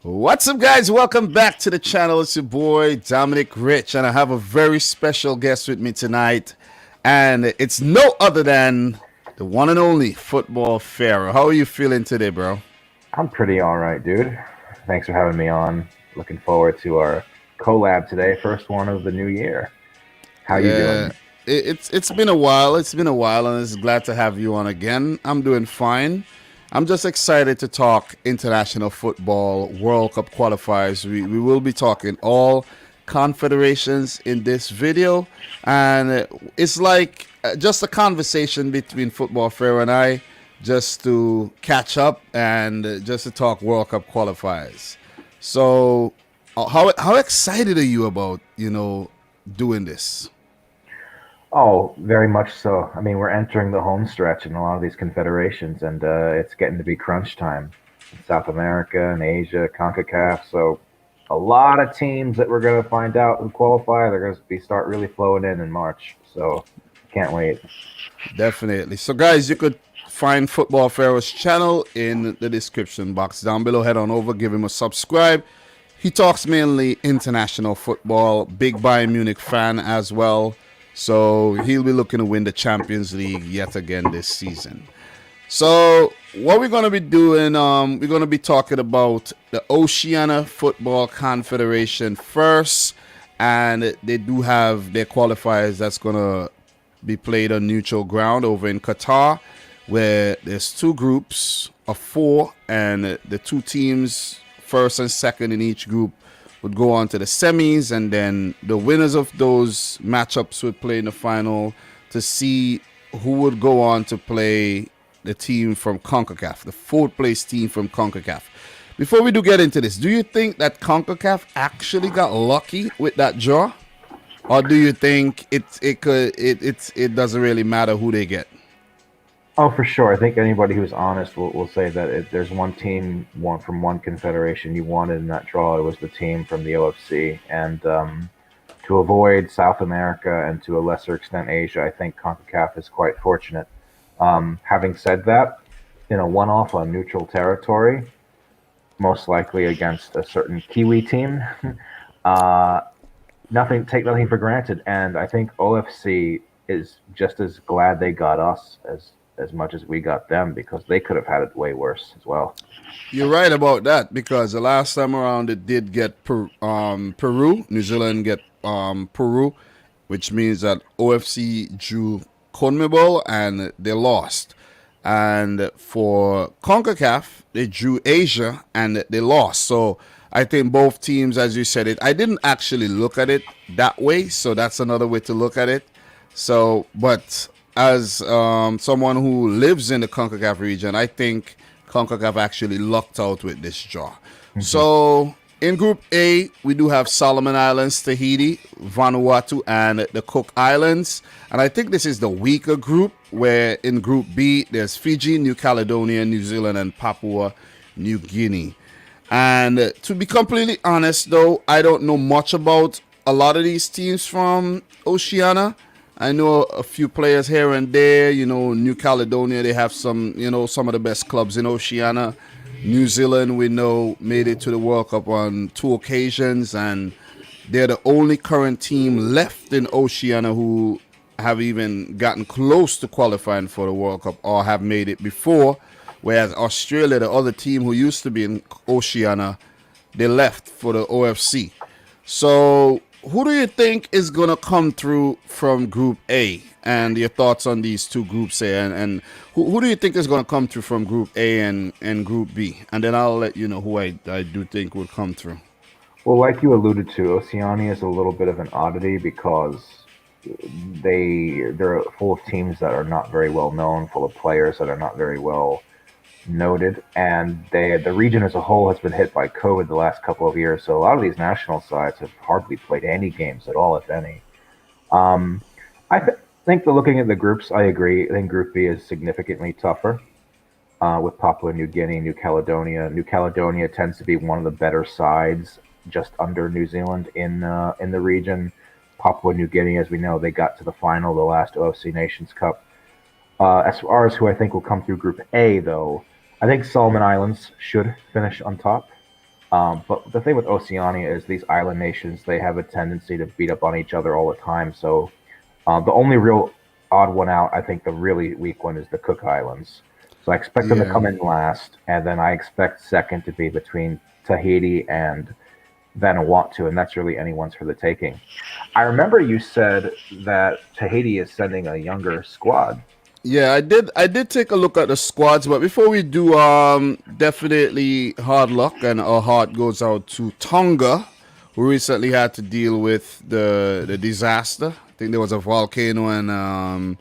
What's up, guys? Welcome back to the channel. It's your boy Dominic Rich, and I have a very special guest with me tonight, and it's no other than the one and only Football Pharaoh. How are you feeling today, bro? I'm pretty all right, dude. Thanks for having me on. Looking forward to our collab today, first one of the new year. How you Yeah, doing? it's been a while. It's been a while, and it's glad to have you on again. I'm doing fine. I'm just excited to talk international football, World Cup qualifiers. We will be talking all confederations in this video, and it's like just a conversation between Football Fair and I, just to catch up and just to talk World Cup qualifiers. So, how excited are you about doing this? Oh, very much so. I mean, we're entering the home stretch in a lot of these confederations, and it's getting to be crunch time in South America and Asia, CONCACAF. So, a lot of teams that we're going to find out who qualify, they're going to be start really flowing in March. So, can't wait. Definitely. So, guys, you could find Football Pharaoh's channel in the description box down below. Head on over, give him a subscribe. He talks mainly international football, big Bayern Munich fan as well. So, he'll be looking to win the Champions League yet again this season. So, what we're going to be doing, we're going to be talking about the Oceania Football Confederation first. And they do have their qualifiers that's going to be played on neutral ground over in Qatar, where there's two groups of four, and the two teams, first and second in each group, would go on to the semis, and then the winners of those matchups would play in the final to see who would go on to play the team from CONCACAF, the fourth place team from CONCACAF. Before we do get into this, do you think that CONCACAF actually got lucky with that draw? Or do you think it doesn't really matter who they get? Oh, for sure. I think anybody who's honest will say that if there's one team from one confederation you wanted in that draw, it was the team from the OFC. And to avoid South America and to a lesser extent Asia, I think CONCACAF is quite fortunate. Having said that, in a one-off on neutral territory, most likely against a certain Kiwi team, uh, take nothing for granted. And I think OFC is just as glad they got us as much as we got them because they could have had it way worse as well. You're right about that because the last time around it did get Peru. New Zealand get Peru, which means that OFC drew CONMEBOL and they lost. And for CONCACAF, they drew Asia and they lost. So I think both teams, as you said it, I didn't actually look at it that way. So that's another way to look at it. So, but as someone who lives in the CONCACAF region, I think CONCACAF actually lucked out with this draw. Mm-hmm. So in Group A, we do have Solomon Islands, Tahiti, Vanuatu, and the Cook Islands. And I think this is the weaker group, where in Group B, there's Fiji, New Caledonia, New Zealand, and Papua New Guinea. And to be completely honest, though, I don't know much about a lot of these teams from Oceania. I know a few players here and there. New Caledonia, they have some of the best clubs in Oceania. New Zealand, we know, made it to the World Cup on two occasions, and they're the only current team left in Oceania who have even gotten close to qualifying for the World Cup or have made it before. Whereas Australia, the other team who used to be in Oceania, they left for the OFC. So, who do you think is going to come through from Group A? And your thoughts on these two groups here. And who do you think is going to come through from Group A and Group B? And then I'll let you know who I do think will come through. Well, like you alluded to, Oceania is a little bit of an oddity because they're full of teams that are not very well known, full of players that are not very well noted, and the region as a whole has been hit by COVID the last couple of years. So a lot of these national sides have hardly played any games at all, if any. Um, I think that looking at the groups, I agree. I think Group B is significantly tougher with Papua New Guinea, New Caledonia. New Caledonia tends to be one of the better sides, just under New Zealand in the region. Papua New Guinea, as we know, they got to the final, the last OFC Nations Cup. As far as who I think will come through Group A, though, I think Solomon Islands should finish on top. But the thing with Oceania is these island nations, they have a tendency to beat up on each other all the time. So the only real odd one out, I think the really weak one is the Cook Islands. So I expect them to Yeah. come in last, and then I expect second to be between Tahiti and Vanuatu, and that's really anyone's for the taking. I remember you said that Tahiti is sending a younger squad. Yeah, I did take a look at the squads, but before we do, definitely hard luck and our heart goes out to Tonga, who recently had to deal with the disaster. I think there was a volcano and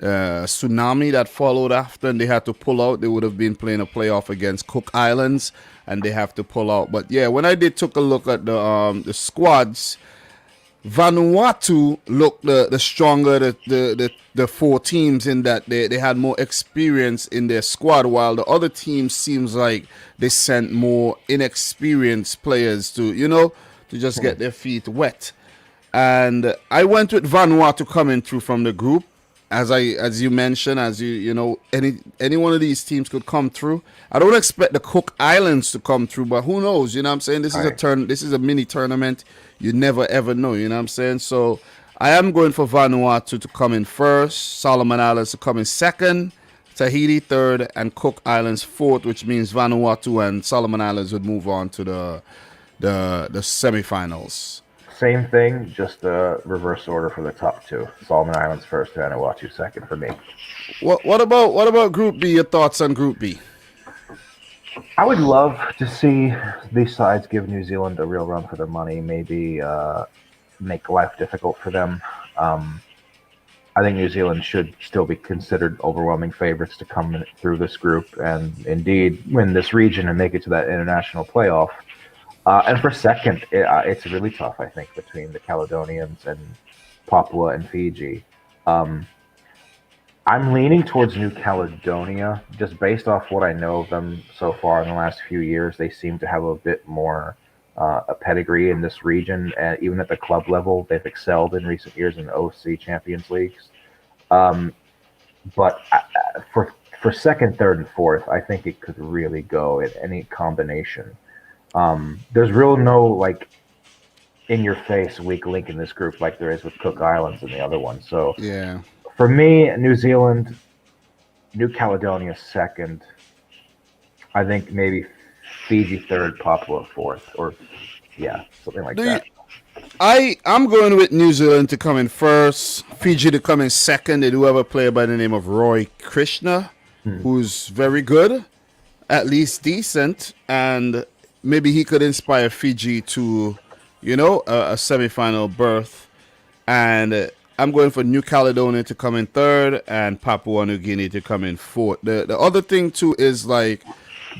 tsunami that followed after, and they had to pull out. They would have been playing a playoff against Cook Islands, and they have to pull out. But yeah, when I did took a look at the squads, Vanuatu looked the stronger, the four teams, in that they had more experience in their squad, while the other teams seems like they sent more inexperienced players to just get their feet wet. And I went with Vanuatu coming through from the group, as you mentioned, any one of these teams could come through. I don't expect the Cook Islands to come through, but who knows? You know what I'm saying? Right. This is a mini tournament. You never ever know. You know what I'm saying? So I am going for Vanuatu to come in first, Solomon Islands to come in second, Tahiti third, and Cook Islands fourth, which means Vanuatu and Solomon Islands would move on to the semifinals. Same thing, just the reverse order for the top two. Solomon Islands first, Vanuatu second for me. What about Group B? Your thoughts on Group B? I would love to see these sides give New Zealand a real run for their money, maybe make life difficult for them. Um, I think New Zealand should still be considered overwhelming favorites to come through this group and indeed win this region and make it to that international playoff. And for second, it's really tough, I think, between the Caledonians and Papua and Fiji. Um, I'm leaning towards New Caledonia just based off what I know of them so far in the last few years. They seem to have a bit more a pedigree in this region, and even at the club level, they've excelled in recent years in the OFC Champions Leagues. Um, but for second, third, and fourth, I think it could really go in any combination. There's real no like in your face weak link in this group like there is with Cook Islands and the other one. So Yeah. for me, New Zealand, New Caledonia second. I think maybe Fiji third, Papua fourth, or yeah, something like Do you, that. I'm going with New Zealand to come in first, Fiji to come in second. They do have a player by the name of Roy Krishna, Hmm. who's very good, at least decent, and maybe he could inspire Fiji to, a semifinal berth. And I'm going for New Caledonia to come in third and Papua New Guinea to come in fourth. The other thing too is like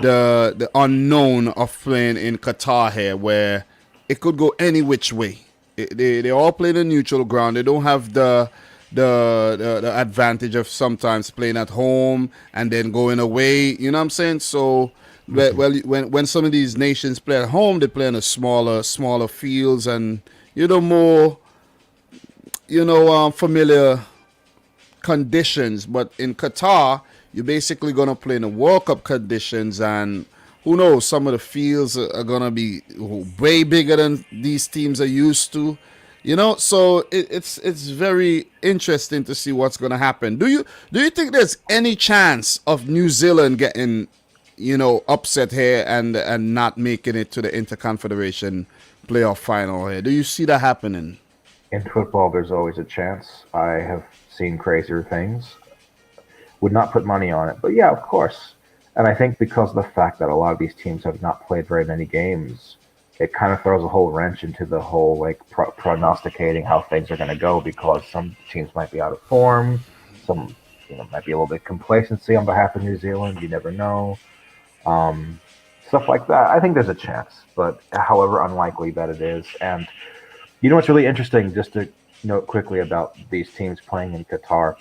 the unknown of playing in Qatar here, where it could go any which way. They all play the neutral ground. They don't have the advantage of sometimes playing at home and then going away. You know what I'm saying? So well, when some of these nations play at home, they play in a smaller fields and more familiar conditions. But in Qatar, you're basically gonna play in the World Cup conditions, and who knows, some of the fields are gonna be way bigger than these teams are used to. So it's very interesting to see what's gonna happen. Do you think there's any chance of New Zealand getting upset here and not making it to the Interconfederation playoff final here? Do you see that happening? In football, there's always a chance. I have seen crazier things. Would not put money on it, but yeah, of course. And I think because of the fact that a lot of these teams have not played very many games, it kind of throws a whole wrench into the whole like prognosticating how things are going to go because some teams might be out of form, some might be a little bit complacency on behalf of New Zealand. You never know. Um, Stuff like that. I think there's a chance, but however unlikely that it is. And you know what's really interesting, just to note quickly about these teams playing in Qatar,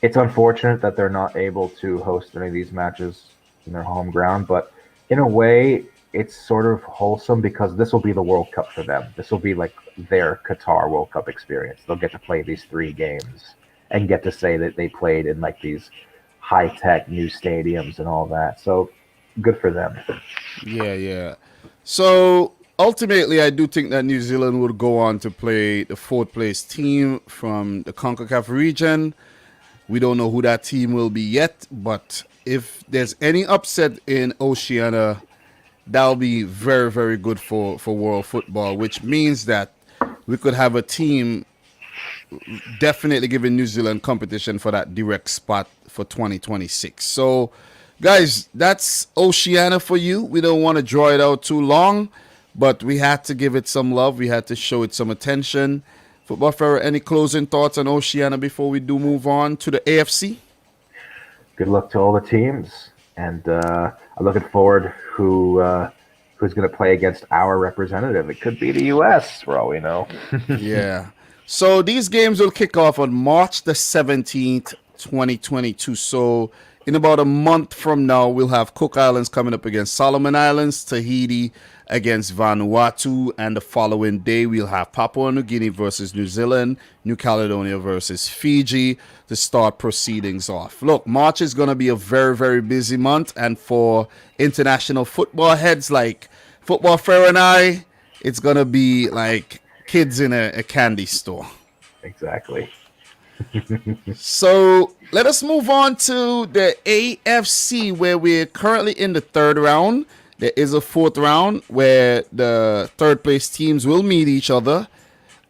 it's unfortunate that they're not able to host any of these matches in their home ground, but in a way, it's sort of wholesome because this will be the World Cup for them. This will be like their Qatar World Cup experience. They'll get to play these three games and get to say that they played in like these high-tech new stadiums and all that. So good for them. Yeah. So ultimately, I do think that New Zealand would go on to play the fourth place team from the CONCACAF region. We don't know who that team will be yet, but if there's any upset in Oceania, that'll be very, very good for world football, which means that we could have a team definitely giving New Zealand competition for that direct spot for 2026. So, guys, that's Oceania for you. We don't want to draw it out too long, but we had to give it some love. We had to show it some attention. Football Pharaoh, any closing thoughts on Oceania before we do move on to the AFC? Good luck to all the teams, and I'm looking forward who's going to play against our representative. It could be the U.S. for all we know. Yeah. So these games will kick off on March the 17th, 2022. So in about a month from now, we'll have Cook Islands coming up against Solomon Islands, Tahiti against Vanuatu, and the following day we'll have Papua New Guinea versus New Zealand, New Caledonia versus Fiji to start proceedings off. Look, March is going to be a very, very busy month, and for international football heads like Football Pharaoh and I, it's going to be like kids in a candy store. Exactly. So let us move on to the AFC, where we're currently in the third round. There is a fourth round where the third place teams will meet each other,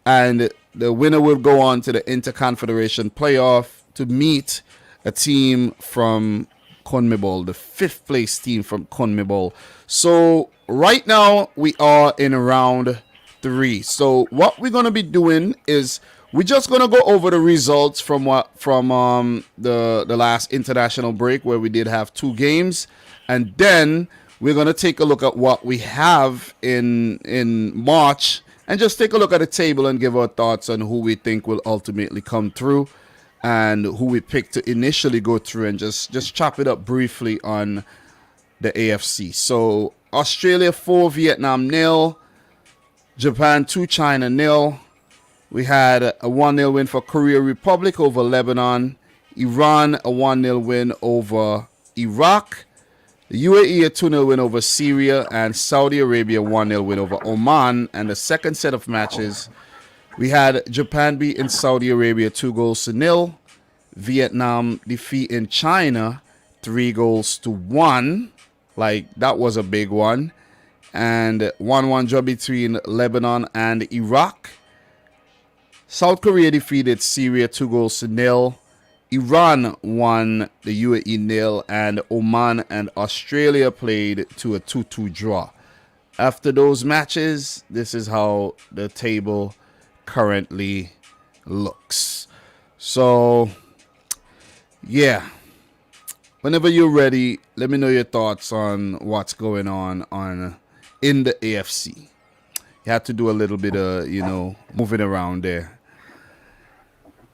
and the winner will go on to the Interconfederation playoff to meet a team from CONMEBOL, the fifth place team from CONMEBOL. So right now we are in round 3. So what we're going to be doing is we're just going to go over the results from the last international break, where we did have 2 games, and then we're going to take a look at what we have in March and just take a look at the table and give our thoughts on who we think will ultimately come through and who we picked to initially go through, and just chop it up briefly on the AFC. So Australia 4, Vietnam 0, Japan 2, China 0. We had a 1-0 win for Korea Republic over Lebanon, Iran a 1-0 win over Iraq, the UAE a 2-0 win over Syria, and Saudi Arabia 1-0 win over Oman. And the second set of matches, we had Japan beating Saudi Arabia 2-0, Vietnam defeating China 3-1. Like, that was a big one. And 1-1 draw between Lebanon and Iraq. South Korea defeated Syria 2-0. Iran won the UAE 0, and Oman and Australia played to a 2-2 draw. After those matches, this is how the table currently looks. So, yeah. Whenever you're ready, let me know your thoughts on what's going on in the AFC. You have to do a little bit of, moving around there.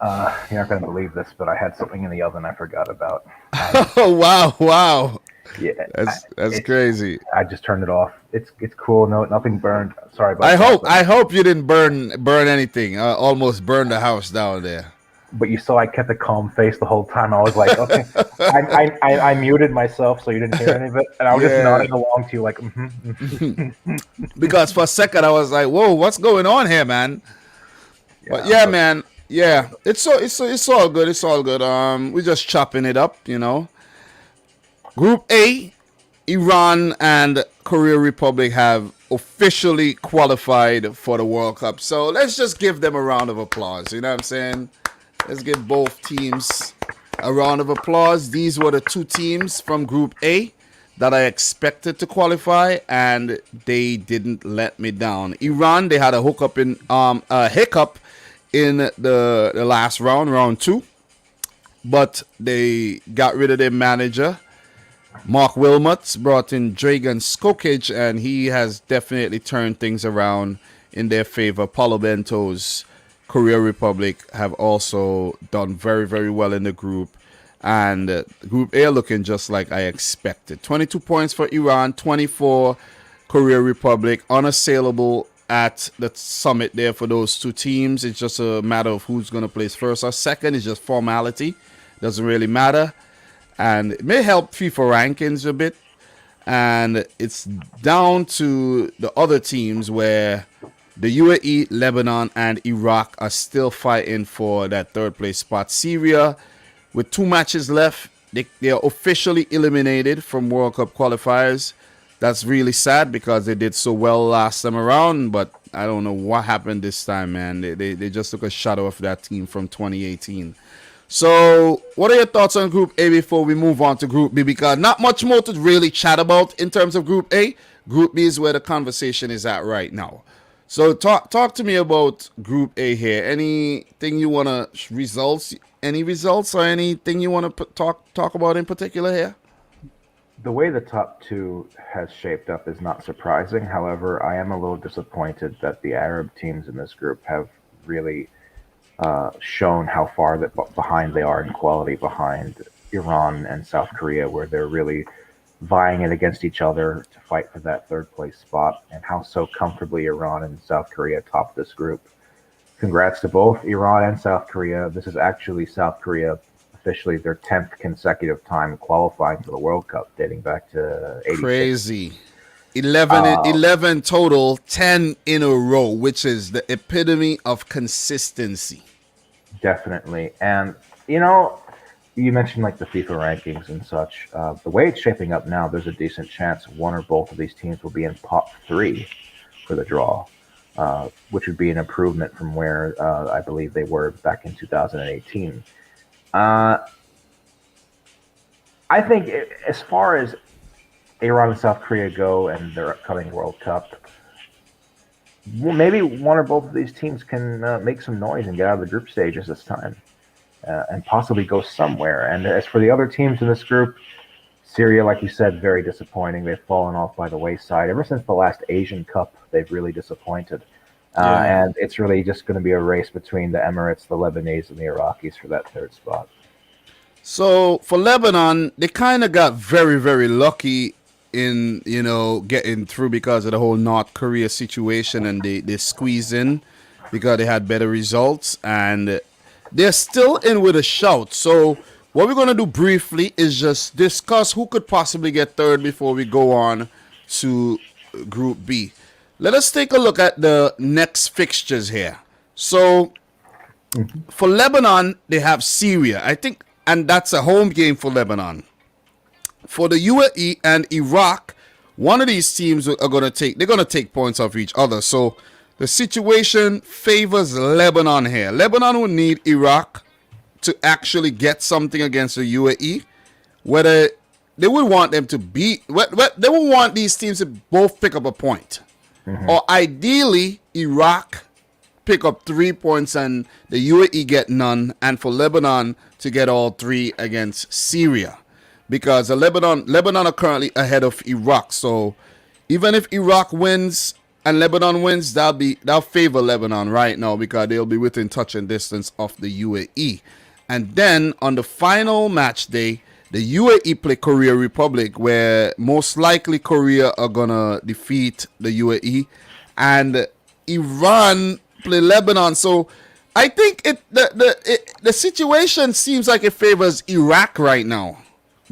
You're not going to believe this, but I had something in the oven I forgot about. Oh, wow. Yeah, that's crazy. I just turned it off. It's cool. No, nothing burned. Sorry about that. I hope you didn't burn anything. Almost burned the house down there. But you saw I kept a calm face the whole time. I was like, okay. I muted myself so you didn't hear any of it, and I was just nodding along to you like, Because for a second I was like, whoa, what's going on here, man? But man. Yeah, it's all good. It's all good. We're just chopping it up, Group A, Iran and Korea Republic have officially qualified for the World Cup. So let's just give them a round of applause. You know what I'm saying? Let's give both teams a round of applause. These were the 2 teams from Group A that I expected to qualify, and they didn't let me down. Iran, they had a hiccup in the last round 2, but they got rid of their manager. Mark Wilmots brought in Dragan Skokic, and he has definitely turned things around in their favor. Paulo Bento's Korea Republic have also done very, very well in the group, and Group A looking just like I expected. 22 points for Iran, 24 Korea Republic, unassailable at the summit there for those 2 teams. It's just a matter of who's going to place first or second. It's just formality. Doesn't really matter. and it may help FIFA rankings a bit. And it's down to the other teams where the UAE, Lebanon, and Iraq are still fighting for that third place spot. Syria, with 2 matches left, they are officially eliminated from World Cup qualifiers. That's really sad because they did so well last time around, but I don't know what happened this time, man. They just took a shadow of that team from 2018. So, what are your thoughts on Group A before we move on to Group B? Because not much more to really chat about in terms of Group A. Group B is where the conversation is at right now. So, talk to me about Group A here. Anything you want to any results or anything you want to talk about in particular here? The way the top two has shaped up is not surprising. However, I am a little disappointed that the Arab teams in this group have really shown how far behind they are in quality behind Iran and South Korea, where they're really vying it against each other to fight for that third place spot, and how so comfortably Iran and South Korea top this group. Congrats to both Iran and South Korea. This is actually South Korea officially their 10th consecutive time qualifying for the World Cup, dating back to 86. Crazy. 11 total, 10 in a row, which is the epitome of consistency. Definitely. And, you mentioned like the FIFA rankings and such. The way it's shaping up now, there's a decent chance one or both of these teams will be in pot 3 for the draw, which would be an improvement from where I believe they were back in 2018. I think as far as Iran and South Korea go and their upcoming World Cup, maybe one or both of these teams can make some noise and get out of the group stages this time and possibly go somewhere. And as for the other teams in this group, Syria, like you said, very disappointing. They've fallen off by the wayside. Ever since the last Asian Cup, they've really disappointed. And it's really just going to be a race between the Emirates, the Lebanese, and the Iraqis for that third spot. So for Lebanon, they kind of got very, very lucky in getting through because of the whole North Korea situation, and they squeezed in because they had better results, and they're still in with a shout. So what we're going to do briefly is just discuss who could possibly get third before we go on to Group B. Let us take a look at the next fixtures here. So for Lebanon, they have Syria, I think, and that's a home game for Lebanon. For the UAE and Iraq, one of these teams are going to take points off each other. So the situation favors Lebanon here. Lebanon will need Iraq to actually get something against the UAE. Whether they would want them to beat, they would want these teams to both pick up a point. Or ideally, Iraq pick up 3 points and the UAE get none, and for Lebanon to get all 3 against Syria. Because Lebanon are currently ahead of Iraq. So even if Iraq wins and Lebanon wins, that'll favor Lebanon right now because they'll be within touch and distance of the UAE. And then on the final match day, the UAE play Korea Republic, where most likely Korea are gonna defeat the UAE, and Iran play Lebanon. So I think the situation seems like it favors Iraq right now,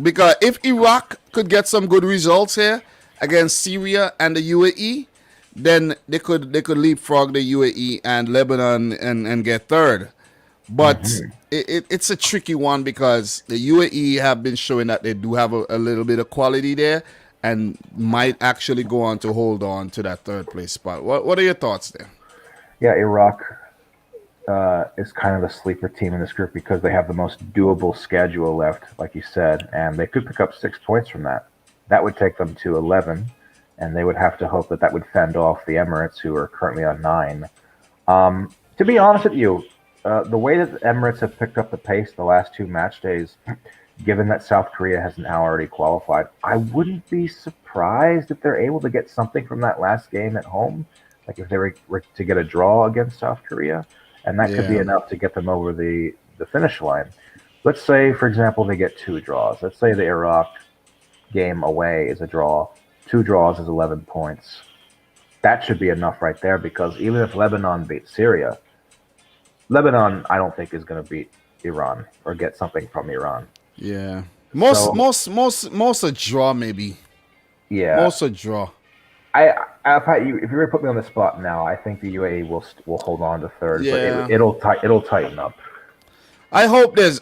because if Iraq could get some good results here against Syria and the UAE, then they could leapfrog the UAE and Lebanon and get third. But it's a tricky one because the UAE have been showing that they do have a little bit of quality there and might actually go on to hold on to that third place spot. What are your thoughts there? Yeah, Iraq is kind of the sleeper team in this group because they have the most doable schedule left, like you said, and they could pick up 6 points from that. That would take them to 11, and they would have to hope that would fend off the Emirates, who are currently on 9. To be honest with you, the way that the Emirates have picked up the pace the last 2 match days, given that South Korea has now already qualified, I wouldn't be surprised if they're able to get something from that last game at home, like if they were to get a draw against South Korea, and that could be enough to get them over the finish line. Let's say, for example, they get 2 draws. Let's say the Iraq game away is a draw. 2 draws is 11 points. That should be enough right there, because even if Lebanon beats Syria, Lebanon, I don't think, is going to beat Iran or get something from Iran. Yeah. Most So most most most a draw maybe. yeah, Most a draw. I've had you. If you were to put me on the spot now, I think the UAE will hold on to third, but Yeah. it'll tighten up. I hope there's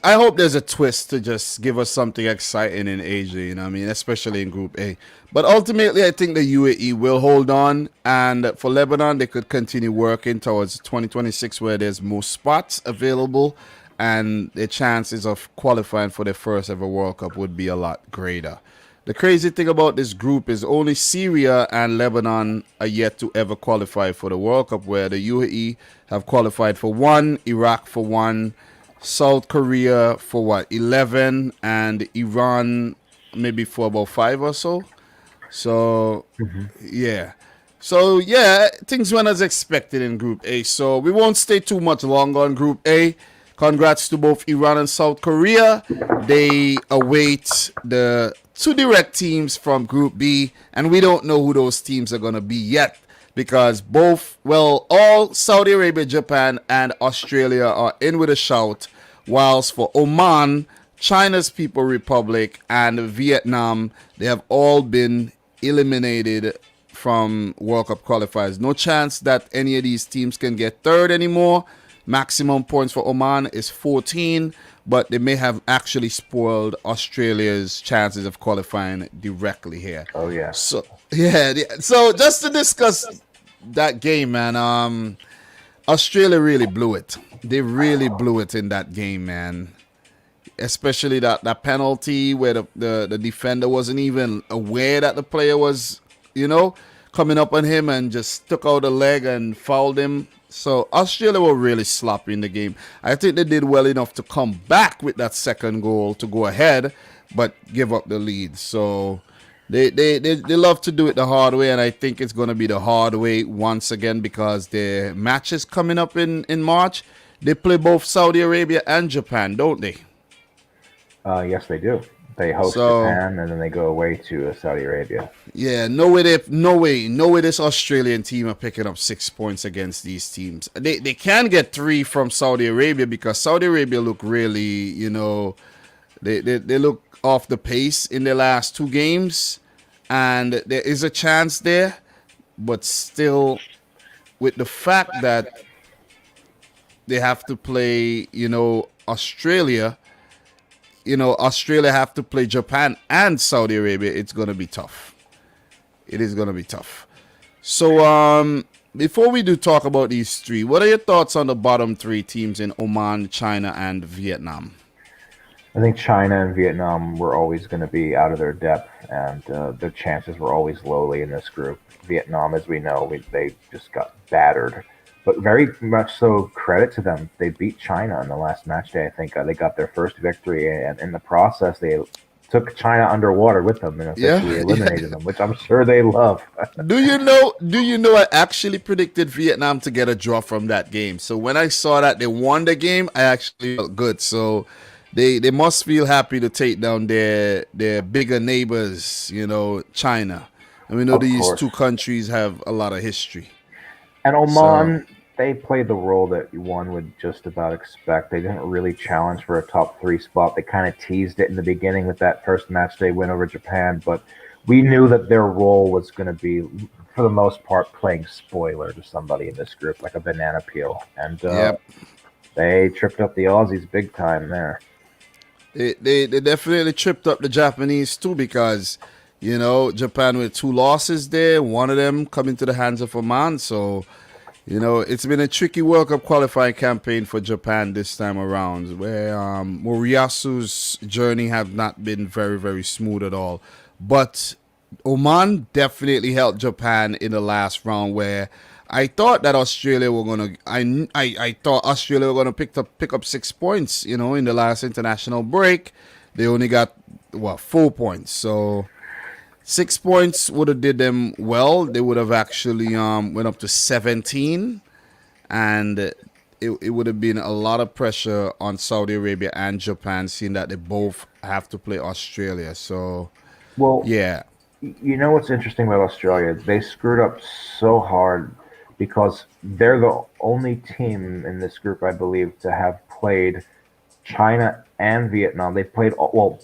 a twist to just give us something exciting in Asia, you know what I mean, especially in Group A. But ultimately I think the UAE will hold on, and for Lebanon they could continue working towards 2026 where there's more spots available and the chances of qualifying for their first ever World Cup would be a lot greater. The crazy thing about this group is only Syria and Lebanon are yet to ever qualify for the World Cup, where the UAE have qualified for one, Iraq for one, South Korea for what, 11, and Iran maybe for about 5 or so. So, Hmm. yeah. So, yeah, things went as expected in Group A. So, we won't stay too much longer on Group A. Congrats to both Iran and South Korea. They await the two direct teams from Group B, and we don't know who those teams are going to be yet because all Saudi Arabia, Japan, and Australia are in with a shout, whilst for Oman, China's People Republic, and Vietnam, they have all been eliminated from World Cup qualifiers. No chance that any of these teams can get third anymore. Maximum points for Oman is 14, but they may have actually spoiled Australia's chances of qualifying directly here. Oh yeah. So yeah, so just to discuss that game, man. Australia really blew it. They really blew it in that game, man. Especially that penalty where the defender wasn't even aware that the player was, coming up on him and just took out a leg and fouled him. So Australia were really sloppy in the game. I think they did well enough to come back with that second goal to go ahead, but give up the lead. So they love to do it the hard way, and I think it's going to be the hard way once again because the matches coming up in March, they play both Saudi Arabia and Japan, don't they? Yes, they do. They host So Japan and then they go away to Saudi Arabia. yeah, no way this Australian team are picking up 6 points against these teams. They can get 3 from Saudi Arabia because Saudi Arabia look really, they look off the pace in their last 2 games, and there is a chance there, but still, with the fact that they have to play, Australia, Australia have to play Japan and Saudi Arabia, it's gonna be tough. It is gonna be tough. So, before we do talk about these three, what are your thoughts on the bottom 3 teams in Oman, China, and Vietnam? I think China and Vietnam were always going to be out of their depth, and their chances were always lowly in this group. Vietnam, as we know, they just got battered, but very much so credit to them. They beat China in the last match day. I think they got their first victory, and in the process, they took China underwater with them and Yeah, officially yeah. eliminated them, which I'm sure they love. Do you know? Do you know? I actually predicted Vietnam to get a draw from that game. So when I saw that they won the game, I actually felt good. So they must feel happy to take down their bigger neighbors, China. And we know Of these course. two countries have a lot of history. And So Oman, they played the role that one would just about expect. They didn't really challenge for a top 3 spot. They kind of teased it in the beginning with that first match they win over Japan, but we knew that their role was going to be, for the most part, playing spoiler to somebody in this group, like a banana peel. And yep, they tripped up the Aussies big time there. they definitely tripped up the Japanese too because Japan with 2 losses there, one of them coming to the hands of Oman. So it's been a tricky World Cup qualifying campaign for Japan this time around, where Moriyasu's journey have not been very, very smooth at all. But Oman definitely helped Japan in the last round, where I thought that Australia were gonna. I thought Australia were gonna pick up 6 points. In the last international break, they only got 4 points. So 6 points would have did them well. They would have actually went up to 17, and it would have been a lot of pressure on Saudi Arabia and Japan, seeing that they both have to play Australia. So Well, yeah, you know what's interesting about Australia? They screwed up so hard because they're the only team in this group, I believe, to have played China and Vietnam. They played, well,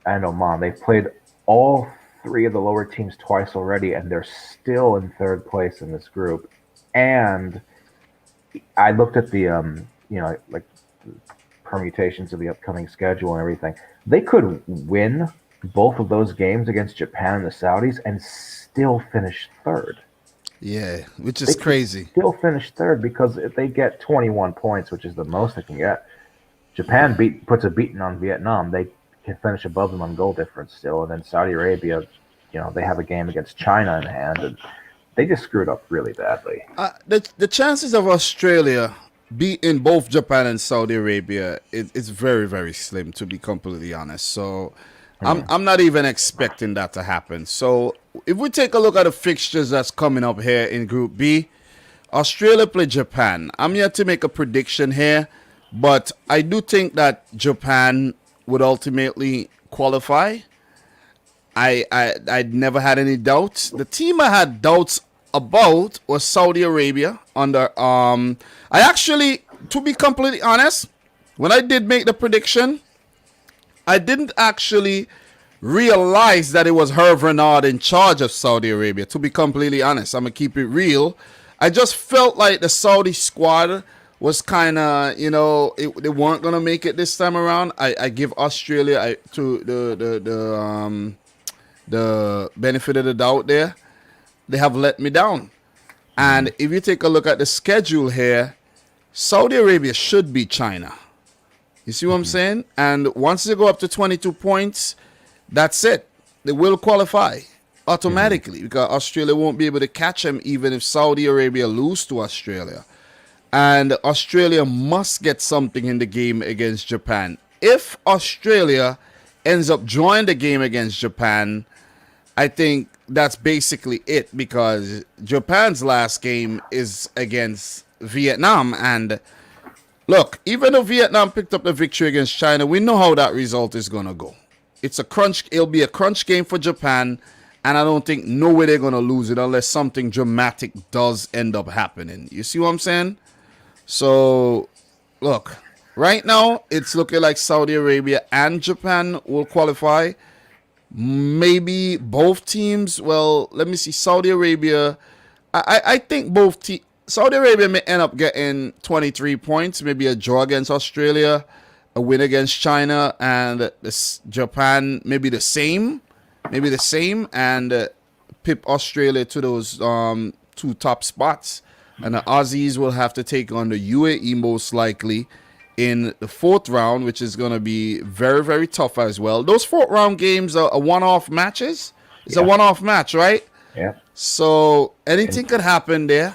and Oman. They've played all three of the lower teams twice already, and they're still in third place in this group. And I looked at the like permutations of the upcoming schedule and everything. They could win both of those games against Japan and the Saudis and still finish third. Yeah, which They is could crazy. still finish third because if they get 21 points, which is the most they can get, Japan puts a beating on Vietnam. They can finish above them on goal difference still, and then Saudi Arabia, they have a game against China in hand, and they just screwed up really badly. The chances of Australia beating both Japan and Saudi Arabia is very, very slim, to be completely honest. So I'm not even expecting that to happen. So if we take a look at the fixtures that's coming up here in Group B, Australia play Japan. I'm yet to make a prediction here, but I do think that Japan would ultimately qualify. I never had any doubts. The team I had doubts about was Saudi Arabia under I actually, to be completely honest, when I did make the prediction, I didn't actually realize that it was Hervé Renard in charge of Saudi Arabia. To be completely honest, I'm gonna keep it real. I just felt like the Saudi squad was kind of, they weren't gonna make it this time around. I give Australia to the benefit of the doubt there. They have let me down. And if you take a look at the schedule here, Saudi Arabia should beat China. You see what I'm saying? And once they go up to 22 points, that's it. They will qualify automatically because Australia won't be able to catch them even if Saudi Arabia lose to Australia. And Australia must get something in the game against Japan. If Australia ends up drawing the game against Japan, I think that's basically it because Japan's last game is against Vietnam. And look, even though Vietnam picked up the victory against China, we know how that result is going to go. It'll be a crunch game for Japan, and I don't think no way they're going to lose it unless something dramatic does end up happening. You see what I'm saying? So, look, right now it's looking like Saudi Arabia and Japan will qualify. Maybe both teams. Well, let me see. Saudi Arabia. I think both teams. Saudi Arabia may end up getting 23 points. Maybe a draw against Australia, a win against China, and Japan maybe the same. And pip Australia to those two top spots. And the Aussies will have to take on the UAE most likely in the fourth round, which is going to be very, very tough as well. Those fourth round games are one-off matches. It's a one-off match, right? Yeah. So anything could happen there.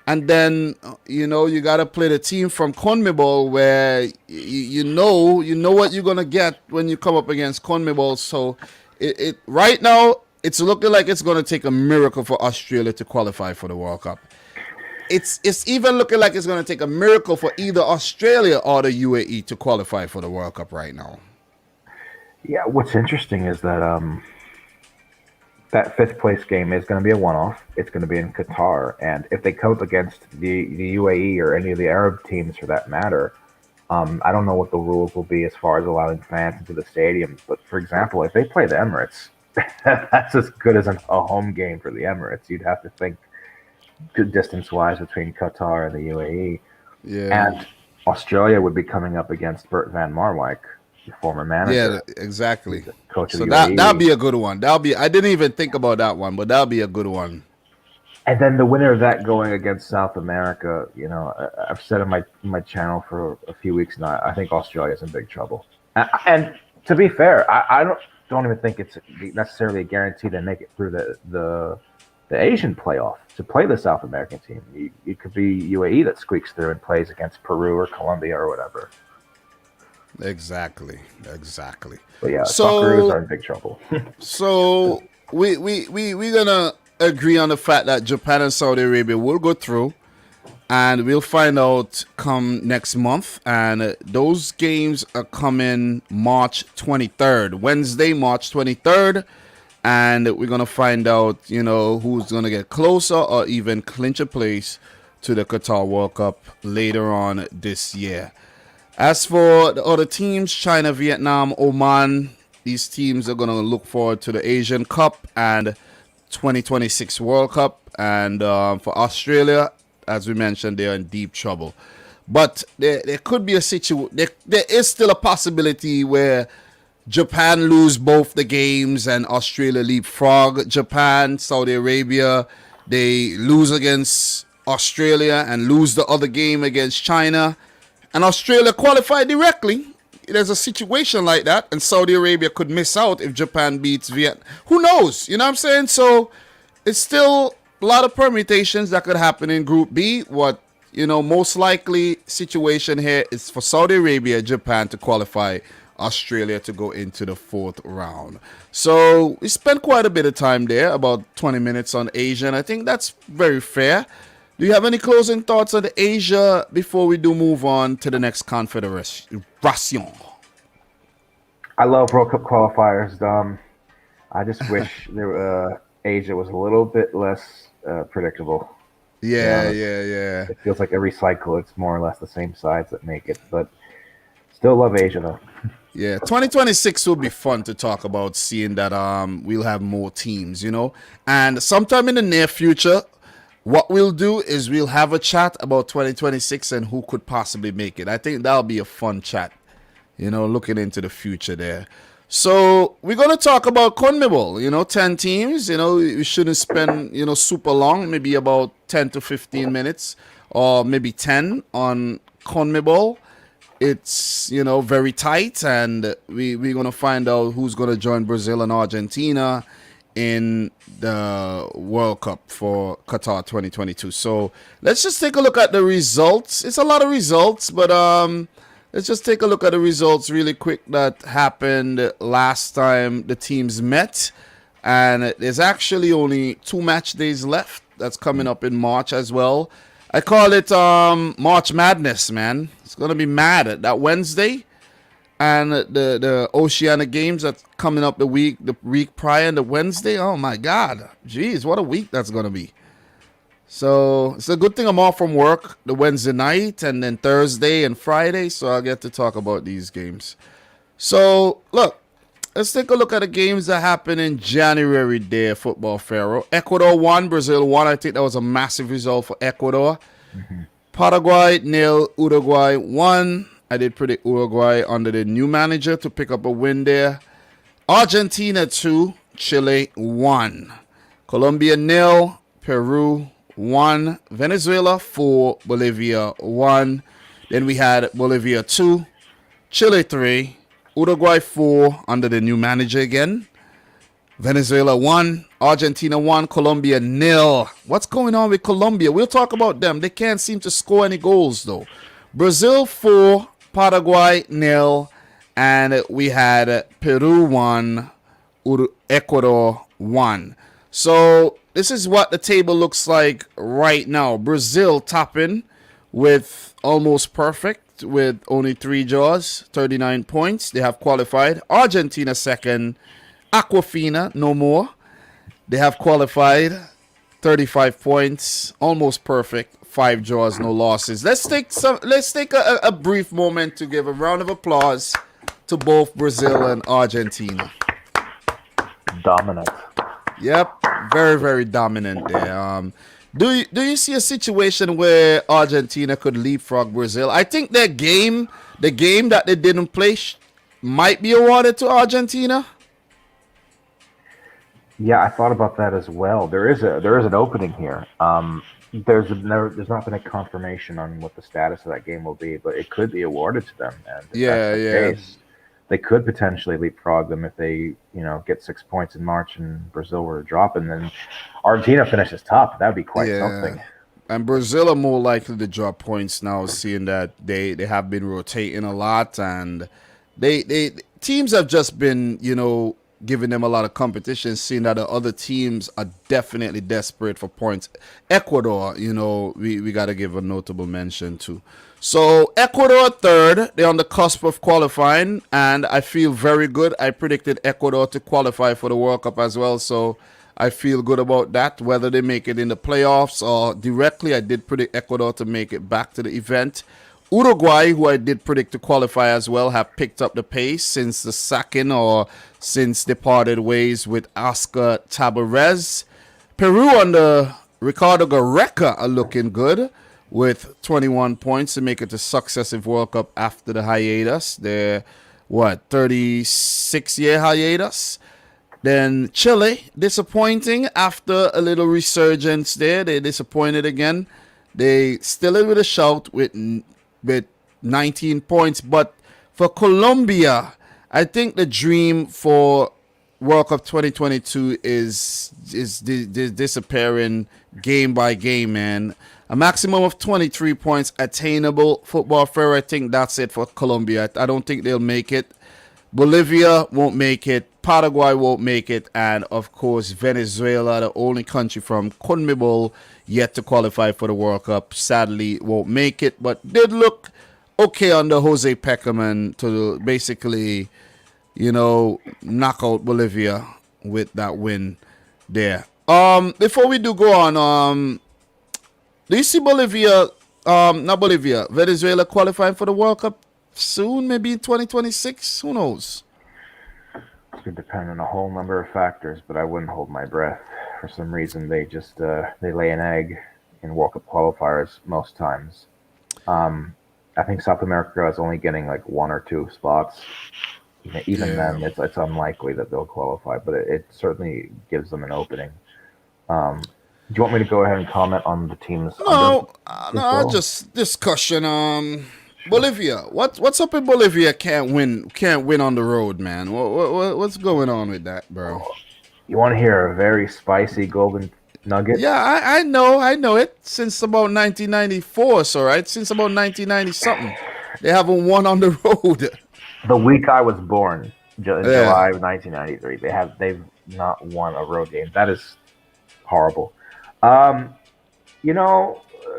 And then, you got to play the team from CONMEBOL where you know what you're going to get when you come up against CONMEBOL. So it right now, it's looking like it's going to take a miracle for Australia to qualify for the World Cup. It's even looking like it's going to take a miracle for either Australia or the UAE to qualify for the World Cup right now. Yeah, what's interesting is that that fifth place game is going to be a one-off. It's going to be in Qatar, and if they cope against the UAE or any of the Arab teams for that matter, I don't know what the rules will be as far as allowing fans into the stadium. But for example, if they play the Emirates, that's as good as a home game for the Emirates. You'd have to think distance-wise between Qatar and the UAE. Yeah. And Australia would be coming up against Bert van Marwijk, the former manager. Yeah, exactly. Coach of So the UAE. that'll be a good one. I didn't even think about that one, but that'll be a good one. And then the winner of that going against South America, I've said on my channel for a few weeks now, I think Australia's in big trouble. And to be fair, I don't even think it's necessarily a guarantee to make it through the Asian playoff to play the South American team. It could be UAE that squeaks through and plays against Peru or Colombia or whatever. Exactly. But yeah, Socceroos are in big trouble. So we're gonna agree on the fact that Japan and Saudi Arabia will go through, and we'll find out come next month. And those games are coming March 23rd, Wednesday, March 23rd. And we're going to find out, who's going to get closer or even clinch a place to the Qatar World Cup later on this year. As for the other teams, China, Vietnam, Oman, these teams are going to look forward to the Asian Cup and 2026 World Cup. And for Australia, as we mentioned, they're in deep trouble. But there could be a situation, there is still a possibility where Japan lose both the games and Australia leapfrog Japan. Saudi Arabia, they lose against Australia and lose the other game against China. And Australia qualify directly. There's a situation like that, and Saudi Arabia could miss out if Japan beats Vietnam. Who knows? You know what I'm saying? So it's still a lot of permutations that could happen in Group B. What, most likely situation here is for Saudi Arabia, Japan to qualify, Australia to go into the fourth round. So we spent quite a bit of time there, about 20 minutes on Asia, and I think that's very fair. Do you have any closing thoughts on Asia before we do move on to the next confederation? I love World Cup qualifiers. I just wish Asia was a little bit less predictable. Yeah. It feels like every cycle it's more or less the same sides that make it, but still love Asia though. Yeah, 2026 will be fun to talk about, seeing that we'll have more teams, and sometime in the near future, what we'll do is we'll have a chat about 2026 and who could possibly make it. I think that'll be a fun chat, looking into the future there. So we're going to talk about CONMEBOL, 10 teams. We shouldn't spend, super long, maybe about 10 to 15 minutes or maybe 10 on CONMEBOL. It's, very tight, and we're going to find out who's going to join Brazil and Argentina in the World Cup for Qatar 2022. So let's just take a look at the results. It's a lot of results, but let's just take a look at the results really quick that happened last time the teams met. And there's actually only 2 match days left. That's coming up in March as well. I call it March Madness, man. It's going to be mad that Wednesday. And the Oceania games that's coming up the week prior and the Wednesday. Oh my God. Jeez, what a week that's gonna be. So it's a good thing I'm off from work the Wednesday night and then Thursday and Friday, so I'll get to talk about these games. So look, let's take a look at the games that happened in January there, Football Pharaoh. Ecuador won, Brazil won. I think that was a massive result for Ecuador. Paraguay 0, Uruguay 1. I did predict Uruguay under the new manager to pick up a win there. Argentina 2, Chile 1. Colombia 0, Peru 1. Venezuela 4, Bolivia 1. Then we had Bolivia 2, Chile 3, Uruguay 4 under the new manager again. Venezuela 1, Argentina 1, Colombia 0. What's going on with Colombia? We'll talk about them. They can't seem to score any goals though. Brazil 4, Paraguay 0, and we had Peru 1, Ecuador 1. So this is what the table looks like right now. Brazil topping with almost perfect with only 3 draws, 39 points. They have qualified. Argentina second, Aquafina no more. They have qualified, 35 points, almost perfect. 5 draws, no losses. Let's take a brief moment to give a round of applause to both Brazil and Argentina. Dominant. Yep, very, very dominant there. Do you see a situation where Argentina could leapfrog Brazil? I think the game that they didn't play might be awarded to Argentina. Yeah, I thought about that as well. There is an opening here. There's not been a confirmation on what the status of that game will be, but it could be awarded to them. And if that's the case, they could potentially leapfrog them if they, get 6 points in March and Brazil were to drop, and then Argentina finishes top. That'd be quite something. And Brazil are more likely to drop points now, seeing that they have been rotating a lot, and they teams have just been, giving them a lot of competition, seeing that the other teams are definitely desperate for points. Ecuador, we got to give a notable mention to. So Ecuador third, they're on the cusp of qualifying, and I feel very good. I predicted Ecuador to qualify for the World Cup as well, so I feel good about that. Whether they make it in the playoffs or directly, I did predict Ecuador to make it back to the event. Uruguay, who I did predict to qualify as well, have picked up the pace since the sacking or since departed ways with Oscar Tabarez. Peru under Ricardo Gareca are looking good with 21 points to make it a successive World Cup after the hiatus. They're, 36-year hiatus. Then Chile, disappointing after a little resurgence there. They disappointed again. They still in with a shout with 19 points. But for Colombia, I think the dream for World Cup 2022 is disappearing game by game, man. A maximum of 23 points attainable. Football fair, I think that's it for Colombia. I don't think they'll make it. Bolivia won't make it. Paraguay won't make it. And, of course, Venezuela, the only country from CONMEBOL yet to qualify for the World Cup, sadly won't make it. But did look okay under Jose Peckerman to basically, knock out Bolivia with that win there. Before we do go on, do you see Venezuela qualifying for the World Cup soon, maybe in 2026? Who knows? It could depend on a whole number of factors, but I wouldn't hold my breath. For some reason, they just they lay an egg in World Cup qualifiers most times. I think South America is only getting like 1 or 2 spots. Even then, it's unlikely that they'll qualify, but it certainly gives them an opening. Do you want me to go ahead and comment on the teams? No, just discussion. Bolivia. What's up in Bolivia? Can't win on the road, man. What's going on with that, bro? You want to hear a very spicy golden nugget? Yeah, I know it. Since about 1994, so right? Since about 1990 something, they haven't won on the road. The week I was born, July of 1993, they've not won a road game. That is horrible.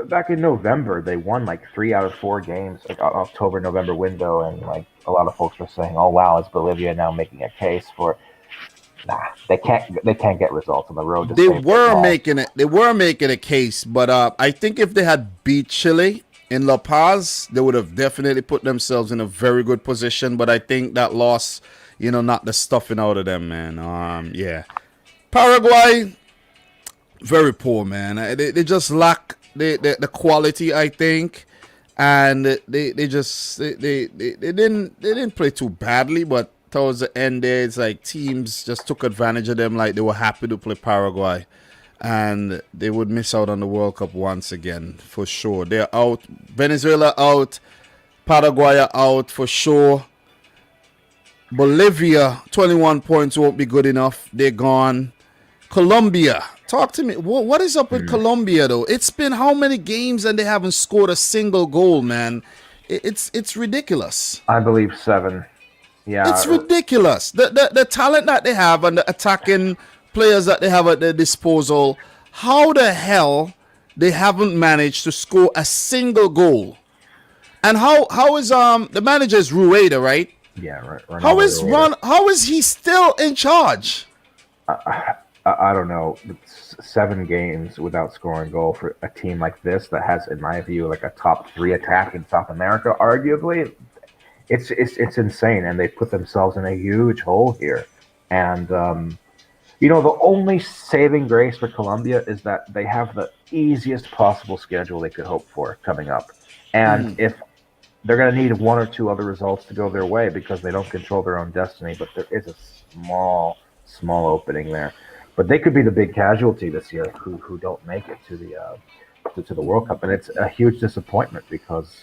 Back in November, they won like 3 out of 4 games, like October-November window, and like a lot of folks were saying, "Oh wow, is Bolivia now making a case for?" Nah, they can't get results on the road. They were making a case, but I think if they had beat Chile in La Paz, they would have definitely put themselves in a very good position. But I think that loss, knocked the stuffing out of them, man. Paraguay, very poor, man. They just lack the quality, I think, and they didn't play too badly, but towards the end there, it's like teams just took advantage of them, like they were happy to play Paraguay, and they would miss out on the World Cup once again for sure. They're out. Venezuela out. Paraguay are out for sure. Bolivia, 21 points won't be good enough. They're gone. Colombia. Talk to me. What is up with Colombia, though? It's been how many games and they haven't scored a single goal, man? It's ridiculous. I believe 7. Yeah, it's ridiculous. The talent that they have and the attacking players that they have at their disposal. How the hell they haven't managed to score a single goal? And how is the manager is Rueda, right? Yeah, right. How is he still in charge? I don't know. 7 games without scoring a goal for a team like this that has, in my view, like a top 3 attack in South America, arguably, it's insane, and they put themselves in a huge hole here. And the only saving grace for Colombia is that they have the easiest possible schedule they could hope for coming up, and if they're going to need 1 or 2 other results to go their way because they don't control their own destiny, but there is a small opening there. But they could be the big casualty this year who don't make it to the World Cup, and it's a huge disappointment because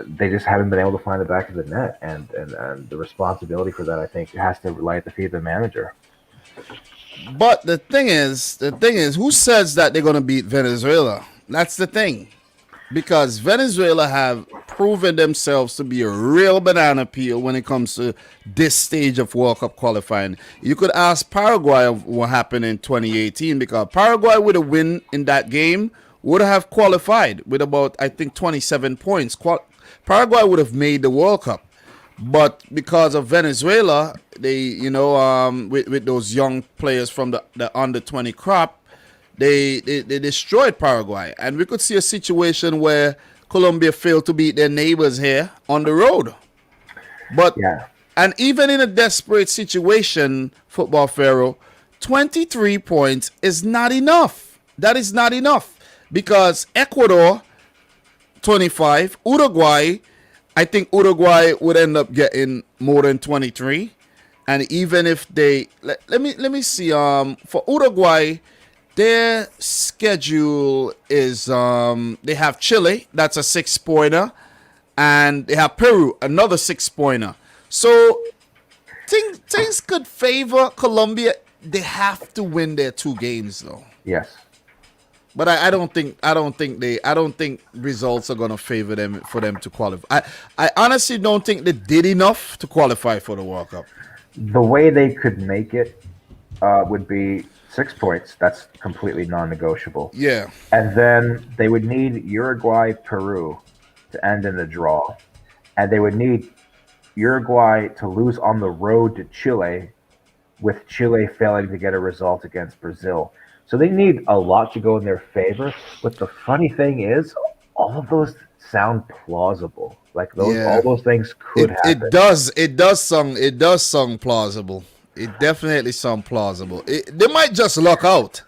they just haven't been able to find the back of the net, and the responsibility for that, I think, has to lie at the feet of the manager. But the thing is, who says that they're going to beat Venezuela? That's the thing. Because Venezuela have proven themselves to be a real banana peel when it comes to this stage of World Cup qualifying. You could ask Paraguay of what happened in 2018, because Paraguay with a win in that game would have qualified with about, I think, 27 points. Paraguay would have made the World Cup. But because of Venezuela, they, with those young players from the under-20 crop, they destroyed Paraguay. And we could see a situation where Colombia failed to beat their neighbors here on the road. But Yeah. and even in a desperate situation, football Pharaoh, 23 points is not enough. That is not enough because Ecuador 25, Uruguay, I think Uruguay would end up getting more than 23. And even if they let me see for Uruguay, their schedule is they have Chile, that's a 6-pointer, and they have Peru, another 6-pointer. So things could favor Colombia. They have to win their 2 games though. Yes. But I don't think results are gonna favor them for them to qualify. I honestly don't think they did enough to qualify for the World Cup. The way they could make it would be 6 points. That's completely non-negotiable. Yeah. And then they would need Uruguay, Peru to end in a draw. And they would need Uruguay to lose on the road to Chile, with Chile failing to get a result against Brazil. So they need a lot to go in their favor. But the funny thing is, all of those sound plausible. Like all those things could happen. It does sound plausible. It definitely sounds plausible. They might just luck out.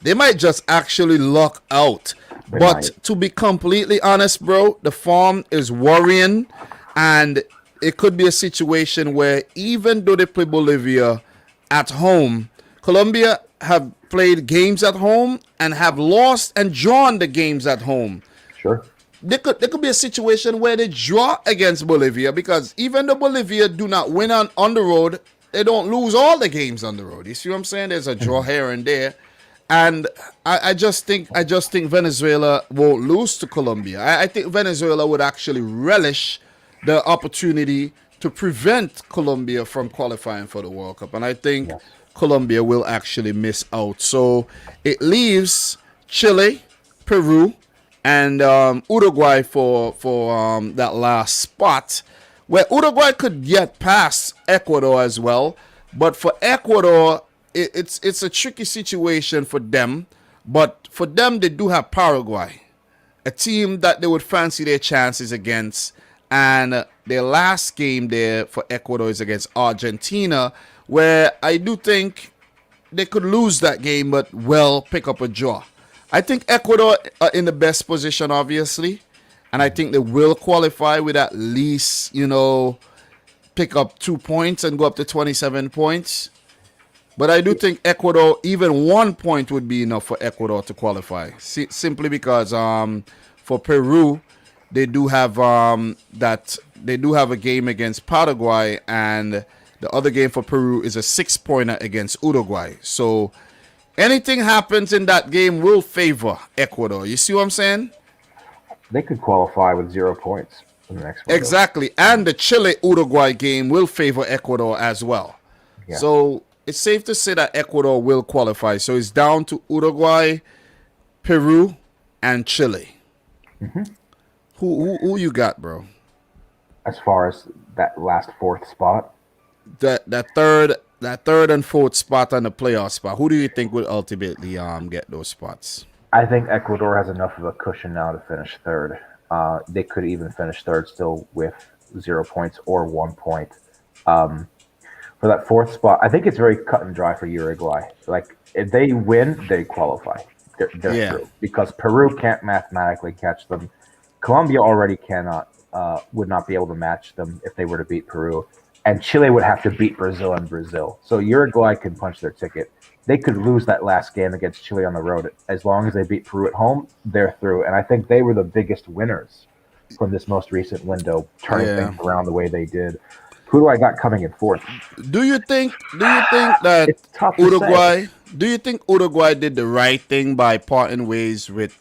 They might just actually luck out. But to be completely honest, bro, the form is worrying, and it could be a situation where even though they play Bolivia at home, Colombia have played games at home and have lost and drawn the games at home. Sure. There could be a situation where they draw against Bolivia, because even though Bolivia do not win on the road, they don't lose all the games on the road. You see what I'm saying? There's a draw here and there. And I just think Venezuela won't lose to Colombia. I think Venezuela would actually relish the opportunity to prevent Colombia from qualifying for the World Cup. And I think Colombia will actually miss out. So it leaves Chile, Peru, and Uruguay for that last spot, where Uruguay could get past Ecuador as well. But for Ecuador, it's a tricky situation for them. But for them, they do have Paraguay, a team that they would fancy their chances against. And their last game there for Ecuador is against Argentina, where I do think they could lose that game, but pick up a draw. I think Ecuador are in the best position, obviously, and I think they will qualify with at least, pick up 2 points and go up to 27 points. But I do think Ecuador, even 1 point would be enough for Ecuador to qualify, simply because for Peru, they do have a game against Paraguay, and the other game for Peru is a 6-pointer against Uruguay. So anything happens in that game will favor Ecuador. You see what I'm saying? They could qualify with 0 points in the next one. Exactly. And the Chile-Uruguay game will favor Ecuador as well. Yeah. So it's safe to say that Ecuador will qualify. So it's down to Uruguay, Peru, and Chile. Mm-hmm. Who you got, bro? As far as that last 4th spot? That third and 4th spot on the playoff spot. Who do you think will ultimately get those spots? I think Ecuador has enough of a cushion now to finish 3rd. They could even finish 3rd still with 0 points or 1 point. For that 4th spot, I think it's very cut and dry for Uruguay. Like, if they win, they qualify. They're through. Because Peru can't mathematically catch them. Colombia already would not be able to match them if they were to beat Peru. And Chile would have to beat Brazil and Brazil. So Uruguay can punch their ticket. They could lose that last game against Chile on the road. As long as they beat Peru at home, they're through. And I think they were the biggest winners from this most recent window, turning things around the way they did. Who do I got coming in 4th? Do you think that Uruguay? Do you think Uruguay did the right thing by parting ways with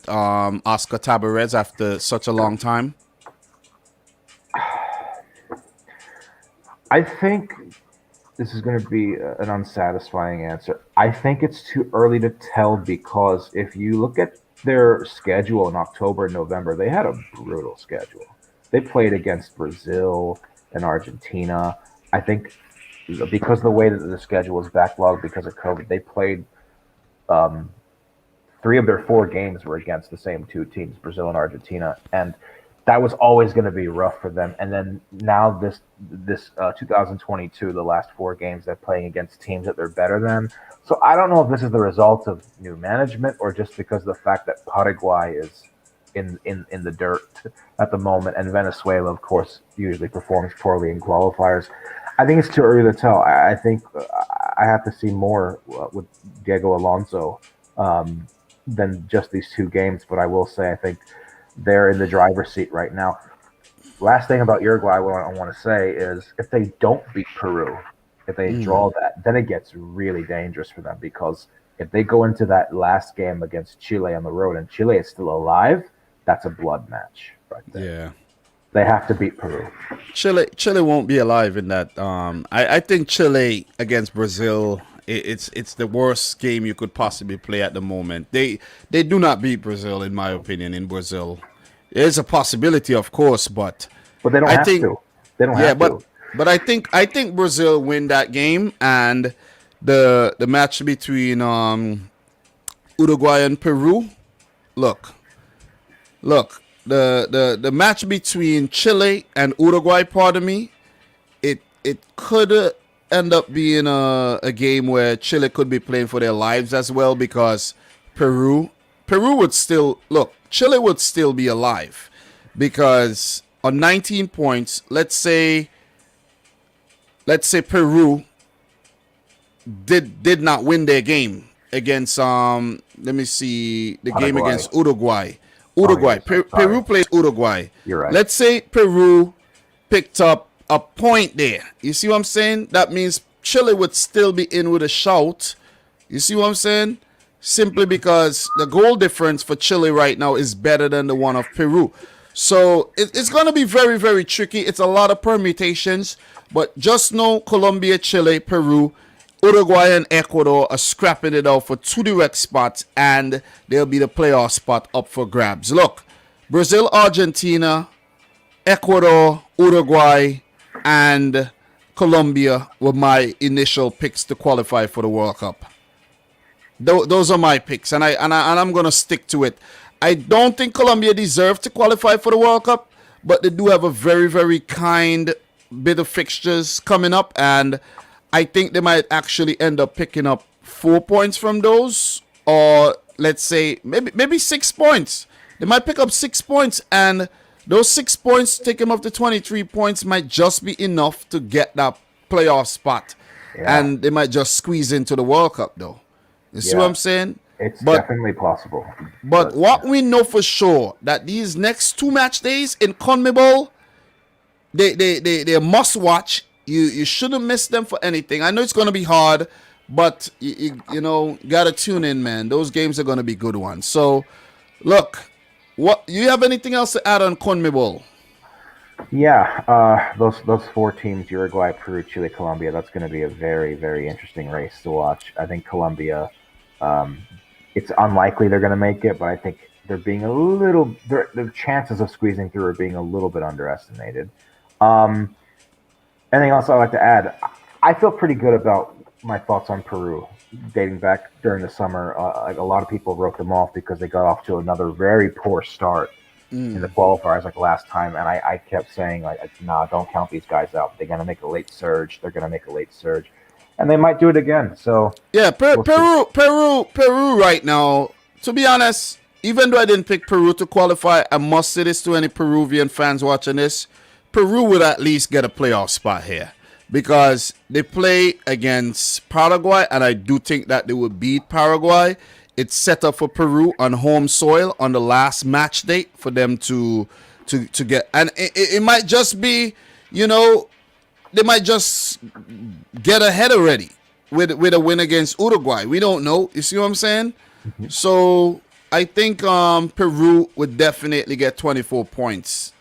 Oscar Tabarez after such a long time? I think this is going to be an unsatisfying answer. I think it's too early to tell, because if you look at their schedule in October and November, they had a brutal schedule. They played against Brazil and Argentina. I think because of the way that the schedule was backlogged because of COVID, they played 3 of their 4 games were against the same 2 teams, Brazil and Argentina, and that was always going to be rough for them. And then now this 2022, the last 4 games, they're playing against teams that they're better than. So I don't know if this is the result of new management or just because of the fact that Paraguay is in the dirt at the moment, and Venezuela, of course, usually performs poorly in qualifiers. I think it's too early to tell. I think I have to see more with Diego Alonso than just these 2 games. But I will say I think they're in the driver's seat right now. Last thing about Uruguay, what I want to say is if they don't beat Peru, if they draw that, then it gets really dangerous for them, because if they go into that last game against Chile on the road and Chile is still alive, that's a blood match right there. Yeah. They have to beat Peru. Chile won't be alive in that. I think Chile against Brazil, it's the worst game you could possibly play at the moment. They do not beat Brazil, in my opinion. In Brazil, there's a possibility, of course, but they don't have to. They don't have to. But I think Brazil win that game, and the match between Uruguay and Peru. Look. The match between Chile and Uruguay, pardon me, it could end up being a game where Chile could be playing for their lives as well, because Peru would still Chile would still be alive, because on 19 points, let's say Peru did not win their game against let me see, the game against Uruguay. Peru plays Uruguay. You're right. Let's say Peru picked up a point there. You see what I'm saying? That means Chile would still be in with a shout. You see what I'm saying? Simply because the goal difference for Chile right now is better than the one of Peru. So it's going to be very, very tricky. It's a lot of permutations. But just know Colombia, Chile, Peru, Uruguay and Ecuador are scrapping it out for 2 direct spots, and there'll be the playoff spot up for grabs. Look, Brazil, Argentina, Ecuador, Uruguay, and Colombia were my initial picks to qualify for the World Cup. Those are my picks, and I'm going to stick to it. I don't think Colombia deserves to qualify for the World Cup, but they do have a very, very kind bit of fixtures coming up, and I think they might actually end up picking up 4 points from those, or let's say maybe 6 points. They might pick up 6 points, and those 6 points, take them up to 23 points, might just be enough to get that playoff spot. Yeah. And they might just squeeze into the World Cup, though. You see what I'm saying? It's definitely possible. But what we know for sure, that these next 2 match days in CONMEBOL, they're must watch. You shouldn't miss them for anything. I know it's going to be hard, but you got to tune in, man. Those games are going to be good ones. So, look, what you have anything else to add on CONMEBOL? Yeah, those 4 teams, Uruguay, Peru, Chile, Colombia, that's going to be a very, very interesting race to watch. I think Colombia, it's unlikely they're going to make it, but I think they're being the chances of squeezing through are being a little bit underestimated. Anything else I'd like to add? I feel pretty good about my thoughts on Peru, dating back during the summer. Like a lot of people wrote them off because they got off to another very poor start in the qualifiers like last time, and I kept saying, nah, don't count these guys out. They're going to make a late surge. And they might do it again. So yeah, Peru right now, to be honest, even though I didn't pick Peru to qualify, I must say this to any Peruvian fans watching this. Peru would at least get a playoff spot here, because they play against Paraguay, and I do think that they would beat Paraguay. It's set up for Peru on home soil on the last match date for them to get, and it might just be, they might just get ahead already with a win against Uruguay. We don't know. You see what I'm saying? Mm-hmm. So I think Peru would definitely get 24 points.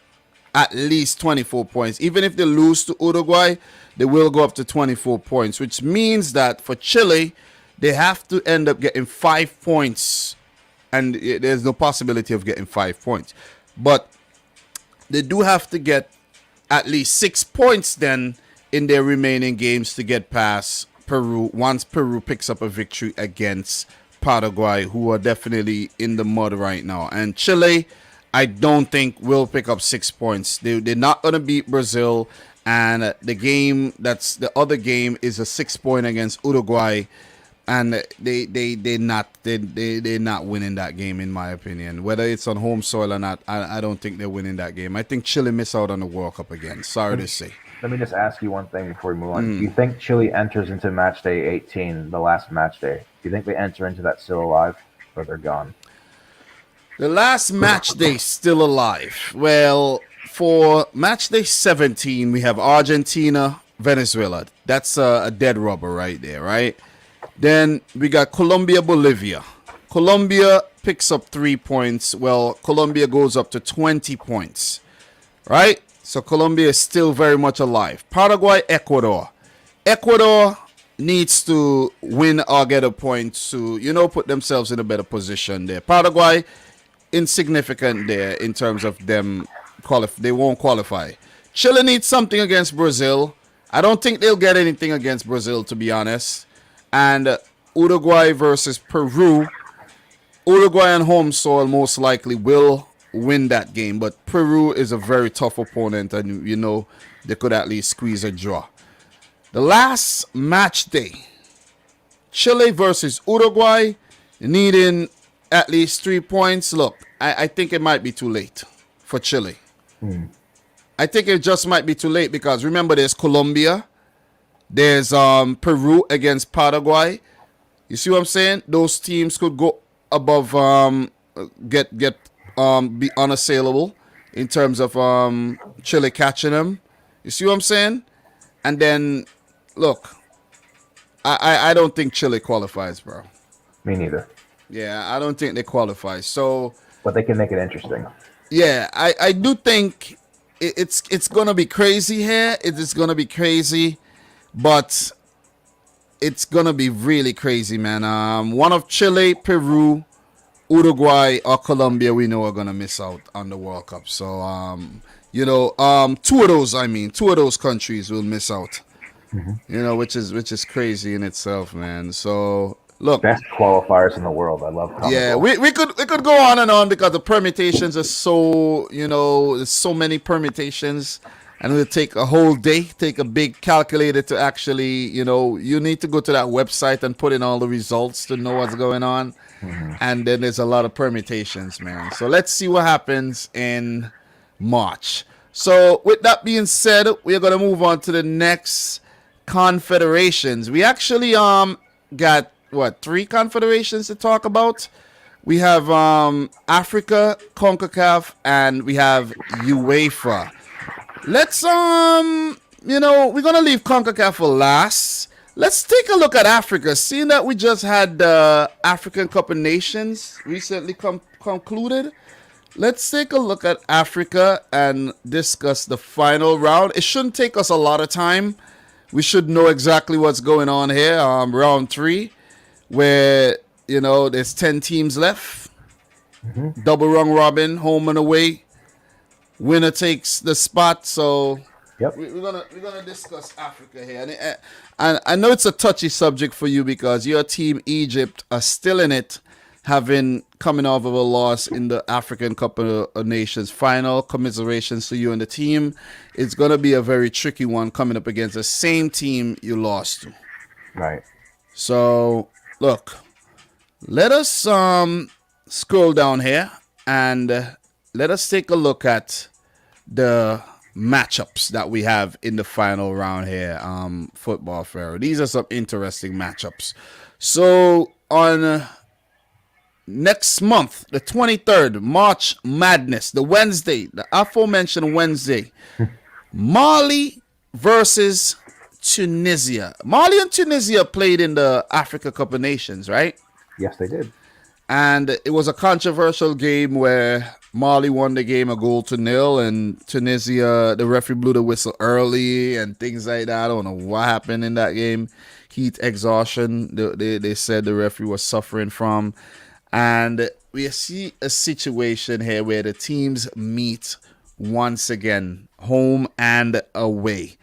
At least 24 points. Even if they lose to Uruguay, they will go up to 24 points, which means that for Chile, they have to end up getting 5 points, and there's no possibility of getting 5 points. But they do have to get at least 6 points then in their remaining games to get past Peru once Peru picks up a victory against Paraguay, who are definitely in the mud right now. And Chile, I don't think will pick up 6 points. They're not going to beat Brazil. And the other game is a 6-point against Uruguay. And they're not winning that game, in my opinion. Whether it's on home soil or not, I don't think they're winning that game. I think Chile miss out on the World Cup again. Sorry to say. Let me just ask you one thing before we move on. Do you think Chile enters into match day 18, the last match day? Do you think they enter into that still alive, or they're gone? The last match day still alive. Well, for match day 17, we have Argentina, Venezuela. That's a dead rubber right there, right? Then we got Colombia, Bolivia. Colombia picks up 3 points. Well, Colombia goes up to 20 points, right? So Colombia is still very much alive. Paraguay, Ecuador. Ecuador needs to win or get a point to, put themselves in a better position there. Paraguay, insignificant there in terms of them they won't qualify. Chile needs something against Brazil. I don't think they'll get anything against Brazil, to be honest. And Uruguay versus Peru. Uruguay on home soil most likely will win that game, but Peru is a very tough opponent, and they could at least squeeze a draw. The last match day, Chile versus Uruguay, needing at least 3 points. Look, I think it might be too late for Chile. I think it just might be too late because remember, there's Colombia, there's Peru against Paraguay. You see what I'm saying? Those teams could go above, be unassailable in terms of Chile catching them. You see what I'm saying? And then, look, I don't think Chile qualifies, bro. Me neither. Yeah, I don't think they qualify. So, but they can make it interesting. Yeah, I do think it's gonna be crazy here. It is gonna be crazy, but it's gonna be really crazy, man. One of Chile, Peru, Uruguay, or Colombia, we know are gonna miss out on the World Cup. So, two of those countries will miss out. Which is crazy in itself, man. So look, best qualifiers in the world. I love CONMEBOL. Yeah, we could go on and on because the permutations are so, there's so many permutations, and it'll take a whole day, take a big calculator to actually, you need to go to that website and put in all the results to know what's going on. And then there's a lot of permutations, man. So let's see what happens in March. So with that being said, we're going to move on to the next confederations. We actually got 3 confederations to talk about. We have Africa, CONCACAF, and we have UEFA. Let's we're gonna leave CONCACAF for last. Let's take a look at Africa. Seeing that we just had the African Cup of Nations recently concluded, let's take a look at Africa and discuss the final round. It shouldn't take us a lot of time. We should know exactly what's going on here. Round 3, where there's 10 teams left. Double round robin, home and away. Winner takes the spot. So yep. we're gonna discuss Africa here, and I know it's a touchy subject for you because your team Egypt are still in it, coming off of a loss in the African Cup of Nations final. Commiserations to you and the team. It's gonna be a very tricky one coming up against the same team you lost to. Right. So look, let us scroll down here and let us take a look at the matchups that we have in the final round here. Football Pharaoh. These are some interesting matchups. So on next month, the 23rd, March Madness, the Wednesday, the aforementioned Wednesday, Mali versus Tunisia. Mali and Tunisia played in the Africa Cup of Nations, right? Yes, they did. And it was a controversial game where Mali won the game 1-0, and Tunisia, the referee blew the whistle early and things like that. I don't know what happened in that game. Heat exhaustion, they said the referee was suffering from. And we see a situation here where the teams meet once again, home and away.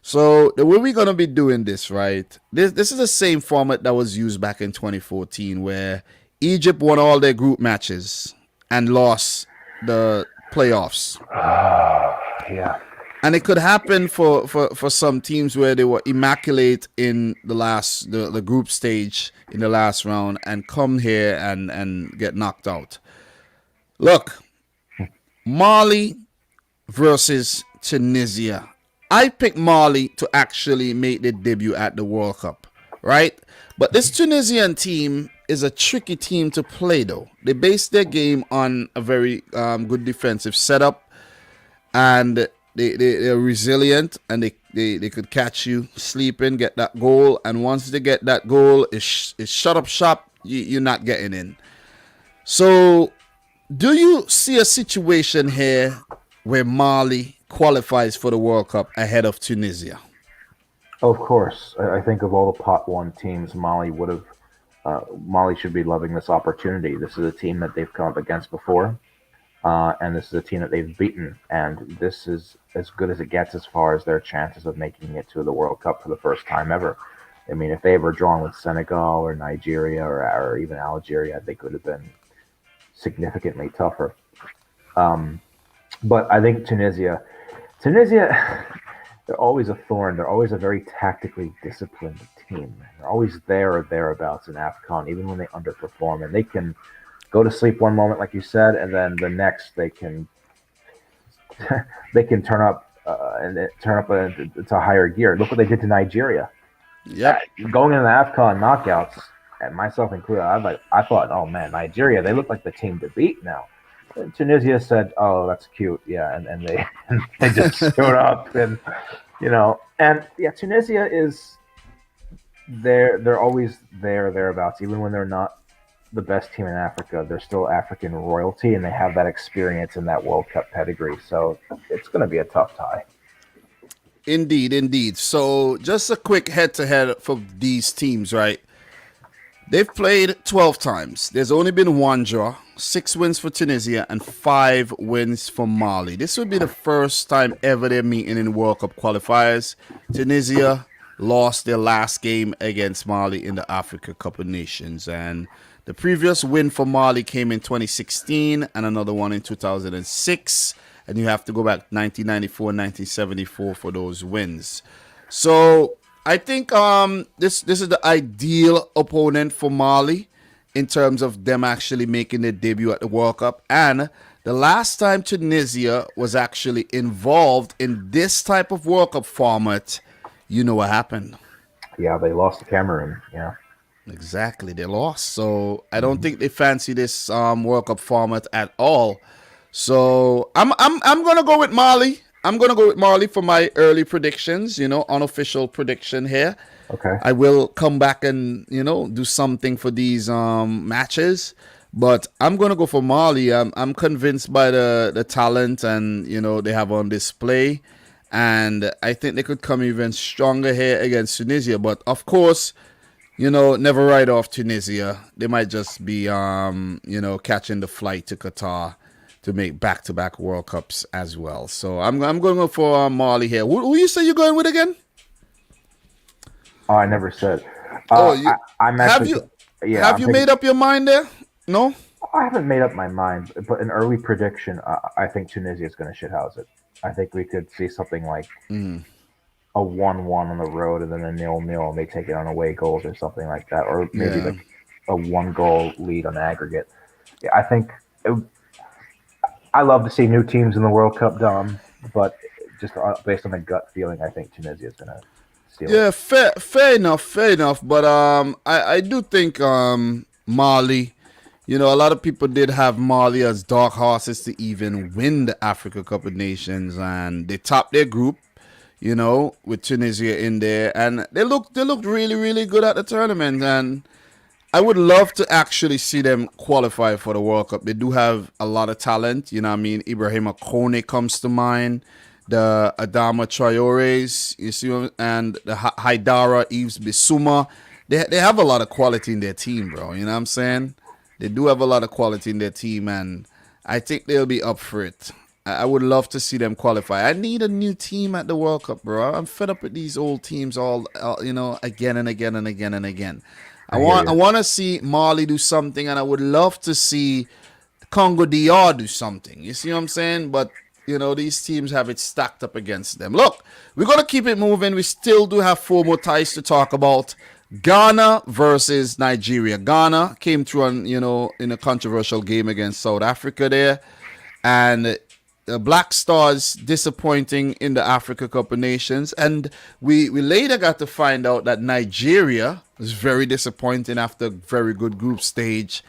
So the way we're gonna be doing this, right? This is the same format that was used back in 2014, where Egypt won all their group matches and lost the playoffs. Yeah. And it could happen for some teams where they were immaculate in the group stage in the last round and come here and get knocked out. Look, Mali versus Tunisia. I picked Mali to actually make their debut at the World Cup, right? But this Tunisian team is a tricky team to play, though. They base their game on a very good defensive setup, and they're resilient, and they could catch you sleeping, get that goal, and once they get that goal, it's shut up shop. You're not getting in. So, do you see a situation here where Mali qualifies for the World Cup ahead of Tunisia? Of course. I think of all the pot one teams, Mali should be loving this opportunity. This is a team that they've come up against before, and this is a team that they've beaten. And this is as good as it gets as far as their chances of making it to the World Cup for the first time ever. I mean, if they were drawn with Senegal or Nigeria or even Algeria, they could have been significantly tougher. But I think Tunisia, they're always a thorn. They're always a very tactically disciplined team. They're always there or thereabouts in AFCON, even when they underperform. And they can go to sleep one moment, like you said, and then the next they can they can turn up to higher gear. Look what they did to Nigeria. Yeah. Going into the AFCON knockouts, and myself included, I thought, oh man, Nigeria, they look like the team to beat now. And Tunisia said, oh, that's cute, yeah, and they they just showed up, and Tunisia is they're always thereabouts, even when they're not the best team in Africa. They're still African royalty, and they have that experience and that World Cup pedigree. So it's going to be a tough tie. Indeed. So just a quick head-to-head for these teams, right? They've played 12 times. There's only been one draw, 6 wins for Tunisia, and 5 wins for Mali. This would be the first time ever they're meeting in World Cup qualifiers. Tunisia lost their last game against Mali in the Africa Cup of Nations. And the previous win for Mali came in 2016 and another one in 2006. And you have to go back 1994 and 1974 for those wins. So I think this is the ideal opponent for Mali in terms of them actually making their debut at the World Cup. And the last time Tunisia was actually involved in this type of World Cup format, you know what happened. Yeah, they lost to Cameroon. Yeah. Exactly, they lost. So I don't think they fancy this World Cup format at all. So I'm gonna go with Mali. I'm gonna go with Mali for my early predictions. Unofficial prediction here. Okay. I will come back and do something for these matches, but I'm gonna go for Mali. I'm convinced by the talent and they have on display, and I think they could come even stronger here against Tunisia. But of course, never write off Tunisia. They might just be catching the flight to Qatar to make back-to-back World Cups as well. So I'm going to go for Mali here. Who you say you're going with again? Oh, I never said. I'm actually. Have you made up your mind there? No. I haven't made up my mind, but an early prediction, I think Tunisia is going to shithouse it. I think we could see something like a 1-1 on the road and then a 0-0, and they take it on away goals or something like that, or maybe like a 1-goal lead on aggregate. Yeah, I think. I love to see new teams in the World Cup, Dom, but just based on the gut feeling, I think Tunisia is going to steal it. Yeah, fair enough. But I do think Mali, a lot of people did have Mali as dark horses to even win the Africa Cup of Nations, and they topped their group, with Tunisia in there, and they looked really, really good at the tournament, and I would love to actually see them qualify for the World Cup. They do have a lot of talent. Ibrahim Akone comes to mind. The Adama Traores, and the Haidara Yves Bissouma. They have a lot of quality in their team, bro. You know what I'm saying? They do have a lot of quality in their team, and I think they'll be up for it. I would love to see them qualify. I need a new team at the World Cup, bro. I'm fed up with these old teams again and again and again and again. I I hear want I you. want to see Mali do something, and I would love to see Congo DR do something. You see what I'm saying? But these teams have it stacked up against them. Look, we're gonna keep it moving. We still do have 4 more ties to talk about. Ghana versus Nigeria. Ghana came through in a controversial game against South Africa there, and the Black Stars disappointing in the Africa Cup of Nations, and we later got to find out that Nigeria was very disappointing after a very good group stage.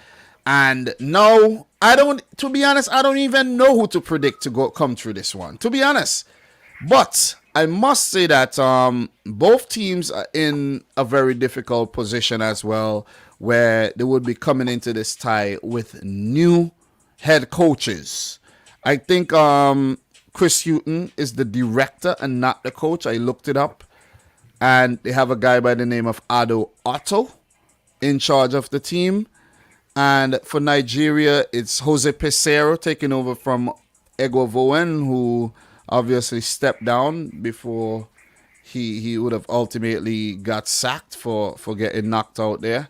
And no, to be honest, I don't even know who to predict to come through this one, to be honest. But I must say that both teams are in a very difficult position as well, where they would be coming into this tie with new head coaches. I think Chris Hughton is the director and not the coach. I looked it up. And they have a guy by the name of Ado Otto in charge of the team. And for Nigeria, it's Jose Pesero taking over from Ego Voen, who obviously stepped down before he would have ultimately got sacked for getting knocked out there.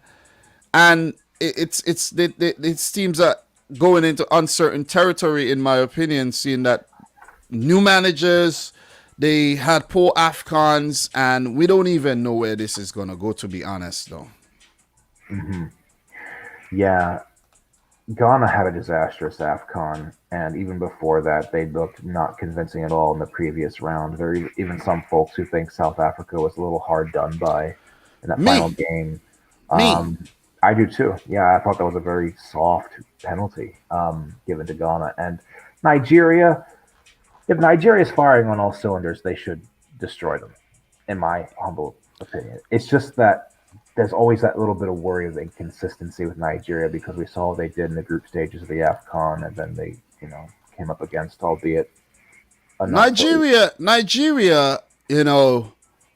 And it's teams are going into uncertain territory, in my opinion, seeing that new managers, they had poor AFCONs, and we don't even know where this is going to go, to be honest, though. Yeah, Ghana had a disastrous AFCON, and even before that, they looked not convincing at all in the previous round. There are even some folks who think South Africa was a little hard done by in that final Me, game. me. Um, I do too. Yeah, I thought that was a very soft penalty given to Ghana. And Nigeria, if Nigeria is firing on all cylinders, they should destroy them, in my humble opinion. It's just that there's always that little bit of worry of inconsistency with Nigeria because we saw what they did in the group stages of the AFCON, and then they, came up against, albeit a not so Nigeria,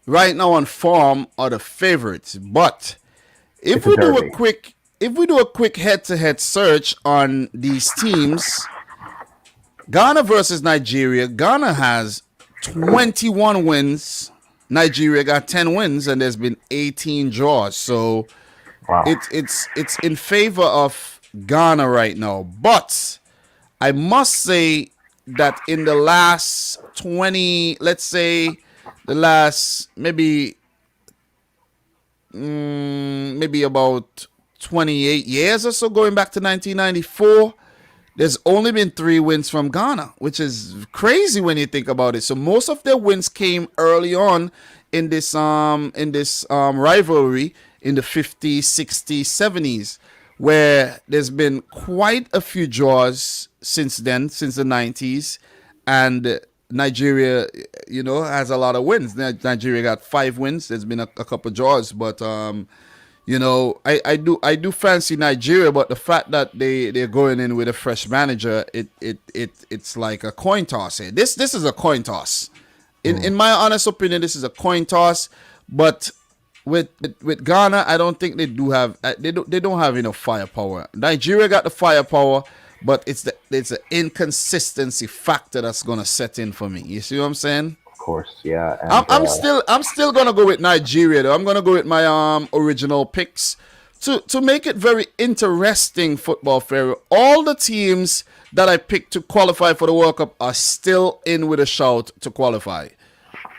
right now on form are the favorites. But if it's a we do a derby. quick head-to-head search on these teams, Ghana versus Nigeria, Ghana has 21 wins. Nigeria got 10 wins, and there's been 18 draws. So Wow. it's in favor of Ghana right now. But I must say that in the last 20, let's say the last maybe about 28 years or so, going back to 1994, there's only been 3 wins from Ghana, which is crazy when you think about it. So most of their wins came early on in this rivalry in the 50s, 60s, 70s, where there's been quite a few draws since then, since the 90s, and Nigeria, has a lot of wins. Nigeria got 5 wins. There's been a couple draws, but I do fancy Nigeria, but the fact that they're going in with a fresh manager, it's like a coin toss here. This is a coin toss. In my honest opinion, this is a coin toss. But with Ghana, I don't think they don't have enough firepower. Nigeria got the firepower, but it's the inconsistency factor that's gonna set in for me. You see what I'm saying? Of course, yeah. And I'm still gonna go with Nigeria though. I'm gonna go with my original picks to make it very interesting. Football fair. All the teams that I picked to qualify for the World Cup are still in with a shout to qualify,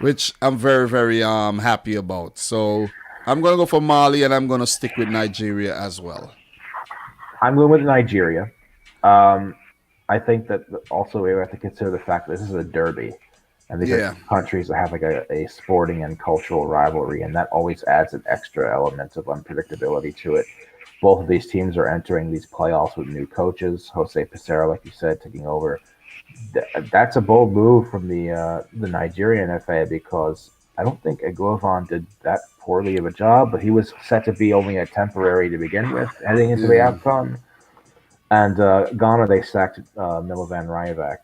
which I'm very very happy about. So I'm gonna go for Mali, and I'm gonna stick with Nigeria as well. I'm going with Nigeria. I think that also we have to consider the fact that this is a derby, and these Yeah. are countries that have like a sporting and cultural rivalry, and that always adds an extra element of unpredictability to it. Both of these teams are entering these playoffs with new coaches. Jose Pesero, like you said, taking over. That's a bold move from the Nigerian FA because I don't think Eguavoen did that poorly of a job, but he was set to be only a temporary to begin with, heading into the Yeah. AFCON. And Ghana, they sacked Milovan Rajevac.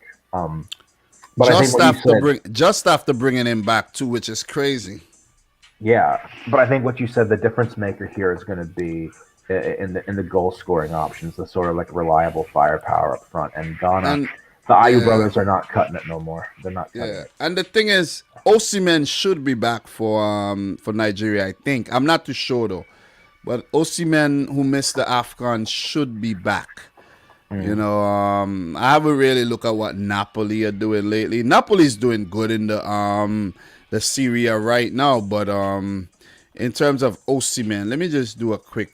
But I think what you said, Just after bringing him back too, which is crazy. yeah. But I think what you said, the difference maker here is going to be in the goal scoring options, the sort of like reliable firepower up front. And Ghana And The Ayu Yeah. brothers are not cutting it no more. They're not cutting Yeah, it. and the thing is, Osimhen should be back for Nigeria. I think I'm not too sure though, but Osimhen, who missed the AFCON, should be back. You know, I haven't really looked at what Napoli are doing lately. Napoli's doing good in the Serie A right now, but in terms of Osimhen, let me just do a quick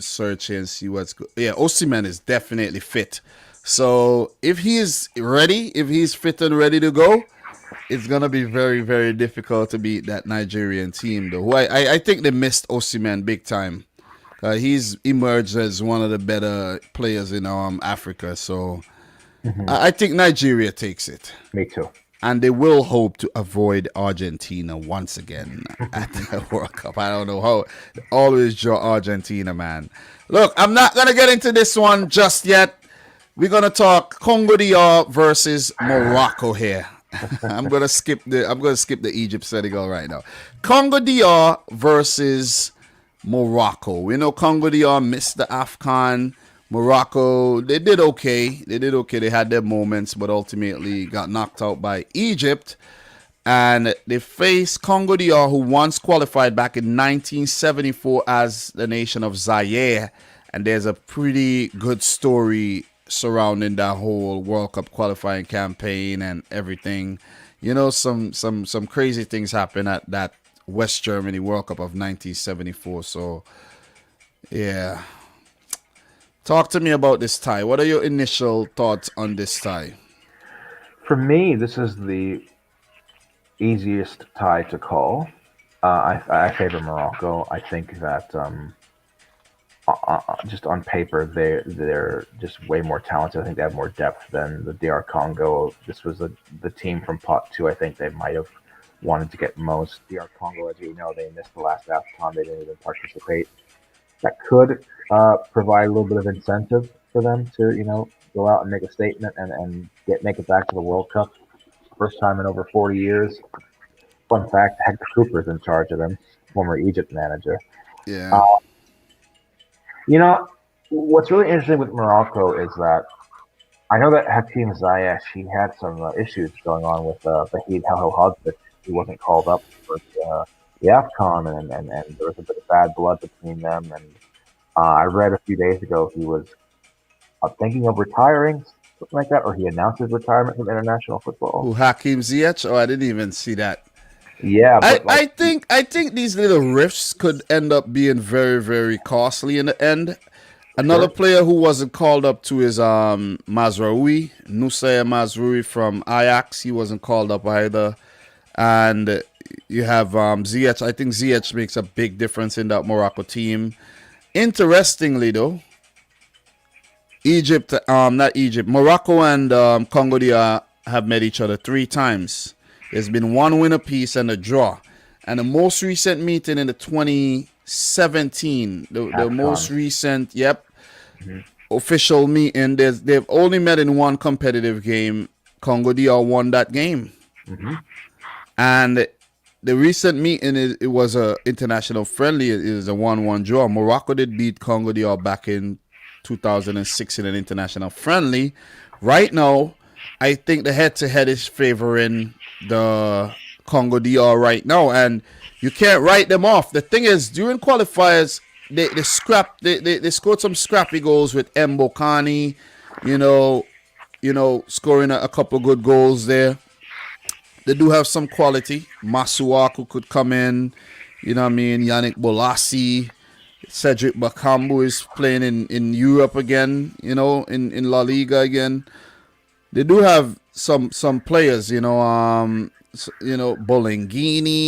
search here and see what's good. Yeah, Osimhen is definitely fit. So if he is ready, if he's fit and ready to go, it's gonna be very, very difficult to beat that Nigerian team though. Who I think they missed Osimhen big time. He's emerged as one of the better players in Africa, so I think Nigeria takes it. Me too. And they will hope to avoid Argentina once again at the World Cup. I don't know how. Always draw Argentina, man. Look, I'm not going to get into this one just yet. We're going to talk Congo DR versus Morocco here. I'm going to skip the Egypt Senegal right now. Congo DR versus Morocco. We know Congo DR missed the AFCON. Morocco, they did okay. They had their moments, but ultimately got knocked out by Egypt. And they faced Congo DR, who once qualified back in 1974 as the nation of Zaire. And there's a pretty good story surrounding that whole World Cup qualifying campaign and everything. You know, some crazy things happened at that West Germany World Cup of 1974. So, yeah. Talk to me about this tie. What are your initial thoughts on this tie? For me, this is the easiest tie to call. I favor Morocco. I think that just on paper, they're just way more talented. I think they have more depth than the DR Congo. This was the team from Pot 2. I think they might have wanted to get most. DR Congo, as you know, they missed the last AFCON. They didn't even participate. That could provide a little bit of incentive for them to, go out and make a statement and make it back to the World Cup. First time in over 40 years. Fun fact, Hector Cooper is in charge of them, former Egypt manager. Yeah. What's really interesting with Morocco is that I know that Hakim Ziyech, he had some issues going on with Vahid Halilhodžić. He wasn't called up for the AFCON, and there was a bit of bad blood between them. And I read a few days ago he was thinking of retiring, something like that, or he announced his retirement from international football. Who, Hakim Ziyech? Oh, I didn't even see that. Yeah, but I think these little rifts could end up being very, very costly in the end. Another player who wasn't called up to is Mazraoui, Nusayr Mazraoui from Ajax. He wasn't called up either. And you have Ziyech. I think Ziyech makes a big difference in that Morocco team. Interestingly, though, Morocco and Congo DR have met each other 3 times. There's been 1 win apiece and a draw. And the most recent meeting in the 2017, the most recent, official meeting, they've only met in 1 competitive game. Congo DR won that game. And the recent meeting, it was a international friendly. It is a 1-1 draw. Morocco did beat Congo DR back in 2006 in an international friendly. Right now, I think the head-to-head is favoring the Congo DR right now, and you can't write them off. The thing is, during qualifiers, they scored some scrappy goals with Mbokani, scoring a couple of good goals there. They do have some quality. Masuaku could come in, Yannick Bolasie, Cedric Bakambu is playing in Europe again, in La Liga again. They do have some players, Bolengini.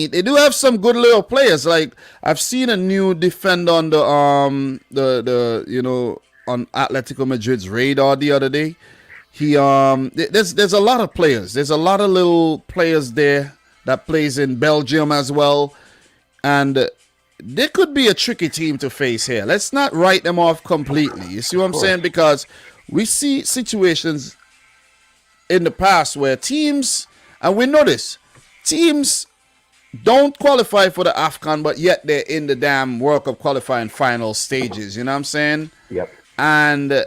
They do have some good little players. Like, I've seen a new defender on on Atletico Madrid's radar the other day. He there's a lot of players. There's a lot of little players there that plays in Belgium as well, and they could be a tricky team to face here. Let's not write them off completely. You see what I'm saying? Because we see situations in the past where teams, and we notice, teams don't qualify for the AFCON, but yet they're in the damn World Cup qualifying final stages. You know what I'm saying? Yep. And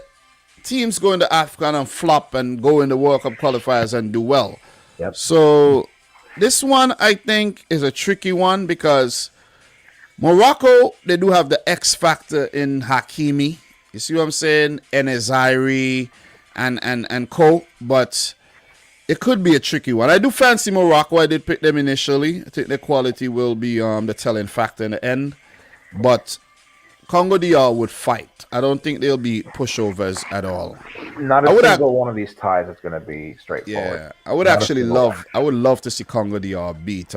teams go into AFCON and flop and go in the World Cup qualifiers and do well. Yep. So this one, I think, is a tricky one because Morocco, they do have the X factor in Hakimi. You see what I'm saying? Enezairi and co. But it could be a tricky one. I do fancy Morocco. I did pick them initially. I think the quality will be the telling factor in the end. But Congo DR would fight. I don't think they'll be pushovers at all. Not a single one of these ties is going to be straightforward. Yeah, I would actually love. I would love to see Congo DR beat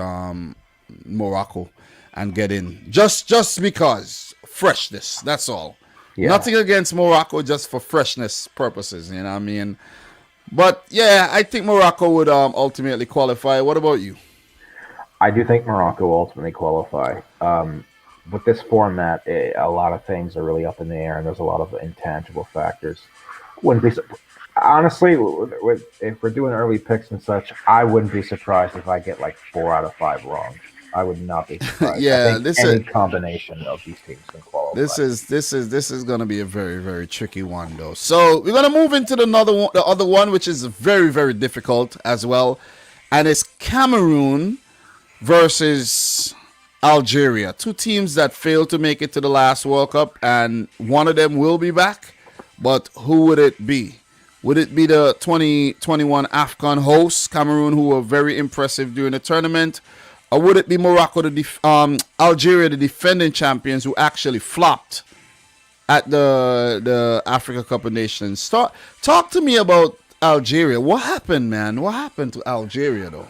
Morocco and get in. Just because freshness. That's all. Yeah. Nothing against Morocco, just for freshness purposes. You know what I mean? But yeah, I think Morocco would ultimately qualify. What about you? I do think Morocco will ultimately qualify. With this format, a lot of things are really up in the air, and there's a lot of intangible factors. Wouldn't be honestly, if we're doing early picks and such, I wouldn't be surprised if I get like 4 out of 5 wrong. I would not be surprised. Yeah, I think any combination of these teams can qualify. This is going to be a very, very tricky one, though. So we're going to move into the other one, which is very, very difficult as well, and it's Cameroon versus Algeria. 2 teams that failed to make it to the last World Cup, and one of them will be back. But who would it be? Would it be the 2021 AFCON hosts, Cameroon, who were very impressive during the tournament? Or would it be Morocco, Algeria, the defending champions, who actually flopped at the Africa Cup of Nations? Talk to me about Algeria. What happened, man? What happened to Algeria, though?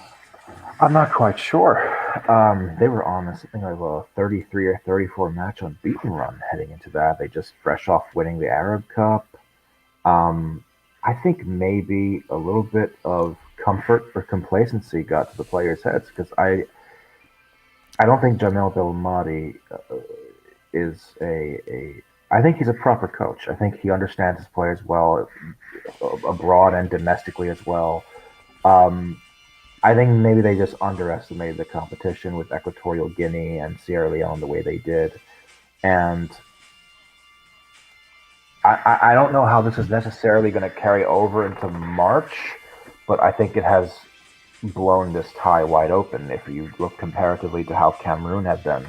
I'm not quite sure. They were on something like a 33 or 34 match unbeaten run heading into that. They just fresh off winning the Arab Cup. I think maybe a little bit of comfort or complacency got to the players' heads because I don't think Jamel Belmadi is I think he's a proper coach. I think he understands his players well, abroad and domestically as well. I think maybe they just underestimated the competition with Equatorial Guinea and Sierra Leone the way they did. And I don't know how this is necessarily going to carry over into March, but I think it has blown this tie wide open if you look comparatively to how Cameroon had been.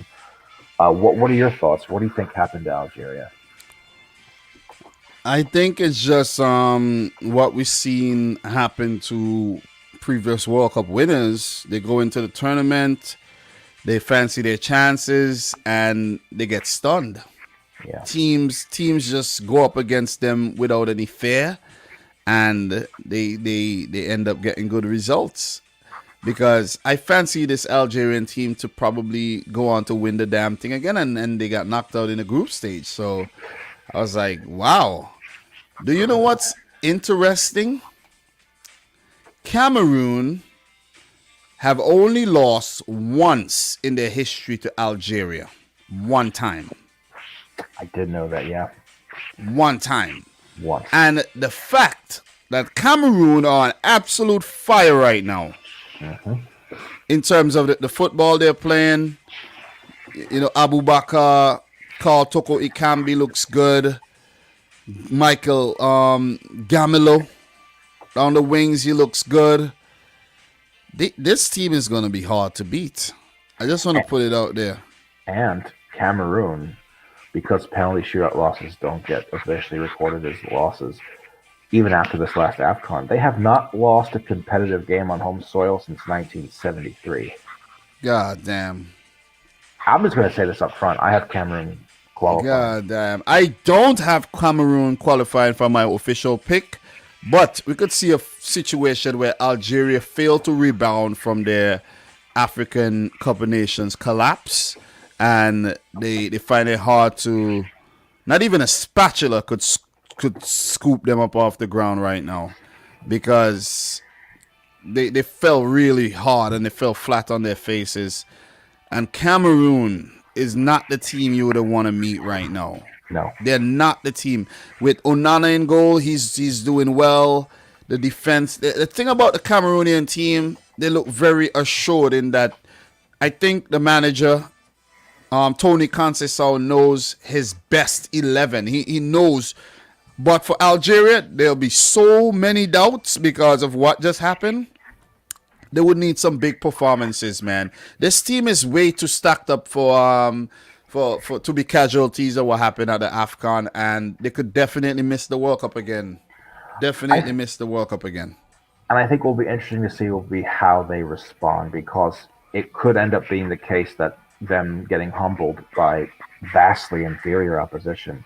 What are your thoughts? What do you think happened to Algeria? I think it's just what we've seen happen to previous World Cup winners. They go into the tournament, they fancy their chances, and they get stunned. Yeah. Teams just go up against them without any fear, and they end up getting good results. Because I fancy this Algerian team to probably go on to win the damn thing again, and they got knocked out in the group stage. So I was like, wow. Do you know what's interesting? Cameroon have only lost once in their history to Algeria. One time. I did know that, yeah. One time. Once. And the fact that Cameroon are on absolute fire right now, in terms of the football they're playing, you know, Abubakar, Carl Toko Ikambi looks good. Michael Gamilo on the wings, he looks good. This team is going to be hard to beat. I just want to put it out there. And Cameroon, because penalty shootout losses don't get officially recorded as losses, even after this last AFCON, they have not lost a competitive game on home soil since 1973. God damn. I'm just going to say this up front. I have Cameroon qualifying. God damn. I don't have Cameroon qualifying for my official pick, but we could see a situation where Algeria failed to rebound from their African Cup of Nations collapse, and they find it hard to, not even a spatula could scoop them up off the ground right now, because they fell really hard and they fell flat on their faces. And Cameroon is not the team you would want to meet right now. No, they're not the team. With Onana in goal, he's doing well. The defense, the thing about the Cameroonian team, they look very assured in that. I think the manager, Tony Conceição, knows his best 11. He knows But for Algeria, there'll be so many doubts because of what just happened. They would need some big performances, man. This team is way too stacked up for to be casualties of what happened at the AFCON, and they could definitely miss the World Cup again. Definitely miss the World Cup again. And I think what will be interesting to see will be how they respond, because it could end up being the case that them getting humbled by vastly inferior opposition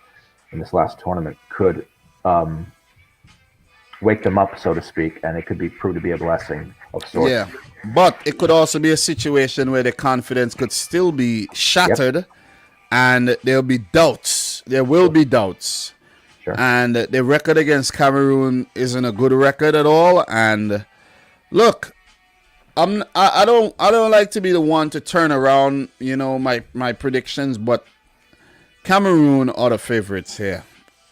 in this last tournament could wake them up, so to speak, and it could be proved to be a blessing of sorts. Yeah, but it could also be a situation where the confidence could still be shattered, and there'll be doubts. There will be doubts. Sure. And the record against Cameroon isn't a good record at all. And look, I don't like to be the one to turn around, my predictions, but Cameroon are the favorites here,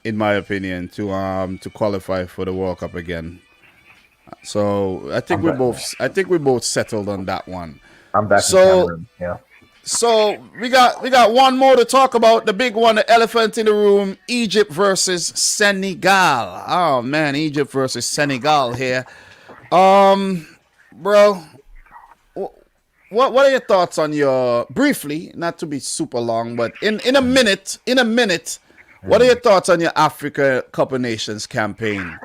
in my opinion, to qualify for the World Cup again. So I think we both settled on that one. I'm back in Cameroon. Yeah. So we got one more to talk about, the big one, the elephant in the room, Egypt versus Senegal. Oh man, Egypt versus Senegal here. Bro, what are your thoughts on your, briefly, not to be super long, but in a minute, what are your thoughts on your Africa Cup of Nations campaign?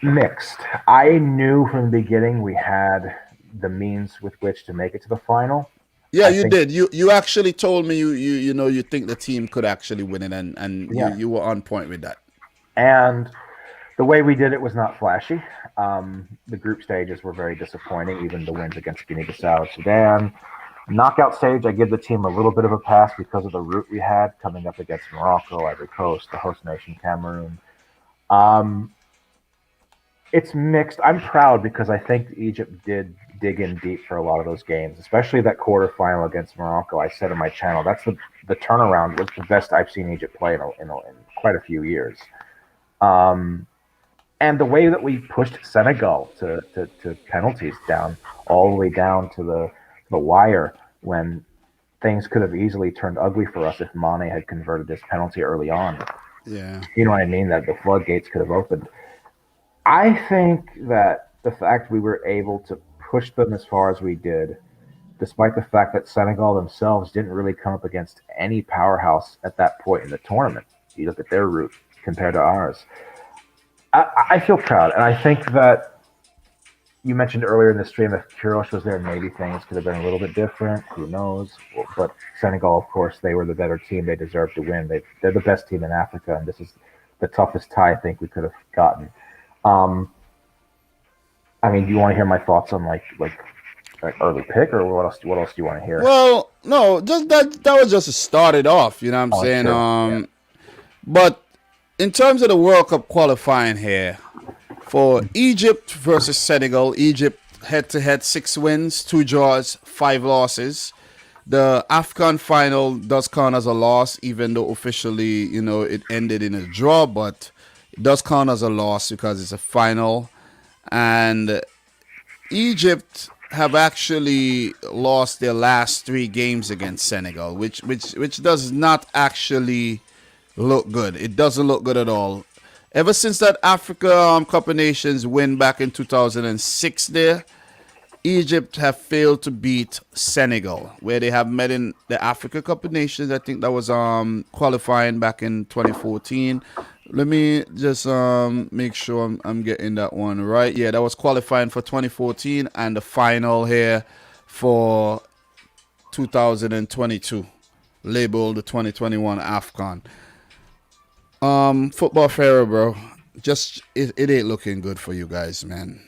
Mixed. I knew from the beginning we had the means with which to make it to the final. Yeah, you did. You actually told me you think the team could actually win it, and you were on point with that. And the way we did it was not flashy. The group stages were very disappointing, even the wins against Guinea-Bissau, Sudan. Knockout stage, I give the team a little bit of a pass because of the route we had coming up against Morocco, Ivory Coast, the host nation Cameroon. It's mixed. I'm proud because I think Egypt did dig in deep for a lot of those games, especially that quarterfinal against Morocco. I said on my channel, that's the turnaround was the best I've seen Egypt play in quite a few years. And the way that we pushed Senegal to penalties down, all the way down to the wire, when things could have easily turned ugly for us if Mane had converted this penalty early on. Yeah. You know what I mean? That the floodgates could have opened. I think that the fact we were able to push them as far as we did, despite the fact that Senegal themselves didn't really come up against any powerhouse at that point in the tournament. You look at their route compared to ours. I feel proud, and I think that you mentioned earlier in the stream if Kirosh was there, maybe things could have been a little bit different. Who knows? But Senegal, of course, they were the better team. They deserve to win. They're the best team in Africa, and this is the toughest tie I think we could have gotten. I mean, do you want to hear my thoughts on like early pick, or what else do you want to hear? Well, no, just that was just to start it off, you know what I'm saying? Sure. But in terms of the World Cup qualifying here, for Egypt versus Senegal, Egypt head-to-head 6 wins, 2 draws, 5 losses. The AFCON final does count as a loss, even though officially, it ended in a draw, but it does count as a loss because it's a final. And Egypt have actually lost their last 3 games against Senegal, which does not actually look good. It doesn't look good at all. Ever since that Africa Cup of Nations win back in 2006 there, Egypt have failed to beat Senegal, where they have met in the Africa Cup of Nations. I think that was qualifying back in 2014. Let me just make sure I'm getting that one right. Yeah, that was qualifying for 2014, and the final here for 2022, labeled the 2021 AFCON. Football Pharaoh, bro. Just it ain't looking good for you guys, man.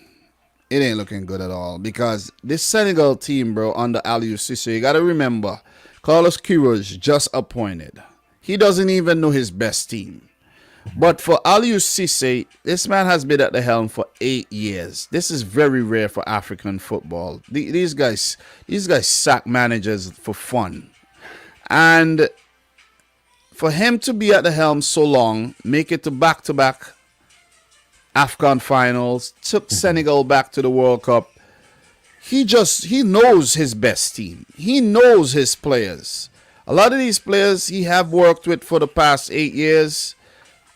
It ain't looking good at all, because this Senegal team, bro, under Aliou Cissé, you gotta remember, Carlos Queiroz just appointed. He doesn't even know his best team. But for Aliou Cissé, this man has been at the helm for 8 years. This is very rare for African football. These guys sack managers for fun. And for him to be at the helm so long, make it to back-to-back AFCON finals, took Senegal back to the World Cup, he knows his best team. He knows his players. A lot of these players he have worked with for the past 8 years,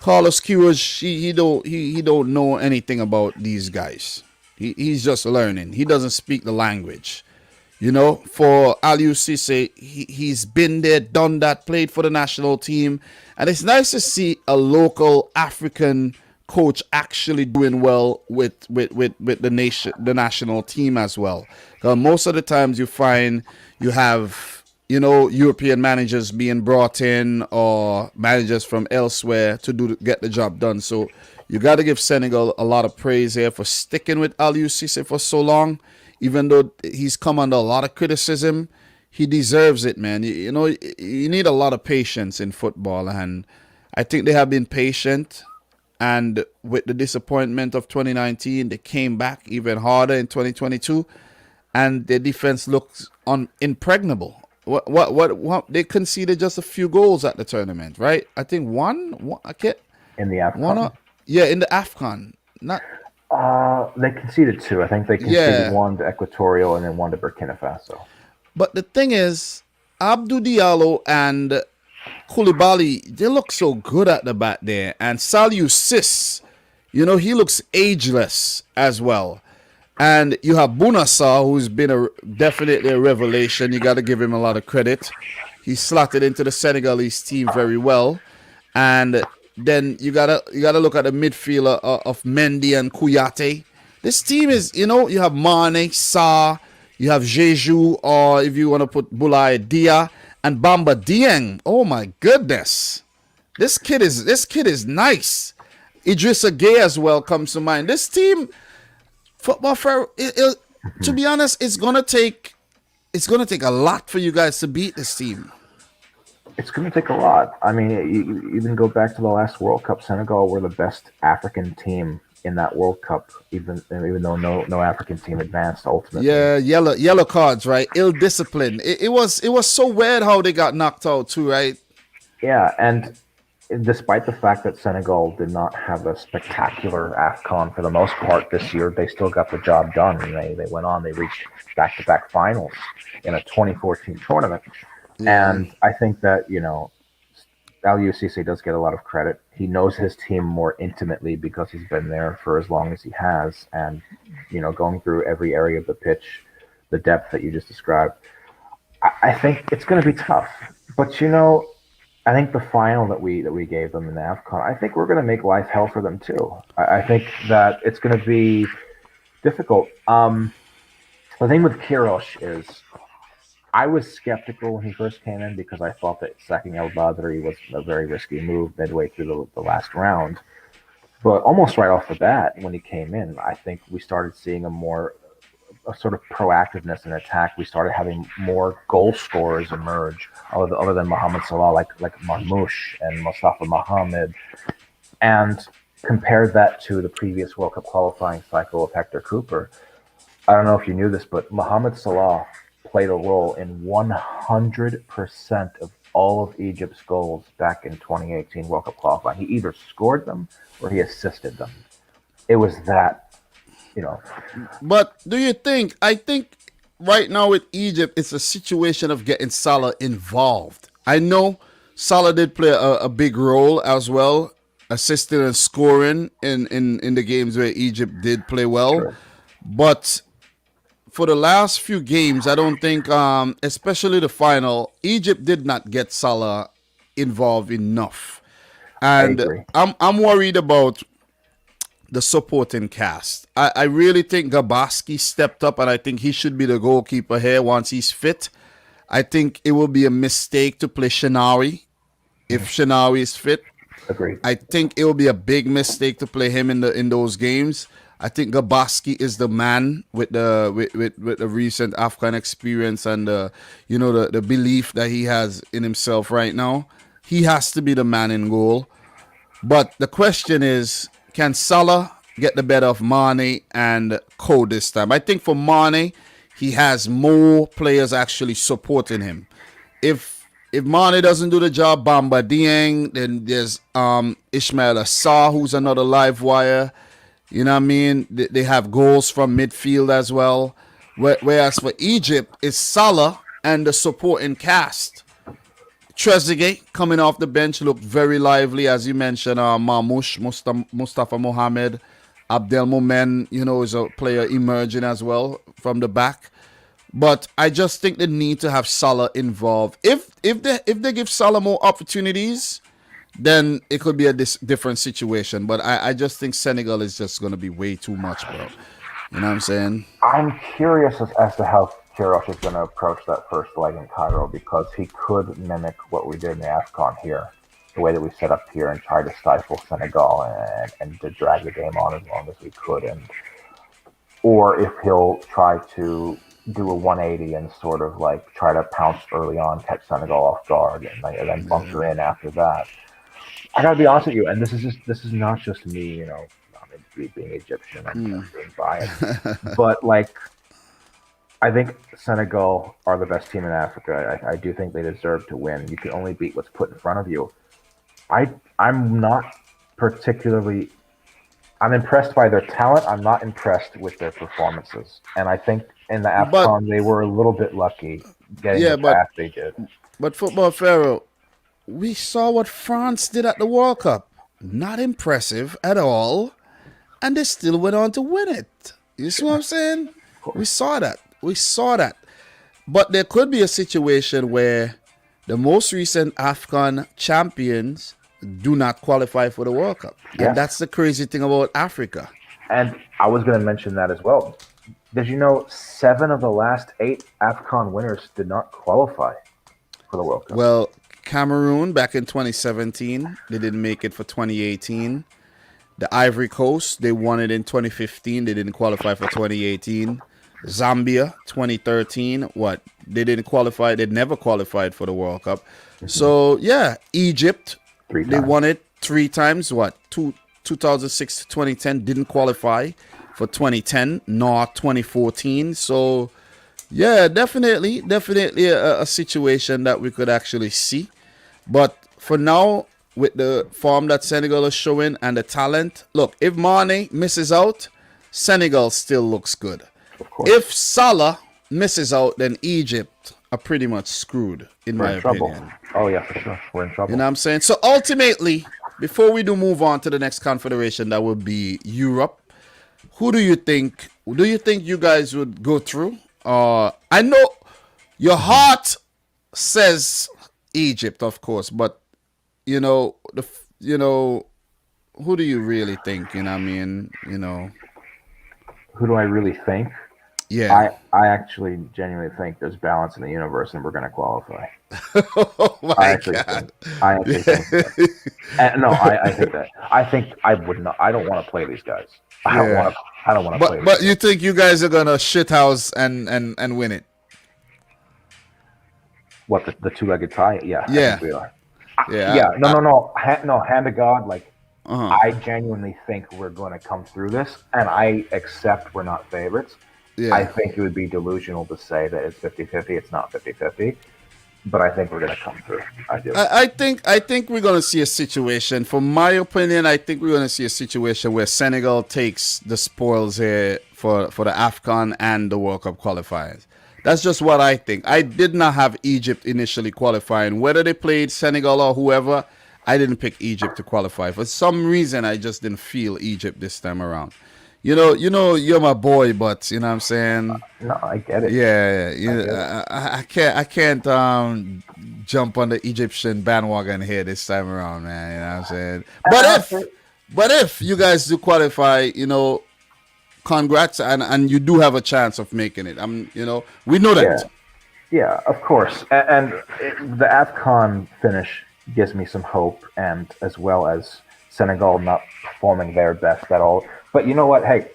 Carlos Queiroz, he don't know anything about these guys. He's just learning. He doesn't speak the language. You know, for Aliou Cisse, he's been there, done that, played for the national team. And it's nice to see a local African coach actually doing well with the national team as well. Because most of the times you find you have, you know, European managers being brought in or managers from elsewhere to get the job done. So you got to give Senegal a lot of praise here for sticking with Aliou Cisse for so long. Even though he's come under a lot of criticism, he deserves it, man. You know, you need a lot of patience in football, and I think they have been patient. And with the disappointment of 2019, they came back even harder in 2022, and their defense looks impregnable. What? They conceded just a few goals at the tournament, right? I think one I can't. In the AFCON? Yeah, in the AFCON. Not. They conceded two. I think they conceded one to Equatorial and then one to Burkina Faso. But the thing is, Abdou Diallo and Koulibaly, they look so good at the back there. And Saliou Ciss, you know, he looks ageless as well. And you have Bounassa, who's been definitely a revelation. You got to give him a lot of credit. He slotted into the Senegalese team very well. And then you gotta look at the midfielder of Mendy and Kouyaté. This team is, you know, you have Mane, Sarr, you have Jeju, or if you want to put Boulaye Dia and Bamba Dieng. Oh my goodness, this kid is nice. Idrissa Gueye as well comes to mind. This team, football fair, to be honest, it's gonna take a lot for you guys to beat this team. It's going to take a lot. I mean, you even go back to the last World Cup. Senegal were the best African team in that World Cup, even though no African team advanced ultimately. Yeah, yellow cards, right? Ill discipline. It was so weird how they got knocked out too, right? Yeah, and despite the fact that Senegal did not have a spectacular AFCON for the most part this year, they still got the job done. And they went on. They reached back-to-back finals in a 2014 tournament. And I think that, you know, Aliou Cisse does get a lot of credit. He knows his team more intimately because he's been there for as long as he has. And, you know, going through every area of the pitch, the depth that you just described, I think it's going to be tough. But, you know, I think the final that we gave them in the AFCON, I think we're going to make life hell for them too. I think that it's going to be difficult. The thing with Queiroz is, I was skeptical when he first came in because I thought that sacking El Badri was a very risky move midway through the last round. But almost right off the bat, when he came in, I think we started seeing a sort of proactiveness in attack. We started having more goal scorers emerge, other than Mohamed Salah, like Marmoush and Mustafa Mohamed, and compared that to the previous World Cup qualifying cycle of Hector Cooper. I don't know if you knew this, but Mohamed Salah played a role in 100% of all of Egypt's goals back in 2018 World Cup qualifying. He either scored them or he assisted them. It was that, you know. But do you think, I think right now with Egypt, it's a situation of getting Salah involved. I know Salah did play a big role as well, assisting and scoring in the games where Egypt did play well. Sure. But for the last few games, I don't think, especially the final, Egypt did not get Salah involved enough. And I'm worried about the supporting cast. I really think Gabaski stepped up, and I think he should be the goalkeeper here once he's fit. I think it will be a mistake to play Shenawi if Shenawi is fit. Agreed. I think it will be a big mistake to play him in those games. I think Gabaski is the man with the recent Afghan experience and the belief that he has in himself right now. He has to be the man in goal. But the question is, can Salah get the better of Mane and Co this time? I think for Mane, he has more players actually supporting him. If Mane doesn't do the job, Bamba Dieng, then there's Ismail Assar, who's another live wire. You know what I mean? They have goals from midfield as well. Whereas for Egypt, it's Salah and the supporting cast. Trezeguet coming off the bench looked very lively, as you mentioned. Mustafa Mohamed, Abdel Momen, is a player emerging as well from the back. But I just think they need to have Salah involved. If they give Salah more opportunities, then it could be a different situation. But I just think Senegal is just going to be way too much, bro. You know what I'm saying? I'm curious as to how Kirosh is going to approach that first leg in Cairo, because he could mimic what we did in the AFCON here, the way that we set up here and try to stifle Senegal and to drag the game on as long as we could. Or if he'll try to do a 180 and sort of like try to pounce early on, catch Senegal off guard, and then bunker in after that. I gotta be honest with you, and this is not just me, being Egyptian and being biased, but like, I think Senegal are the best team in Africa. I do think they deserve to win. You can only beat what's put in front of you. I'm not particularly. I'm impressed by their talent. I'm not impressed with their performances, and I think in the AFCON they were a little bit lucky getting the path they did. But Football Pharaoh, we saw what France did at the World Cup. Not impressive at all, and they still went on to win it. You see what I'm saying? We saw that. But there could be a situation where the most recent AFCON champions do not qualify for the World Cup. Yes. And that's the crazy thing about Africa. And I was going to mention that as well. Did you know 7 of the last 8 AFCON winners did not qualify for the World Cup? Well, Cameroon back in 2017, they didn't make it for 2018. The Ivory Coast, they won it in 2015. They didn't qualify for 2018. Zambia, 2013. They didn't qualify. They never qualified for the World Cup. Mm-hmm. So, yeah, Egypt, they won it 3 times. 2006 to 2010, didn't qualify for 2010, nor 2014. So, yeah, definitely a situation that we could actually see. But for now, with the form that Senegal is showing and the talent, look, if Mane misses out, Senegal still looks good. If Salah misses out, then Egypt are pretty much screwed, in my opinion. Oh, yeah, for sure. We're in trouble. You know what I'm saying? So ultimately, before we do move on to the next confederation, that would be Europe, who do you think you guys would go through? I know your heart says Egypt, of course, but who do you really think? You know what I mean? Who do I really think? Yeah. I actually genuinely think there's balance in the universe and we're going to qualify. Oh my I actually God. think that. No, I think that. I think I would not. I don't want to play these guys. I don't want to play. But you think you guys are gonna shithouse and win it? What, the 2-legged tie? Yeah. I think we are. Yeah. No. Hand to God, like. I genuinely think we're going to come through this, and I accept we're not favorites. Yeah. I think it would be delusional to say that it's 50-50. It's not 50-50, but I think we're going to come through. I do. I think we're going to see a situation. From my opinion, I think we're going to see a situation where Senegal takes the spoils here for the AFCON and the World Cup qualifiers. That's just what I think. I did not have Egypt initially qualifying. Whether they played Senegal or whoever, I didn't pick Egypt to qualify. For some reason, I just didn't feel Egypt this time around. You're my boy, but you know what I'm saying? No, I get it. Yeah. I can't jump on the Egyptian bandwagon here this time around, man. You know what I'm saying? But if you guys do qualify, congrats, and you do have a chance of making it. We know that. Yeah, of course. And the AFCON finish gives me some hope, and as well as Senegal not performing their best at all. But you know what? Hey,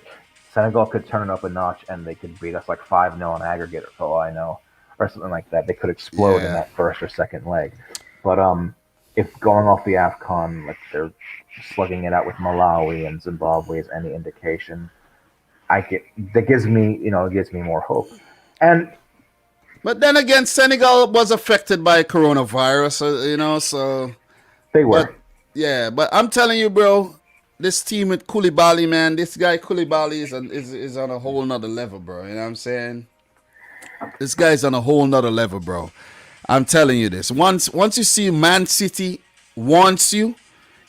Senegal could turn it up a notch, and they could beat us like 5-0 in aggregate, for all I know, or something like that. They could explode in that first or second leg. But if going off the AFCON, like they're slugging it out with Malawi and Zimbabwe is any indication, that gives me more hope. But then again, Senegal was affected by coronavirus, so they were. But I'm telling you, bro, this team with Koulibaly, man, this guy Koulibaly is on a whole nother level, bro. You know what I'm saying? This guy's on a whole nother level, bro. I'm telling you this. Once you see Man City wants you,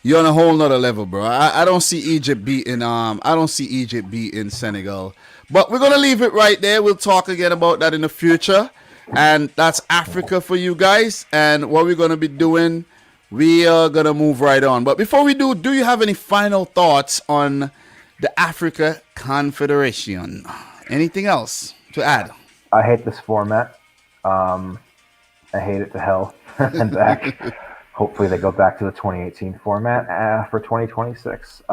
you're on a whole nother level, bro. I don't see Egypt beating Senegal. But we're gonna leave it right there. We'll talk again about that in the future. And that's Africa for you guys. And what we're gonna be doing, we are gonna move right on. But before we do you have any final thoughts on the Africa Confederation? Anything else to add? I hate this format. I hate it to hell and back. Hopefully they go back to the 2018 format for 2026.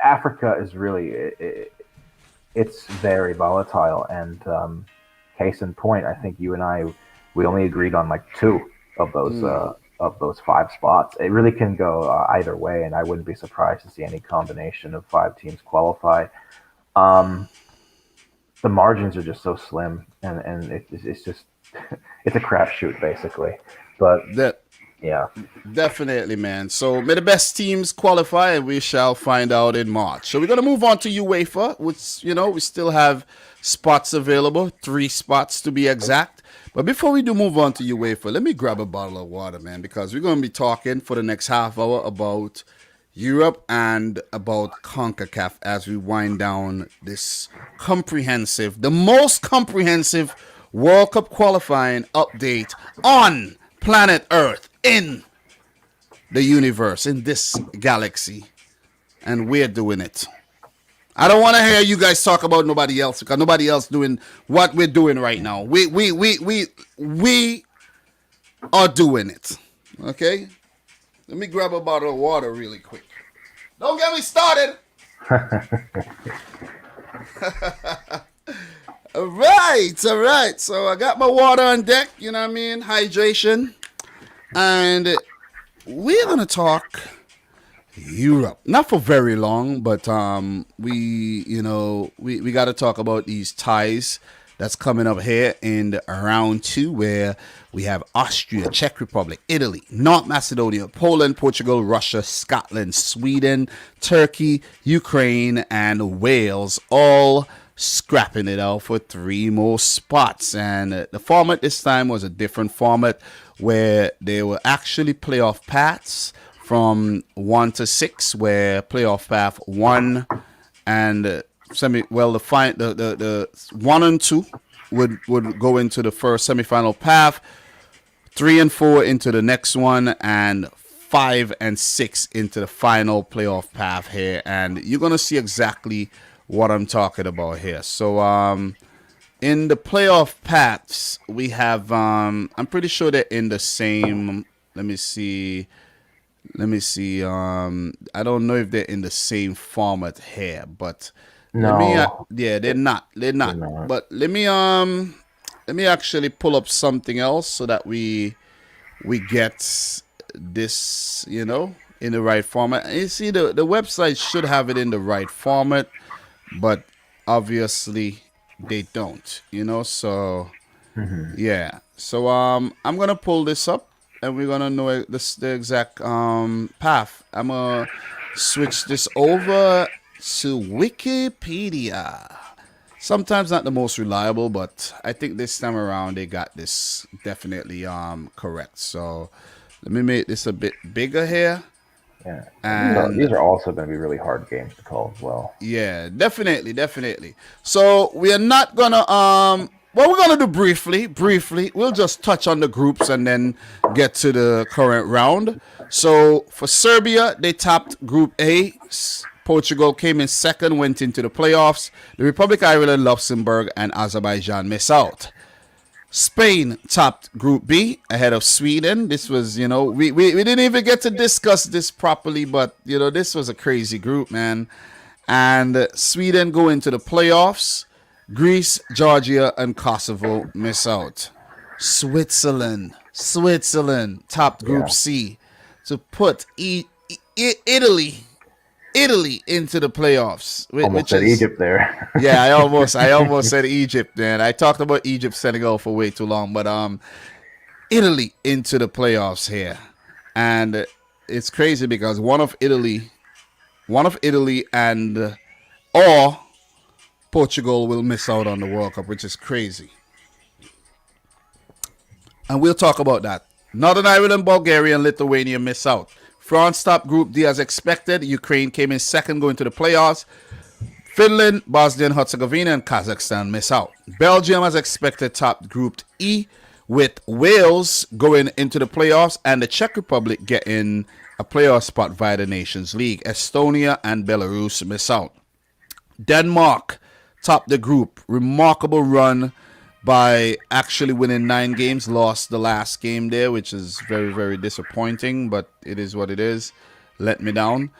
Africa is really it's very volatile, and case in point, I think you and we only agreed on like 2 of those 5 spots. It really can go either way, and I wouldn't be surprised to see any combination of 5 teams qualify. The margins are just so slim, and it's just it's a crapshoot basically. But yeah, definitely, man. So may the best teams qualify, and we shall find out in March. So we're gonna move on to UEFA, which we still have spots available, 3 spots to be exact. But before we do move on to UEFA, let me grab a bottle of water, man, because we're gonna be talking for the next half hour about Europe and about CONCACAF as we wind down this the most comprehensive World Cup qualifying update on planet Earth, in the universe, in this galaxy. And we're doing it. I don't want to hear you guys talk about nobody else, because nobody else doing what we're doing right now. We are doing it. Okay? Let me grab a bottle of water really quick. Don't get me started. All right. So I got my water on deck, you know what I mean? Hydration. And we're going to talk Europe. Not for very long, but we got to talk about these ties that's coming up here in the round 2, where we have Austria, Czech Republic, Italy, North Macedonia, Poland, Portugal, Russia, Scotland, Sweden, Turkey, Ukraine, and Wales, all scrapping it out for 3 more spots. And the format this time was a different format, where there were actually playoff paths from 1 to 6, where playoff path 1 and the 1 and 2 would go into the first semifinal path, 3 and 4 into the next one, and 5 and 6 into the final playoff path here. And you're gonna see exactly what I'm talking about here. So in the playoff paths, we have I'm pretty sure they're in the same. Let me see. I don't know if they're in the same format here, but no, they're not. But let me actually pull up something else so that we get this, in the right format. And you see, the website should have it in the right format, but obviously they don't, so yeah. So I'm gonna pull this up, and we're gonna know the exact path. I'm gonna switch this over to Wikipedia. Sometimes not the most reliable, but I think this time around they got this definitely correct. So let me make this a bit bigger here. Yeah, and these are also going to be really hard games to call as well. Yeah, definitely. So we are not gonna what we're gonna do briefly, we'll just touch on the groups and then get to the current round. So for Serbia, they topped Group A. Portugal came in second, went into the playoffs. The Republic of Ireland, Luxembourg, and Azerbaijan miss out. Spain topped Group B ahead of Sweden. This was, we didn't even get to discuss this properly, but, this was a crazy group, man. And Sweden go into the playoffs. Greece, Georgia, and Kosovo miss out. Switzerland topped Group C to put Italy into the playoffs. Almost said Egypt there. Yeah, I almost said Egypt, man. I talked about Egypt, Senegal for way too long, but Italy into the playoffs here. And it's crazy because one of Italy and or Portugal will miss out on the World Cup, which is crazy. and we'll talk about that. Northern Ireland, Bulgaria, and Lithuania miss out. France topped Group D as expected. Ukraine came in second going to the playoffs. Finland, Bosnia and Herzegovina, and Kazakhstan miss out. Belgium, as expected, topped Group E with Wales going into the playoffs and the Czech Republic getting a playoff spot via the Nations League. Estonia and Belarus miss out. Denmark topped the group. Remarkable run by actually winning 9 games. Lost the last game there, which is very, very disappointing, but it is what it is. Let me down.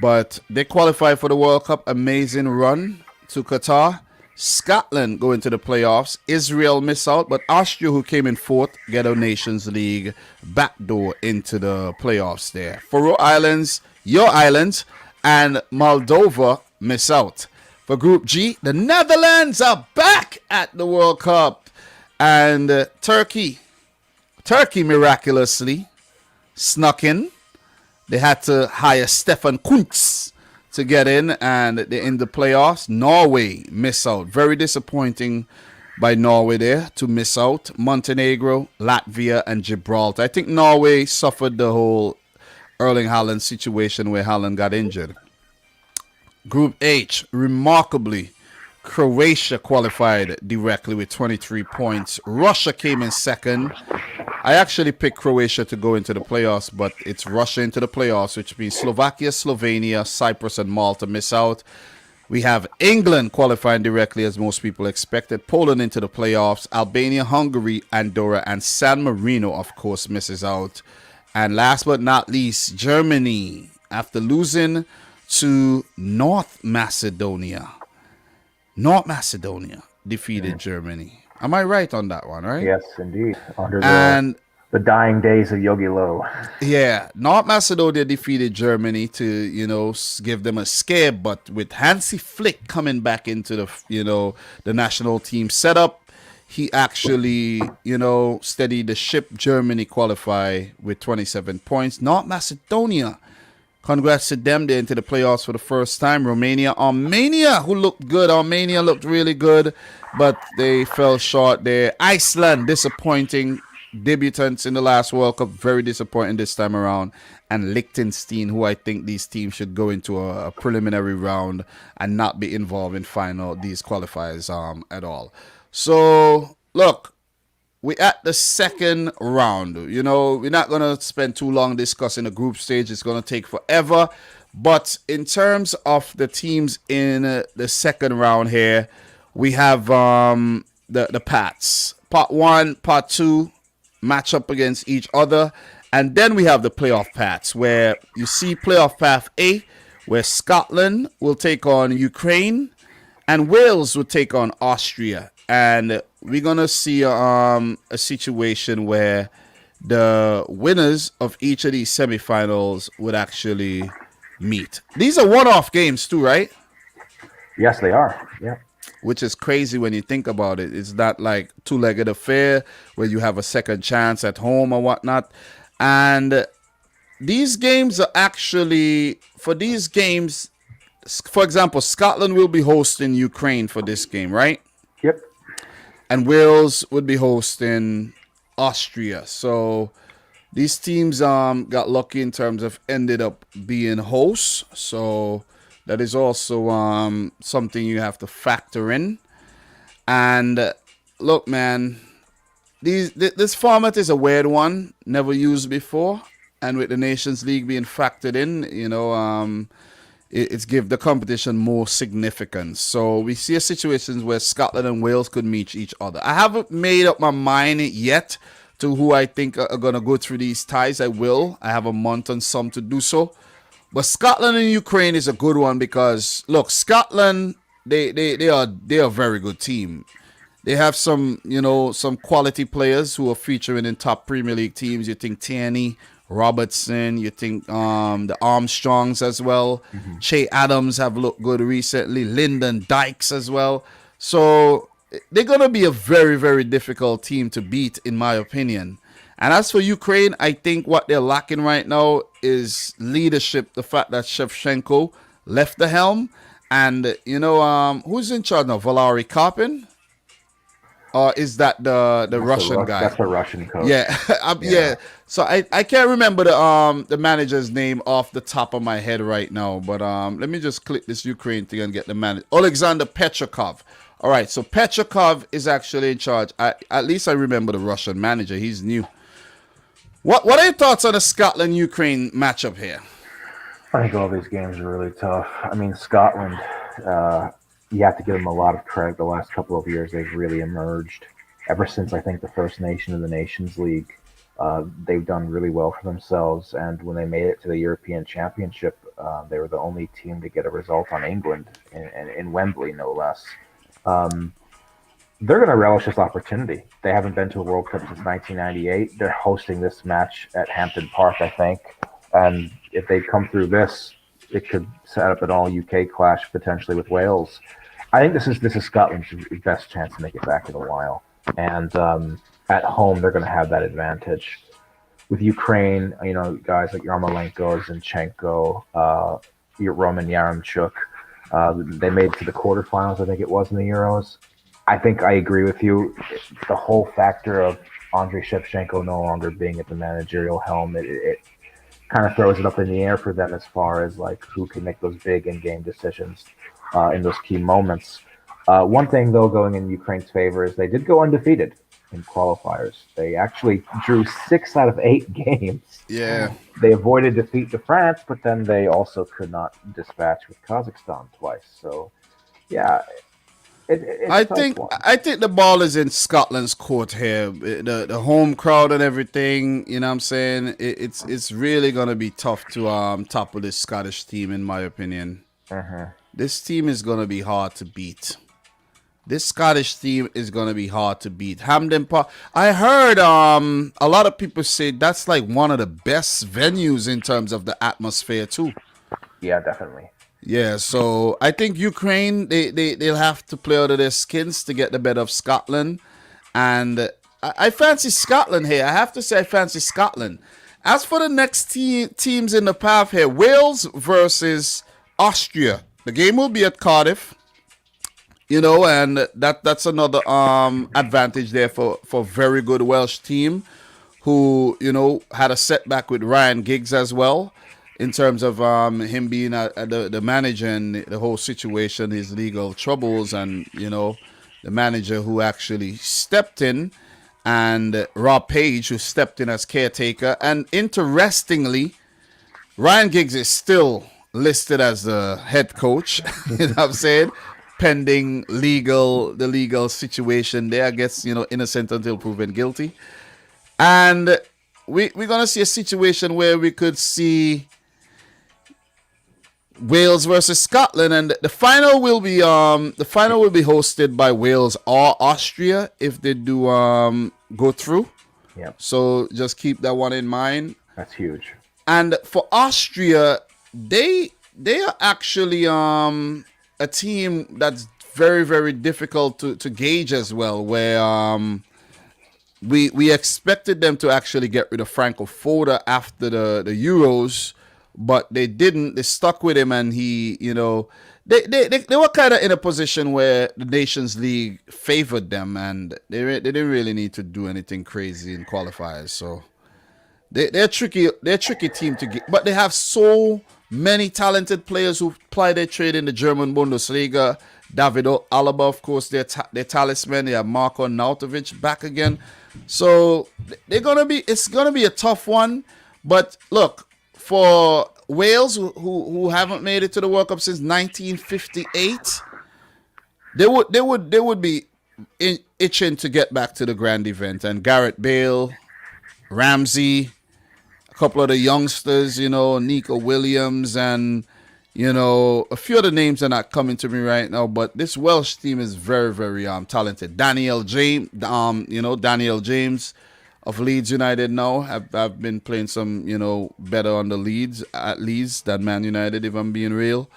But they qualified for the World Cup. Amazing run to Qatar. Scotland go into the playoffs. Israel miss out, but Austria, who came in 4th, get a Nations League backdoor into the playoffs there. Faroe Islands, your islands, and Moldova miss out. For Group G, the Netherlands are back at the World Cup. And Turkey miraculously snuck in. They had to hire Stefan Kuntz to get in, and they're in the playoffs. Norway miss out. Very disappointing by Norway there to miss out. Montenegro, Latvia, and Gibraltar. I think Norway suffered the whole Erling Haaland situation where Haaland got injured. Group H, remarkably, Croatia qualified directly with 23 points. Russia came in second. I actually picked Croatia to go into the playoffs, but it's Russia into the playoffs, which means Slovakia, Slovenia, Cyprus, and Malta miss out. We have England qualifying directly, as most people expected. Poland into the playoffs. Albania, Hungary, Andorra, and San Marino, of course, misses out. And last but not least, Germany, after losing to North Macedonia. North Macedonia defeated Germany. Am I right on that one, right? Yes, indeed. Under the dying days of Yogi Low. Yeah, North Macedonia defeated Germany to, give them a scare, but with Hansi Flick coming back into the national team setup, he actually, steadied the ship. Germany qualify with 27 points. North Macedonia, congrats to them. They're into the playoffs for the first time. Armenia, who looked good. Armenia looked really good, but they fell short there. Iceland, disappointing debutants in the last World Cup. Very disappointing this time around. And Liechtenstein, who I think these teams should go into a preliminary round and not be involved in these qualifiers at all. So, look, we're at the second round. We're not going to spend too long discussing the group stage. It's going to take forever. But in terms of the teams in the second round here, we have the Pats. Part 1, Part 2 match up against each other. And then we have the playoff paths, where you see playoff path A, where Scotland will take on Ukraine and Wales will take on Austria. And we're going to see a situation where the winners of each of these semifinals would actually meet. These are one-off games too, right? Yes, they are. Yeah. Which is crazy when you think about it. It's not like two-legged affair where you have a second chance at home or whatnot. And these games are actually, for these games, for example, Scotland will be hosting Ukraine for this game, right? Yep. And Wales would be hosting Austria. So these teams got lucky in terms of ended up being hosts. So that is also something you have to factor in. And look, man, this format is a weird one, never used before. And with the Nations League being factored in, it's give the competition more significance. So we see situations where Scotland and Wales could meet each other. I haven't made up my mind yet to who I think are going to go through these ties. I will. I have a month and some to do so. But Scotland and Ukraine is a good one because, look, Scotland, they are a very good team. They have some quality players who are featuring in top Premier League teams. You think Tierney, Robertson, you think the Armstrongs as well. Mm-hmm. Che Adams have looked good recently. Lyndon Dykes as well. So they're going to be a very, very difficult team to beat, in my opinion. And as for Ukraine, I think what they're lacking right now is leadership. The fact that Shevchenko left the helm. And, who's in charge now? Valery Karpin? or is that the Russian guy? That's a Russian coach. Yeah, yeah. So I can't remember the manager's name off the top of my head right now, but let me just click this Ukraine thing and get the manager. Alexander Petrikov. All right, so Petrikov is actually in charge. At least I remember the Russian manager. He's new. What are your thoughts on the Scotland-Ukraine matchup here? I think all these games are really tough. I mean, Scotland, you have to give them a lot of credit. The last couple of years, they've really emerged. Ever since, I think, the first nation in the Nations League, they've done really well for themselves. And when they made it to the European Championship, they were the only team to get a result on England in Wembley, no less. They're going to relish this opportunity. They haven't been to a World Cup since 1998. They're hosting this match at Hampden Park, I think. And if they come through this, it could set up an all-UK clash potentially with Wales. I think this is Scotland's best chance to make it back in a while. And at home, they're going to have that advantage. With Ukraine, guys like Yarmolenko, Zinchenko, Roman Yaremchuk, they made it to the quarterfinals, I think it was, in the Euros. I think I agree with you. The whole factor of Andriy Shevchenko no longer being at the managerial helm, it kind of throws it up in the air for them as far as like who can make those big in-game decisions in those key moments. One thing, though, going in Ukraine's favor is they did go undefeated in qualifiers. They actually drew 6 out of 8 games. Yeah. They avoided defeat to France, but then they also could not dispatch with Kazakhstan twice. So, yeah. I think the ball is in Scotland's court here. The home crowd and everything, you know what I'm saying? It's really gonna be tough to topple this Scottish team, in my opinion. This team is gonna be hard to beat. This Scottish team is gonna be hard to beat. Hampden Park. I heard a lot of people say that's like one of the best venues in terms of the atmosphere too. Yeah, definitely. Yeah, so I think Ukraine, they'll have to play out of their skins to get the better of Scotland. And I fancy Scotland here. I have to say I fancy Scotland. As for the next teams in the path here, Wales versus Austria. The game will be at Cardiff. And that's another advantage there for a very good Welsh team who, had a setback with Ryan Giggs as well. In terms of him being the manager and the whole situation, his legal troubles, and the manager who actually stepped in, and Rob Page who stepped in as caretaker. And interestingly, Ryan Giggs is still listed as the head coach. You know what I'm saying? Pending the legal situation there. I guess innocent until proven guilty. And we're gonna see a situation where we could see Wales versus Scotland, and the final will be hosted by Wales or Austria if they do go through. Yeah. So just keep that one in mind. That's huge. And for Austria, they are actually a team that's very, very difficult to gauge as well. Where we expected them to actually get rid of Franco Foda after the Euros. But they didn't. They stuck with him, and he, they were kind of in a position where the Nations League favored them, and they didn't really need to do anything crazy in qualifiers. So they're tricky. They're a tricky team to get, but they have so many talented players who ply their trade in the German Bundesliga. David Alaba, of course, their talisman. They have Marko Nautovic back again. So it's gonna be a tough one. But look. For Wales, who haven't made it to the World Cup since 1958, they would be itching to get back to the grand event. And Gareth Bale, Ramsey, a couple of the youngsters, Nico Williams, and a few of the names are not coming to me right now. But this Welsh team is very, very talented. Daniel James, Daniel James of Leeds United now. I've been playing some, better on the Leeds than Man United, if I'm being real.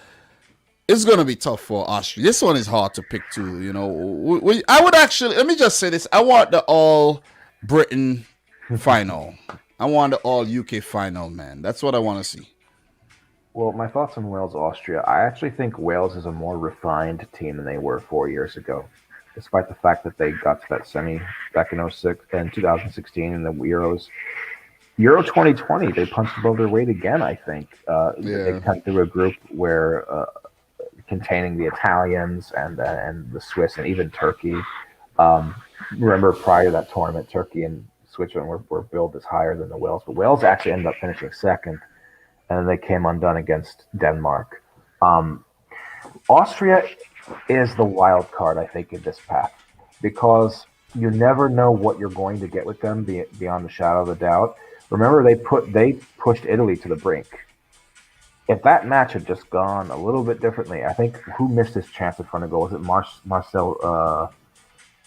It's going to be tough for Austria. This one is hard to pick too, I would actually, let me just say this. I want the All-Britain final. I want the All-UK final, man. That's what I want to see. Well, my thoughts on Wales, Austria. I actually think Wales is a more refined team than they were 4 years ago. despite the fact that they got to that semi back in 06 and 2016 in the Euros. Euro 2020, they punched above their weight again, I think. They Yeah. cut through a group where containing the Italians and the Swiss and even Turkey. Um, Remember, prior to that tournament, Turkey and Switzerland were billed as higher than the Wales, but Wales actually ended up finishing second, and then they came undone against Denmark. Um, Austria is the wild card, I think, in this path because you never know what you're going to get with them beyond the shadow of a doubt. Remember, they pushed Italy to the brink. If that match had just gone a little bit differently, I think who missed his chance in front of goal? Was it Marcel?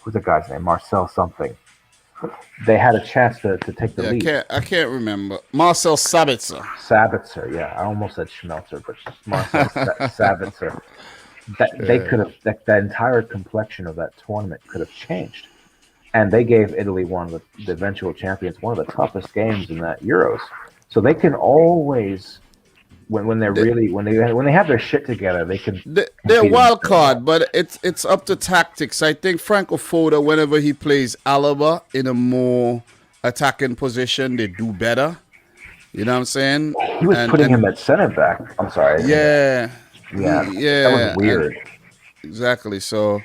Who's the guy's name? Marcel something. They had a chance to take the lead. I can't remember. Marcel Sabitzer. Sabitzer, yeah, I almost said Schmelzer, but Marcel Sabitzer. They could have the entire complexion of that tournament could have changed, and they gave Italy, one of the eventual champions, one of the toughest games in that Euros. So they can always, when they have their shit together, they can. They're wild card, but it's up to tactics. I think Franco Foda, whenever he plays Alaba in a more attacking position, they do better. You know what I'm saying? He was putting him at center back. I'm sorry. Yeah. That was weird. Exactly. So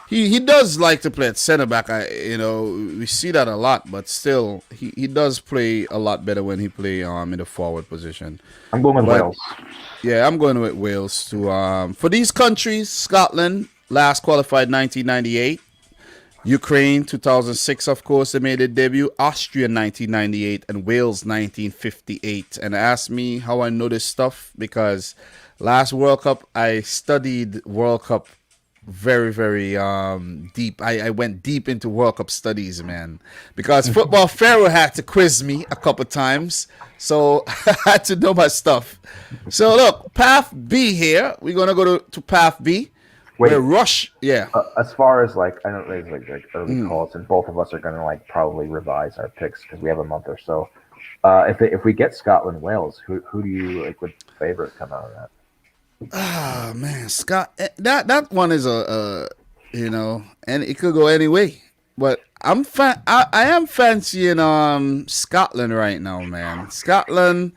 he does like to play at center back. We see that a lot, but still he does play a lot better when he play in the forward position. I'm going with Wales. Yeah, I'm going with Wales too. For these countries, Scotland last qualified 1998. Ukraine 2006, of course, they made their debut. Austria 1998 and Wales 1958. And ask me how I know this stuff because last World Cup I studied World Cup very, very deep. I went deep into World Cup studies, man, because Football Pharaoh had to quiz me a couple times, so I had to know my stuff. So look, Path B here. We're gonna go to Path B. Wait, As far as I don't know, like early calls, and both of us are gonna probably revise our picks because we have a month or so. If we get Scotland Wales, who do you would favorite come out of that? Ah, man, Scott, that one is and it could go any way. But I am fancying Scotland right now, man. Scotland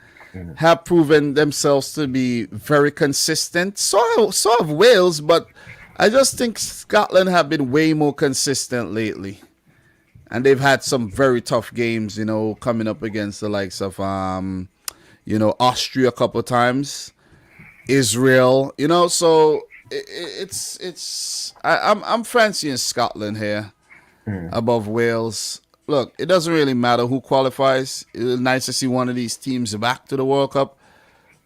have proven themselves to be very consistent. So have Wales, but I just think Scotland have been way more consistent lately. And they've had some very tough games, coming up against the likes of Austria a couple of times. Israel, so I'm fancying Scotland here above Wales. Look, it doesn't really matter who qualifies. It's nice to see one of these teams back to the World Cup.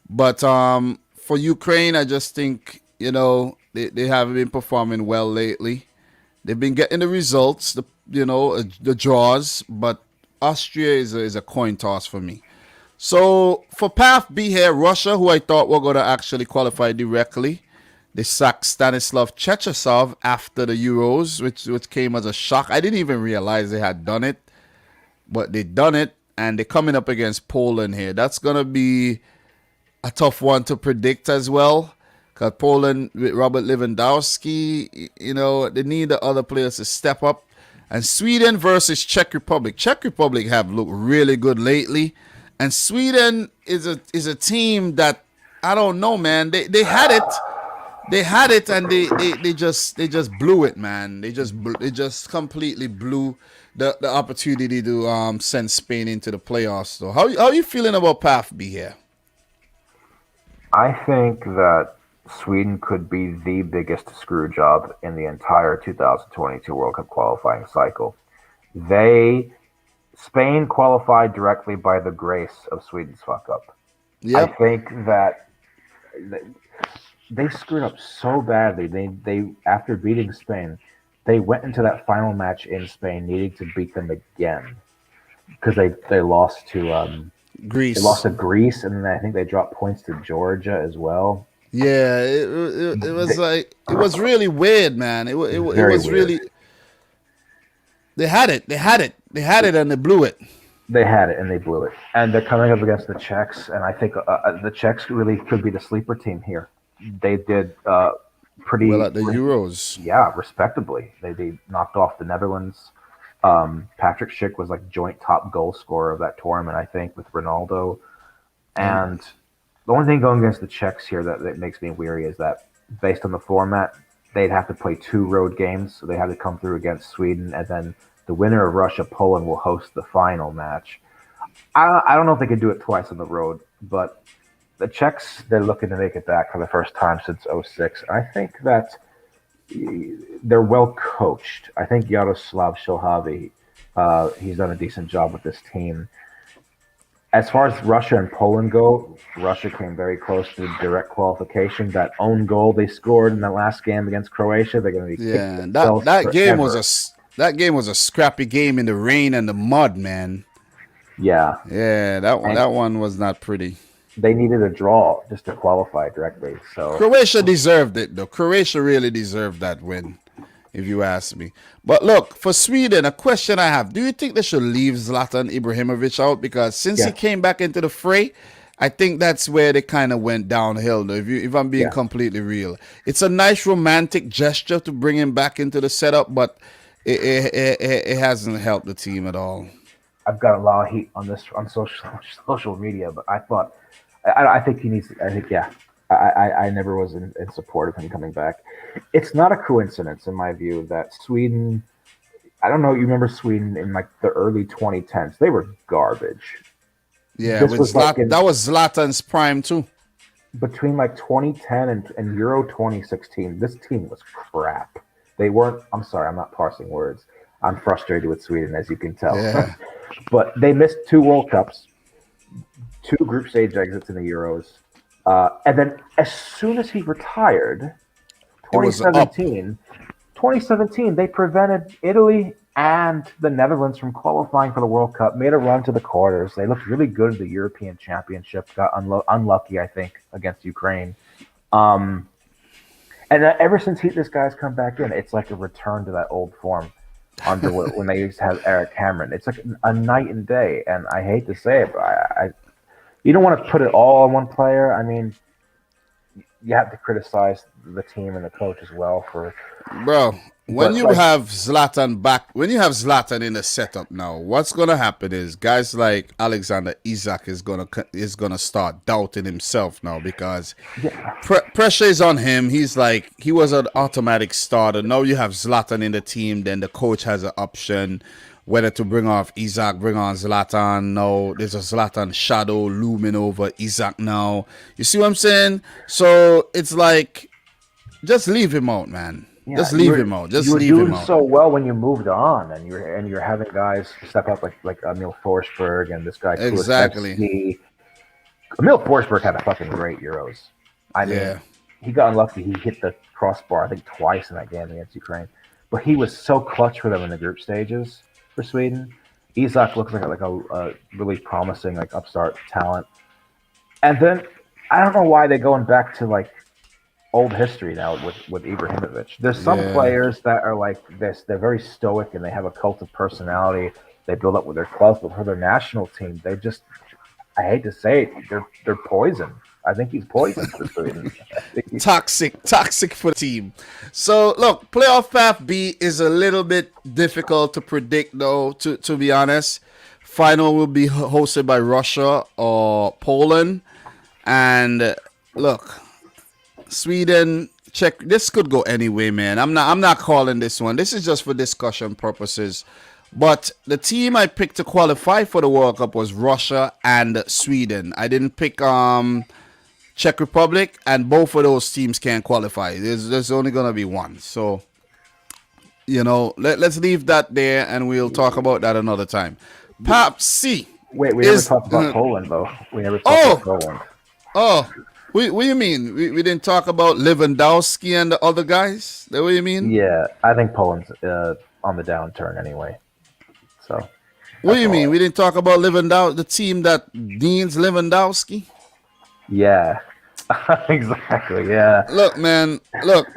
But for Ukraine, I just think, they haven't been performing well lately. They've been getting the results, the draws, but Austria is a coin toss for me. So for Path B here, Russia, who I thought were going to actually qualify directly, they sacked Stanislav Cherchesov after the Euros, which came as a shock. I didn't even realize they had done it, but they done it, and they're coming up against Poland here. That's going to be a tough one to predict as well, because Poland with Robert Lewandowski, they need the other players to step up. And Sweden versus Czech Republic. Czech Republic have looked really good lately. And Sweden is a team that I don't know, man. They had it, and they just blew it, man. They just completely blew the opportunity to send Spain into the playoffs. So how are you feeling about Path B here? I think that Sweden could be the biggest screw job in the entire 2022 World Cup qualifying cycle. Spain qualified directly by the grace of Sweden's fuck up. Yep. I think that they screwed up so badly. They after beating Spain, they went into that final match in Spain needing to beat them again because they lost to Greece. They lost to Greece, and then I think they dropped points to Georgia as well. Yeah, it was it was really weird, man. It was weird. Really. They had it, and they blew it. They had it, and they blew it. And they're coming up against the Czechs, and I think the Czechs really could be the sleeper team here. They did well at the Euros. Yeah, respectably. They knocked off the Netherlands. Patrick Schick was like joint top goal scorer of that tournament, I think, with Ronaldo. And the only thing going against the Czechs here that makes me weary is that based on the format, they'd have to play 2 road games. So they had to come through against Sweden, and then the winner of Russia-Poland will host the final match. I don't know if they could do it twice on the road, but the Czechs, they're looking to make it back for the first time since '06. I think that they're well coached. I think Yaroslav Šilhavý, he's done a decent job with this team. As far as Russia and Poland go, Russia came very close to direct qualification. That own goal they scored in the last game against Croatia, they're going to be that game was a scrappy game in the rain and the mud, man. Yeah, that one was not pretty. They needed a draw just to qualify directly. So Croatia deserved it, though. Croatia really deserved that win, if you ask me. But look, for Sweden, a question I have: do you think they should leave Zlatan Ibrahimovic out? Because since he came back into the fray, I think that's where they kind of went downhill. Though, if I'm being completely real, it's a nice romantic gesture to bring him back into the setup, but it hasn't helped the team at all. I've got a lot of heat on this on social media, but I think he needs. I never was in support of him coming back. It's not a coincidence, in my view, that Sweden. I don't know. You remember Sweden in like the early 2010s? They were garbage. Yeah, that was Zlatan's prime too. Between like 2010 and Euro 2016, this team was crap. They weren't. I'm sorry, I'm not parsing words. I'm frustrated with Sweden, as you can tell. Yeah. But they missed 2 World Cups, 2 group stage exits in the Euros. And then as soon as he retired, 2017, they prevented Italy and the Netherlands from qualifying for the World Cup, made a run to the quarters. They looked really good at the European Championship, got unlucky, I think, against Ukraine. And ever since this guy's come back in, it's like a return to that old form under when they used to have Eric Cameron. It's like a night and day, and I hate to say it, but you don't want to put it all on one player. I mean, you have to criticize the team and the coach as well for. Bro, when you have Zlatan back, when you have Zlatan in the setup now, what's gonna happen is guys like Alexander Isak is gonna start doubting himself now because pressure is on him. He was an automatic starter. Now you have Zlatan in the team, then the coach has an option whether to bring off Isak, bring on Zlatan. No, there's a Zlatan shadow looming over Isak now. You see what I'm saying? So it's like, just leave him out, man. Yeah, just leave him out. Just leave him out. You were doing so well when you moved on, and you're having guys step up like Emil Forsberg and this guy. Exactly. Emil Forsberg had a fucking great Euros. I mean, he got unlucky. He hit the crossbar, I think, twice in that game against Ukraine. But he was so clutch for them in the group stages for Sweden. Isak looks like a really promising like upstart talent. And then I don't know why they're going back to like old history now with Ibrahimovic. There's some players that are like this. They're very stoic and they have a cult of personality. They build up with their clubs, but for their national team, they just, I hate to say it, they're poison. I think he's poison for Sweden. Toxic for the team. So look, playoff path B is a little bit difficult to predict, though. To be honest, final will be hosted by Russia or Poland, and look, Sweden, Czech. This could go anyway, man. I'm not calling this one. This is just for discussion purposes. But the team I picked to qualify for the World Cup was Russia and Sweden. I didn't pick Czech Republic, and both of those teams can't qualify. There's only gonna be one. So, you know, let's leave that there, and we'll talk about that another time. Path C. Wait, we never talked about Poland, though. We never talked about Poland. Oh, what do you mean? We didn't talk about Lewandowski and the other guys? That what you mean? Yeah, I think Poland's on the downturn anyway. So. What do you mean? We didn't talk about Lewandowski, the team that needs Lewandowski? Yeah, exactly. Yeah. Look, man. Look.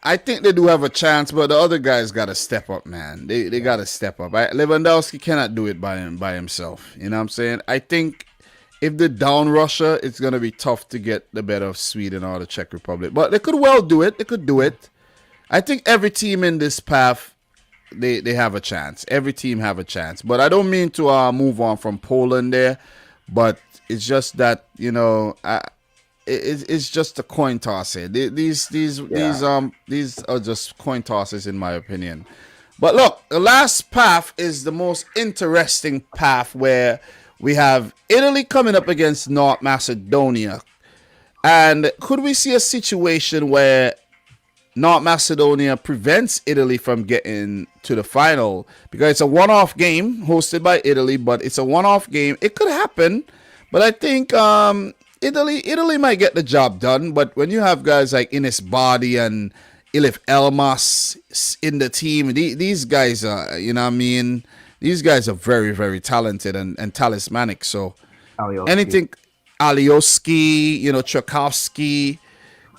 I think they do have a chance, but the other guys got to step up, man. They got to step up. Lewandowski cannot do it by himself. You know what I'm saying? I think if they down Russia, it's gonna be tough to get the better of Sweden or the Czech Republic. But they could well do it. They could do it. I think every team in this path, they have a chance. Every team have a chance. But I don't mean to move on from Poland there. But it's just that it's just a coin toss here. These are just coin tosses in my opinion. But look, the last path is the most interesting path where we have Italy coming up against North Macedonia. And could we see a situation where North Macedonia prevents Italy from getting to the final? Because it's a one-off game hosted by Italy, but it's a one-off game. It could happen, but I think Italy might get the job done. But when you have guys like Ines Badi and Ilif Elmas in the team, these guys are, these guys are very, very talented and talismanic. So anything, Alioski, Tchaikovsky,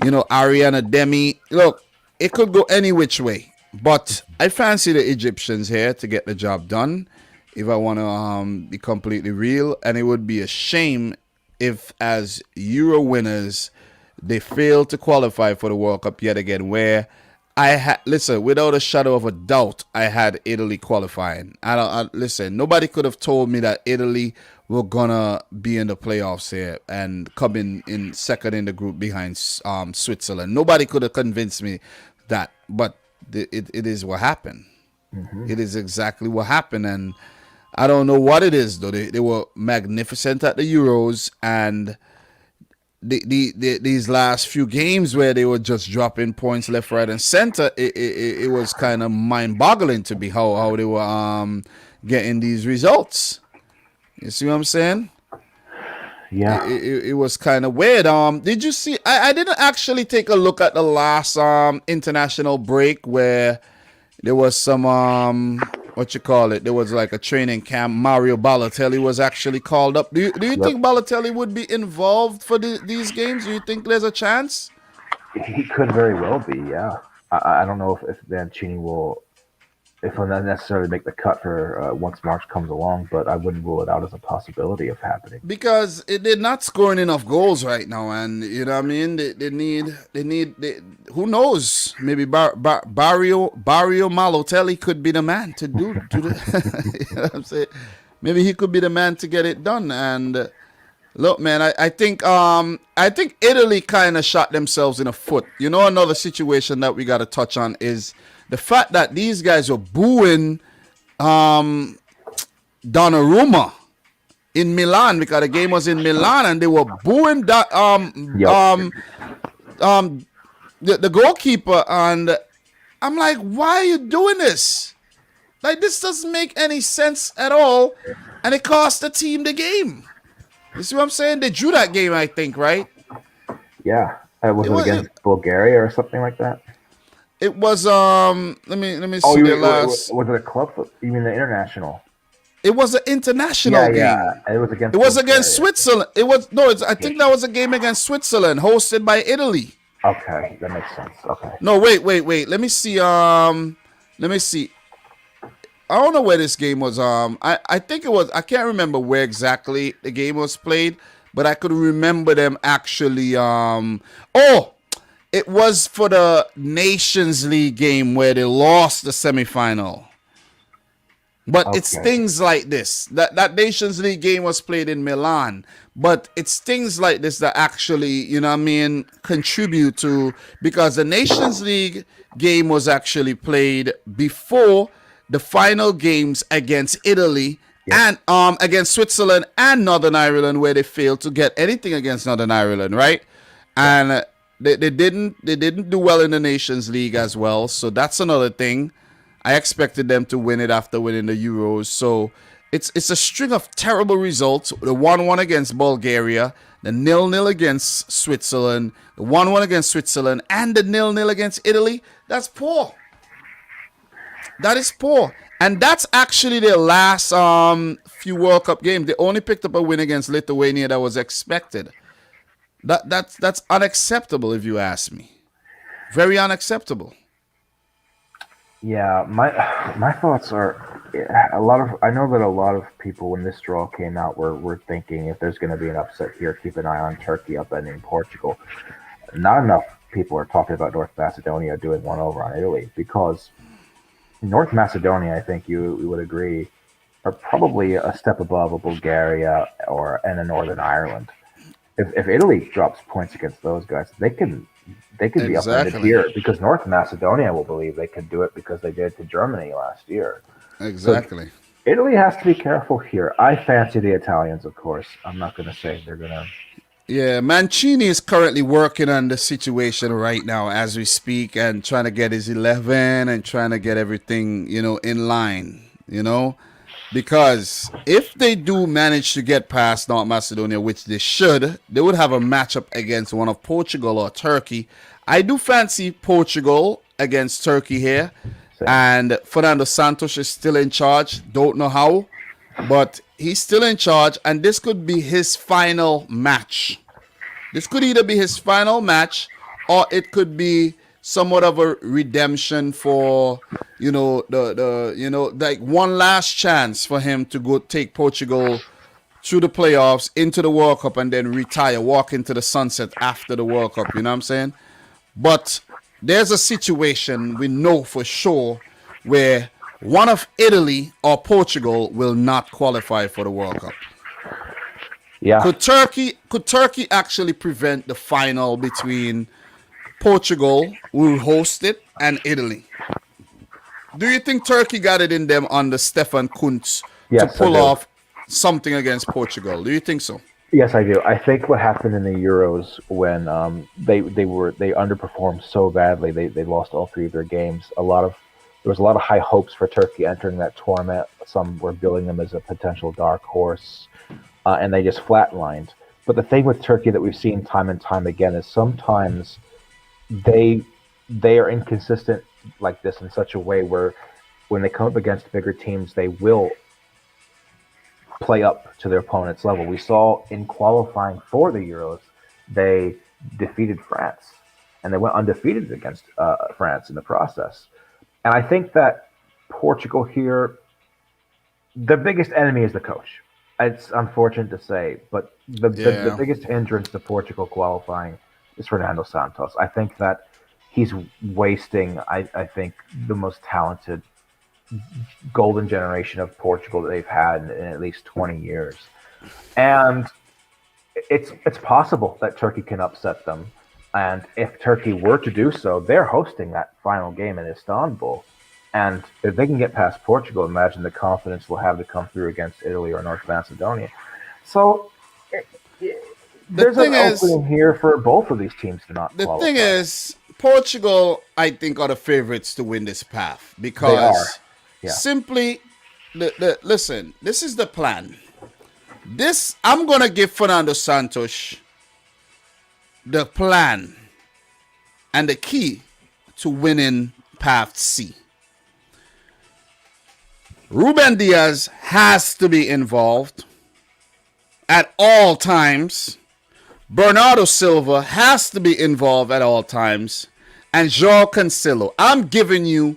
Ariana Demi. Look, it could go any which way. But I fancy the Egyptians here to get the job done, if I want to be completely real. And it would be a shame if, as Euro winners, they fail to qualify for the World Cup yet again, where listen, without a shadow of a doubt, I had Italy qualifying. Listen, nobody could have told me that Italy were gonna be in the playoffs here and come in second in the group behind Switzerland. Nobody could have convinced me that, but it is what happened. Mm-hmm. It is exactly what happened, and I don't know what it is though. They were magnificent at the Euros, and these last few games where they were just dropping points left, right, and center, it was kind of mind-boggling to me how they were getting these results. You see what I'm saying? Yeah. It was kind of weird. Did you see? I didn't actually take a look at the last international break where there was some there was like a training camp. Mario Balotelli was actually called up. Do you think Balotelli would be involved for these games? Do you think there's a chance? He could very well be. Yeah. I don't know if Mancini will not necessarily make the cut for once March comes along, but I wouldn't rule it out as a possibility of happening. Because they're not scoring enough goals right now, and you know what I mean. They need. Who knows? Maybe Barrio Malotelli could be the man to do the. You know what I'm saying? Maybe he could be the man to get it done. And look, man, I think Italy kind of shot themselves in the foot. You know, another situation that we got to touch on is the fact that these guys were booing Donnarumma in Milan, because the game was in Milan, and they were booing that the goalkeeper, and I'm like, why are you doing this? Like, this doesn't make any sense at all, and it cost the team the game. You see what I'm saying? They drew that game, I think, right? Yeah, was it against Bulgaria or something like that? It was let me see the last. Was it a club? You mean the international? It was an international game. Yeah, it was against Switzerland. I think that was a game against Switzerland, hosted by Italy. Okay, that makes sense. Okay. No, wait. Let me see. I don't know where this game was. I think it was. I can't remember where exactly the game was played, but I could remember them actually. It was for the Nations League game where they lost the semifinal. But it's things like this. That Nations League game was played in Milan. But it's things like this that actually, contribute to, because the Nations League game was actually played before the final games against Italy and against Switzerland and Northern Ireland, where they failed to get anything against Northern Ireland, right? And they didn't do well in the Nations League as well. So that's another thing. I expected them to win it after winning the Euros. So it's a string of terrible results. The 1-1 against Bulgaria, the 0-0 against Switzerland, the 1-1 against Switzerland, and the 0-0 against Italy. That's poor. That is poor. And that's actually their last few World Cup games. They only picked up a win against Lithuania that was expected. That's unacceptable, if you ask me. Very unacceptable. Yeah, my thoughts are I know that a lot of people when this draw came out were thinking if there's going to be an upset here, keep an eye on Turkey upending Portugal. Not enough people are talking about North Macedonia doing one over on Italy because North Macedonia, I think you would agree, are probably a step above a Bulgaria and a Northern Ireland. If Italy drops points against those guys, they can be upended here because North Macedonia will believe they can do it because they did to Germany last year. Exactly. So Italy has to be careful here. I fancy the Italians, of course. I'm not going to say they're going to. Yeah, Mancini is currently working on the situation right now as we speak and trying to get his 11 and trying to get everything, in line, because if they do manage to get past North Macedonia, which they should, they would have a matchup against one of Portugal or Turkey. I do fancy Portugal against Turkey here. And Fernando Santos is still in charge. Don't know how, but he's still in charge. And this could be his final match. This could either be his final match or it could be somewhat of a redemption for, like one last chance for him to go take Portugal through the playoffs into the World Cup and then retire, walk into the sunset after the World Cup. You know what I'm saying? But there's a situation we know for sure where one of Italy or Portugal will not qualify for the World Cup. Yeah. Could Turkey actually prevent the final between Portugal, who will host it, and Italy? Do you think Turkey got it in them under Stefan Kuntz to pull off something against Portugal? Do you think so? Yes, I do. I think what happened in the Euros when they underperformed so badly, they lost all three of their games. There was a lot of high hopes for Turkey entering that tournament. Some were billing them as a potential dark horse, and they just flatlined. But the thing with Turkey that we've seen time and time again is sometimes they are inconsistent like this in such a way where when they come up against bigger teams, they will play up to their opponent's level. We saw in qualifying for the Euros, they defeated France, and they went undefeated against France in the process. And I think that Portugal here, the biggest enemy is the coach. It's unfortunate to say, but the biggest hindrance to Portugal qualifying is Fernando Santos. I think that he's wasting, I think, the most talented golden generation of Portugal that they've had in at least 20 years. And it's possible that Turkey can upset them. And if Turkey were to do so, they're hosting that final game in Istanbul. And if they can get past Portugal, imagine the confidence we'll have to come through against Italy or North Macedonia. So there's an opening here for both of these teams to not qualify. The thing is, Portugal, I think, are the favorites to win this path because simply, listen, this is the plan. I'm going to give Fernando Santos the plan and the key to winning path C. Ruben Diaz has to be involved at all times. Bernardo Silva has to be involved at all times. And João Cancelo. I'm giving you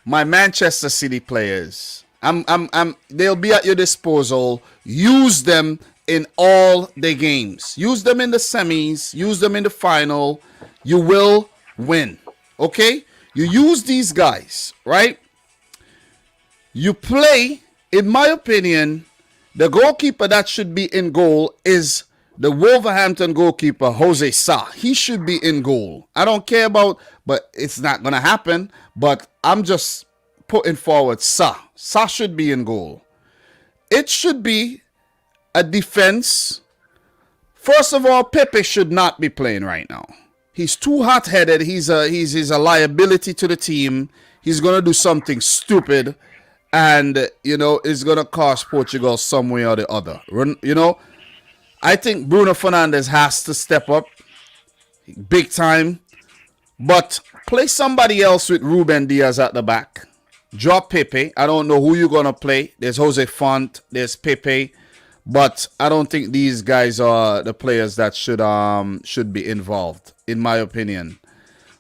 my Manchester City players. They'll be at your disposal. Use them in all the games. Use them in the semis. Use them in the final. You will win. Okay? You use these guys, right? You play, in my opinion, the goalkeeper that should be in goal is the Wolverhampton goalkeeper, Jose Sa. He should be in goal. I don't care about, but it's not going to happen. But I'm just putting forward Sa. Sa should be in goal. It should be a defense. First of all, Pepe should not be playing right now. He's too hot-headed. He's a liability to the team. He's going to do something stupid. And, it's going to cost Portugal some way or the other. I think Bruno Fernandes has to step up big time. But play somebody else with Ruben Diaz at the back. Drop Pepe. I don't know who you're going to play. There's Jose Font. There's Pepe. But I don't think these guys are the players that should be involved, in my opinion.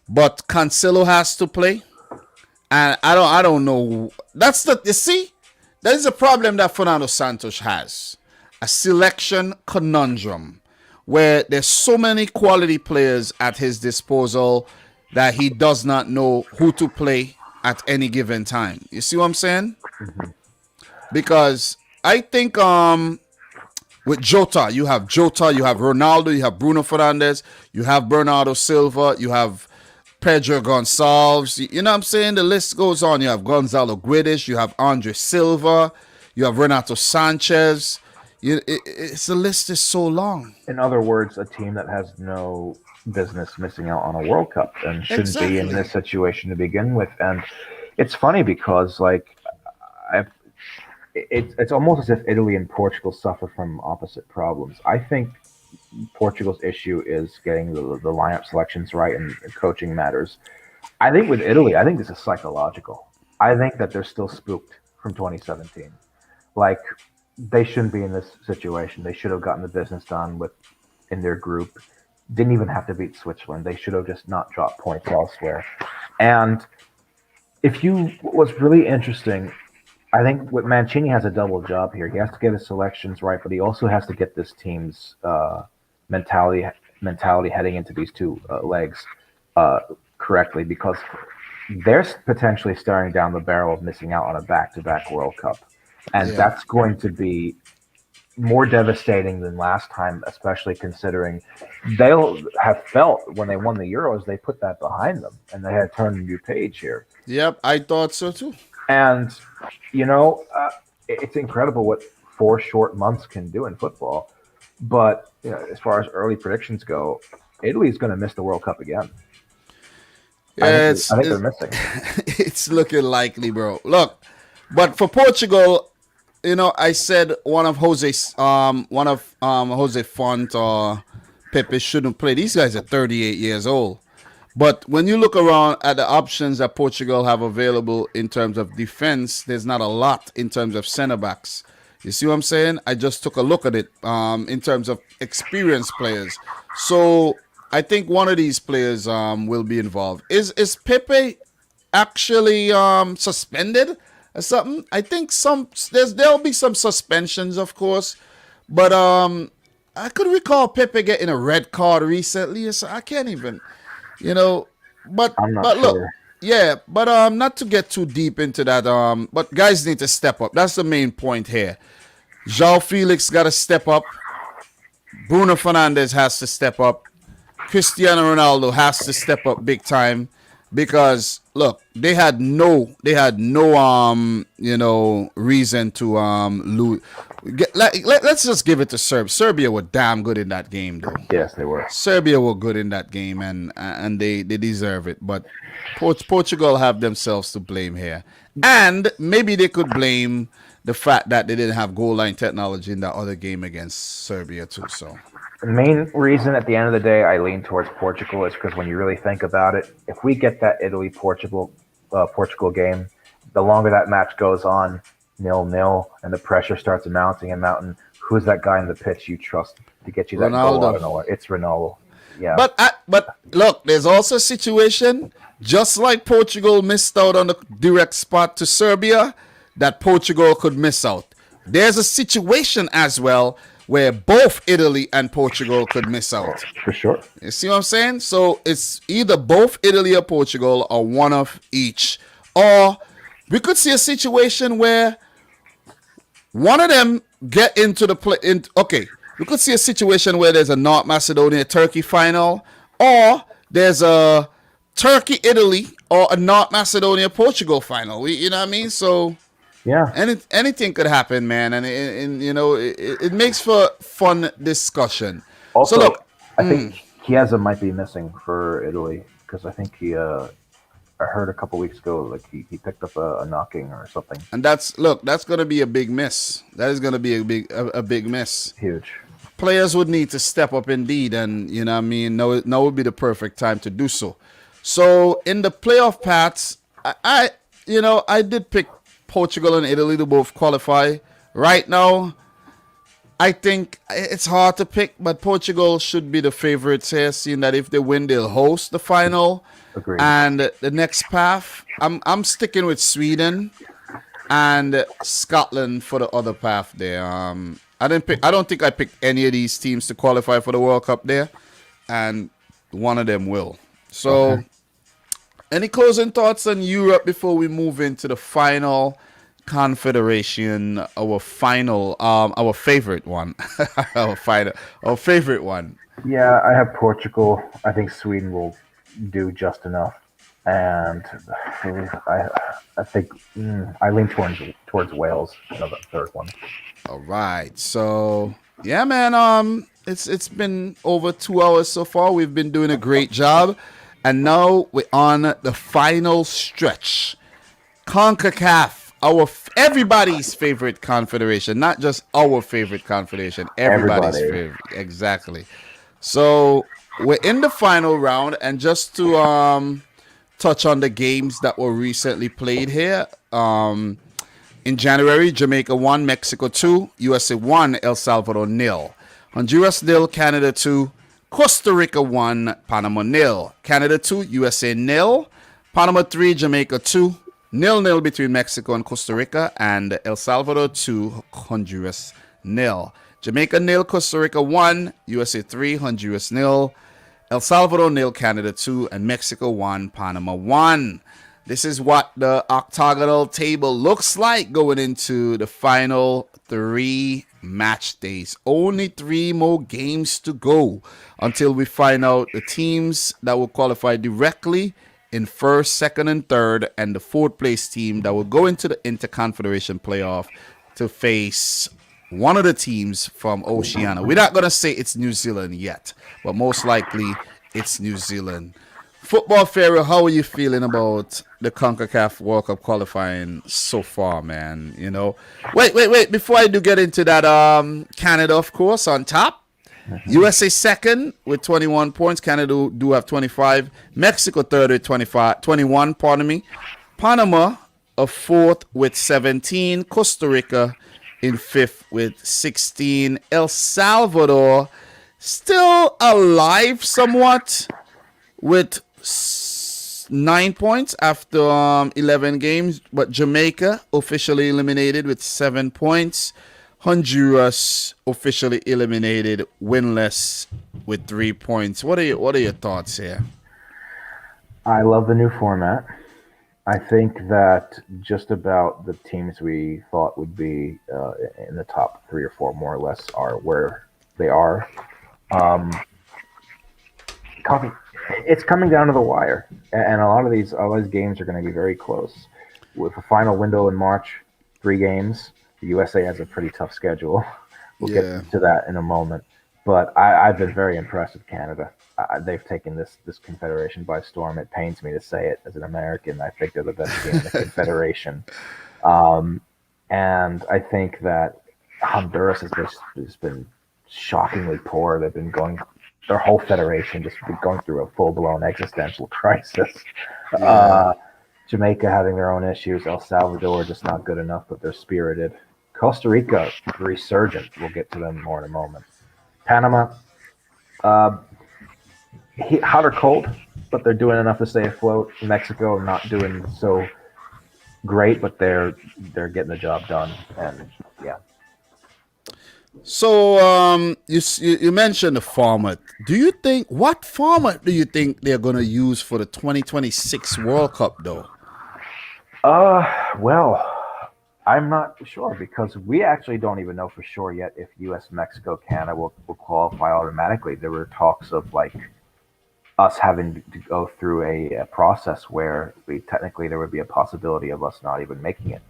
But Cancelo has to play. And I don't know. You see? that is a problem that Fernando Santos has. A selection conundrum where there's so many quality players at his disposal that he does not know who to play at any given time. You see what I'm saying? Mhm. Because I think with Jota, you have Ronaldo, you have Bruno Fernandes, you have Bernardo Silva, you have Pedro Gonçalves. You know what I'm saying? The list goes on. You have Gonzalo Guedes, you have Andre Silva, you have Renato Sanchez. The list is so long. In other words, a team that has no business missing out on a World Cup and shouldn't be in this situation to begin with. And it's funny because, like, it's almost as if Italy and Portugal suffer from opposite problems. I think Portugal's issue is getting the lineup selections right and coaching matters. I think with Italy, I think this is psychological. I think that they're still spooked from 2017. Like, they shouldn't be in this situation. They should have gotten the business done in their group. Didn't even have to beat Switzerland. They should have just not dropped points elsewhere. And what's really interesting, I think Mancini has a double job here. He has to get his selections right, but he also has to get this team's mentality heading into these two legs correctly, because they're potentially staring down the barrel of missing out on a back-to-back World Cup. And that's going to be more devastating than last time, especially considering they'll have felt when they won the Euros, they put that behind them and they had turned a new page here. Yep, I thought so too. And, it's incredible what 4 short months can do in football. But as far as early predictions go, Italy is going to miss the World Cup again. Yeah, I think they're missing. It's looking likely, bro. Look, but for Portugal, I said one of Jose Font or Pepe shouldn't play. These guys are 38 years old. But when you look around at the options that Portugal have available in terms of defense, there's not a lot in terms of center backs. You see what I'm saying? I just took a look at it in terms of experienced players. So I think one of these players will be involved. Is Pepe actually suspended or something? I think there'll be some suspensions, of course, but I could recall Pepe getting a red card recently. So I can't even, but I'm not look, sure. yeah, but not to get too deep into that. But guys need to step up. That's the main point here. João Felix got to step up. Bruno Fernandes has to step up. Cristiano Ronaldo has to step up big time, because look, they had no reason to lose. Let's just give it to Serbia. Serbia were damn good in that game, though. Yes, they were. Serbia were good in that game, and they deserve it. But Portugal have themselves to blame here, and maybe they could blame the fact that they didn't have goal line technology in that other game against Serbia too. So the main reason at the end of the day I lean towards Portugal is because when you really think about it, if we get that Italy-Portugal game, the longer that match goes on, 0-0, and the pressure starts mounting, who's that guy in the pitch you trust to get you that goal out of nowhere? It's Ronaldo. Yeah. But look, there's also a situation, just like Portugal missed out on the direct spot to Serbia, that Portugal could miss out. There's a situation as well where both Italy and Portugal could miss out. For sure. You see what I'm saying? So it's either both Italy or Portugal or one of each. Or we could see a situation where one of them get into the play. We could see a situation where there's a North Macedonia-Turkey final, or there's a Turkey-Italy or a North Macedonia-Portugal final. You know what I mean? So yeah, anything could happen, man, and it makes for fun discussion. Also, so look, I think Chiesa might be missing for Italy, because I think I heard a couple weeks ago, like he picked up a knocking or something. And that's going to be a big miss. That is going to be a big miss. Huge. Players would need to step up indeed, and now would be the perfect time to do so. So in the playoff paths, I did pick Portugal and Italy to both qualify. Right now, I think it's hard to pick, but Portugal should be the favorites here, seeing that if they win, they'll host the final. Agreed. And the next path, I'm sticking with Sweden. and Scotland for the other path there. I don't think I picked any of these teams to qualify for the World Cup there, and one of them will. So, Okay. any closing thoughts on Europe before we move into the final confederation? Our favorite one, our favorite one. Yeah, I have Portugal. I think Sweden will do just enough, and I think I lean towards Wales. The third one. All right. So yeah, man. It's been over 2 hours so far. We've been doing a great job, and now we're on the final stretch. CONCACAF, everybody's favorite confederation, not just our favorite confederation. Everybody's Everybody. favorite. Exactly. So we're in the final round, and just to touch on the games that were recently played here. In January, Jamaica 1, Mexico 2, USA 1, El Salvador 0. Honduras 0, Canada 2, Costa Rica 1, Panama 0. Canada 2, USA 0. Panama 3, Jamaica 2, 0-0 between Mexico and Costa Rica, and El Salvador 2, Honduras 0. Jamaica 0, Costa Rica 1, USA 3, Honduras 0. El Salvador 0, Canada 2, and Mexico 1, Panama 1. This is what the octagonal table looks like going into the final 3 match days. Only 3 more games to go until we find out the teams that will qualify directly in first, second, and third, and the 4th place team that will go into the Interconfederation playoff to face one of the teams from Oceania. We're not going to say it's New Zealand yet, but most likely it's New Zealand. Football Pharaoh, how are you feeling about the CONCACAF World Cup qualifying so far, man? You know, wait. Before I do get into that, Canada, of course, on top. USA second with 21 points. Canada do have 25. Mexico third with 21. Pardon me. Panama a fourth with 17. Costa Rica in fifth with 16. El Salvador still alive somewhat with 9 points after 11 games, but Jamaica officially eliminated with 7 points. Honduras officially eliminated, winless with 3 points. What are your thoughts here? I love the new format. I think that just about the teams we thought would be in the top 3 or 4, more or less, are where they are. It's coming down to the wire, and a lot of these games are going to be very close. With a final window in March, 3 games. The USA has a pretty tough schedule. We'll get to that in a moment. But I've been very impressed with Canada. They've taken this confederation by storm. It pains me to say it as an American. I think they're the best team in the confederation. And I think that Honduras has just been shockingly poor. They've been their whole federation just been going through a full-blown existential crisis. Jamaica having their own issues. El Salvador just not good enough, but they're spirited. Costa Rica, resurgent. We'll get to them more in a moment. Panama, hot or cold, but they're doing enough to stay afloat. Mexico not doing so great, but they're getting the job done. And yeah. So you mentioned the format. What format do you think they're gonna use for the 2026 World Cup though? Well, I'm not sure because we actually don't even know for sure yet if US, Mexico, Canada will qualify automatically. There were talks of like us having to go through a process where there would be a possibility of us not even making it.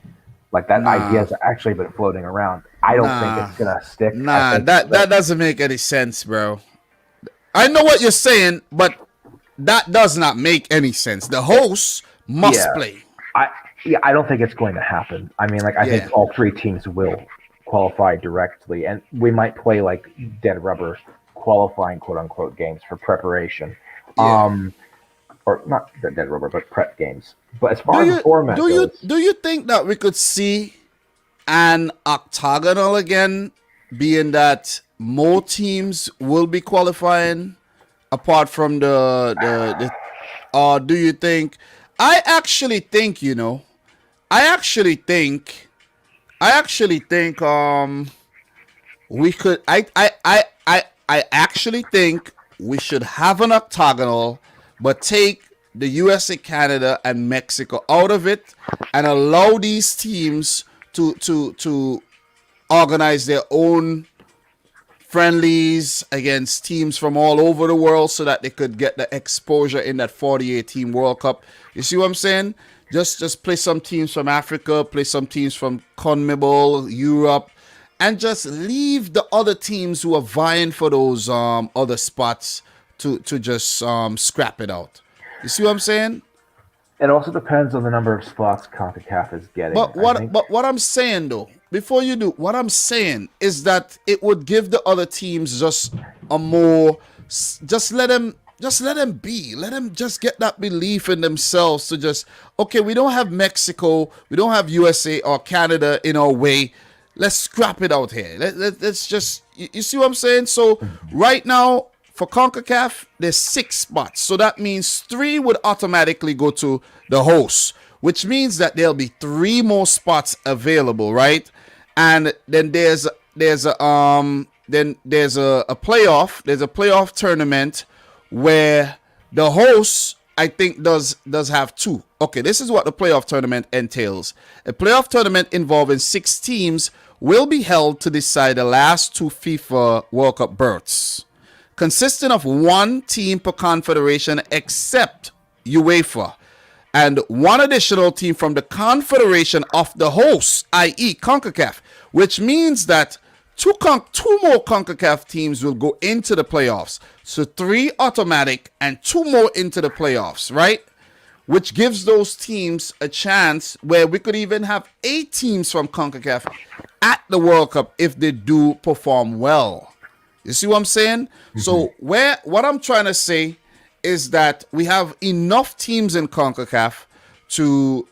Like that idea has actually been floating around. I don't think it's gonna stick. That doesn't make any sense, bro. I know what you're saying, but that does not make any sense. The hosts must play. I don't think it's going to happen. I mean, I think all 3 teams will qualify directly, and we might play like dead rubber qualifying quote unquote games for preparation. Or not dead rubber, but prep games. But as far as the format goes, do you think that we could see an octagonal again, being that more teams will be qualifying apart from or do you think? I actually think, I actually think we could I actually think we should have an octagonal, but take the USA, Canada, and Mexico out of it and allow these teams to organize their own friendlies against teams from all over the world so that they could get the exposure in that 48 team World Cup. You see what I'm saying? Just play some teams from Africa, play some teams from CONMEBOL, Europe, and just leave the other teams who are vying for those other spots to just scrap it out. You see what I'm saying? It also depends on the number of spots CONCACAF is getting. But what I'm saying though, before you do, what I'm saying is that it would give the other teams just a more, just let them be. Let them just get that belief in themselves to just, okay, we don't have Mexico, we don't have USA or Canada in our way. Let's scrap it out here. Let's just, you see what I'm saying? So right now, for CONCACAF, there's 6 spots. So that means 3 would automatically go to the host, which means that there'll be 3 more spots available, right? And then there's a playoff. There's a playoff tournament where the host, I think, does have 2. Okay, this is what the playoff tournament entails. A playoff tournament involving 6 teams will be held to decide the last 2 FIFA World Cup berths, consisting of 1 team per confederation except UEFA, and 1 additional team from the confederation of the host, i.e. CONCACAF, which means that 2 more CONCACAF teams will go into the playoffs. So 3 automatic and 2 more into the playoffs, right? Which gives those teams a chance where we could even have 8 teams from CONCACAF at the World Cup if they do perform well. You see what I'm saying? Mm-hmm. So what I'm trying to say is that we have enough teams in CONCACAF to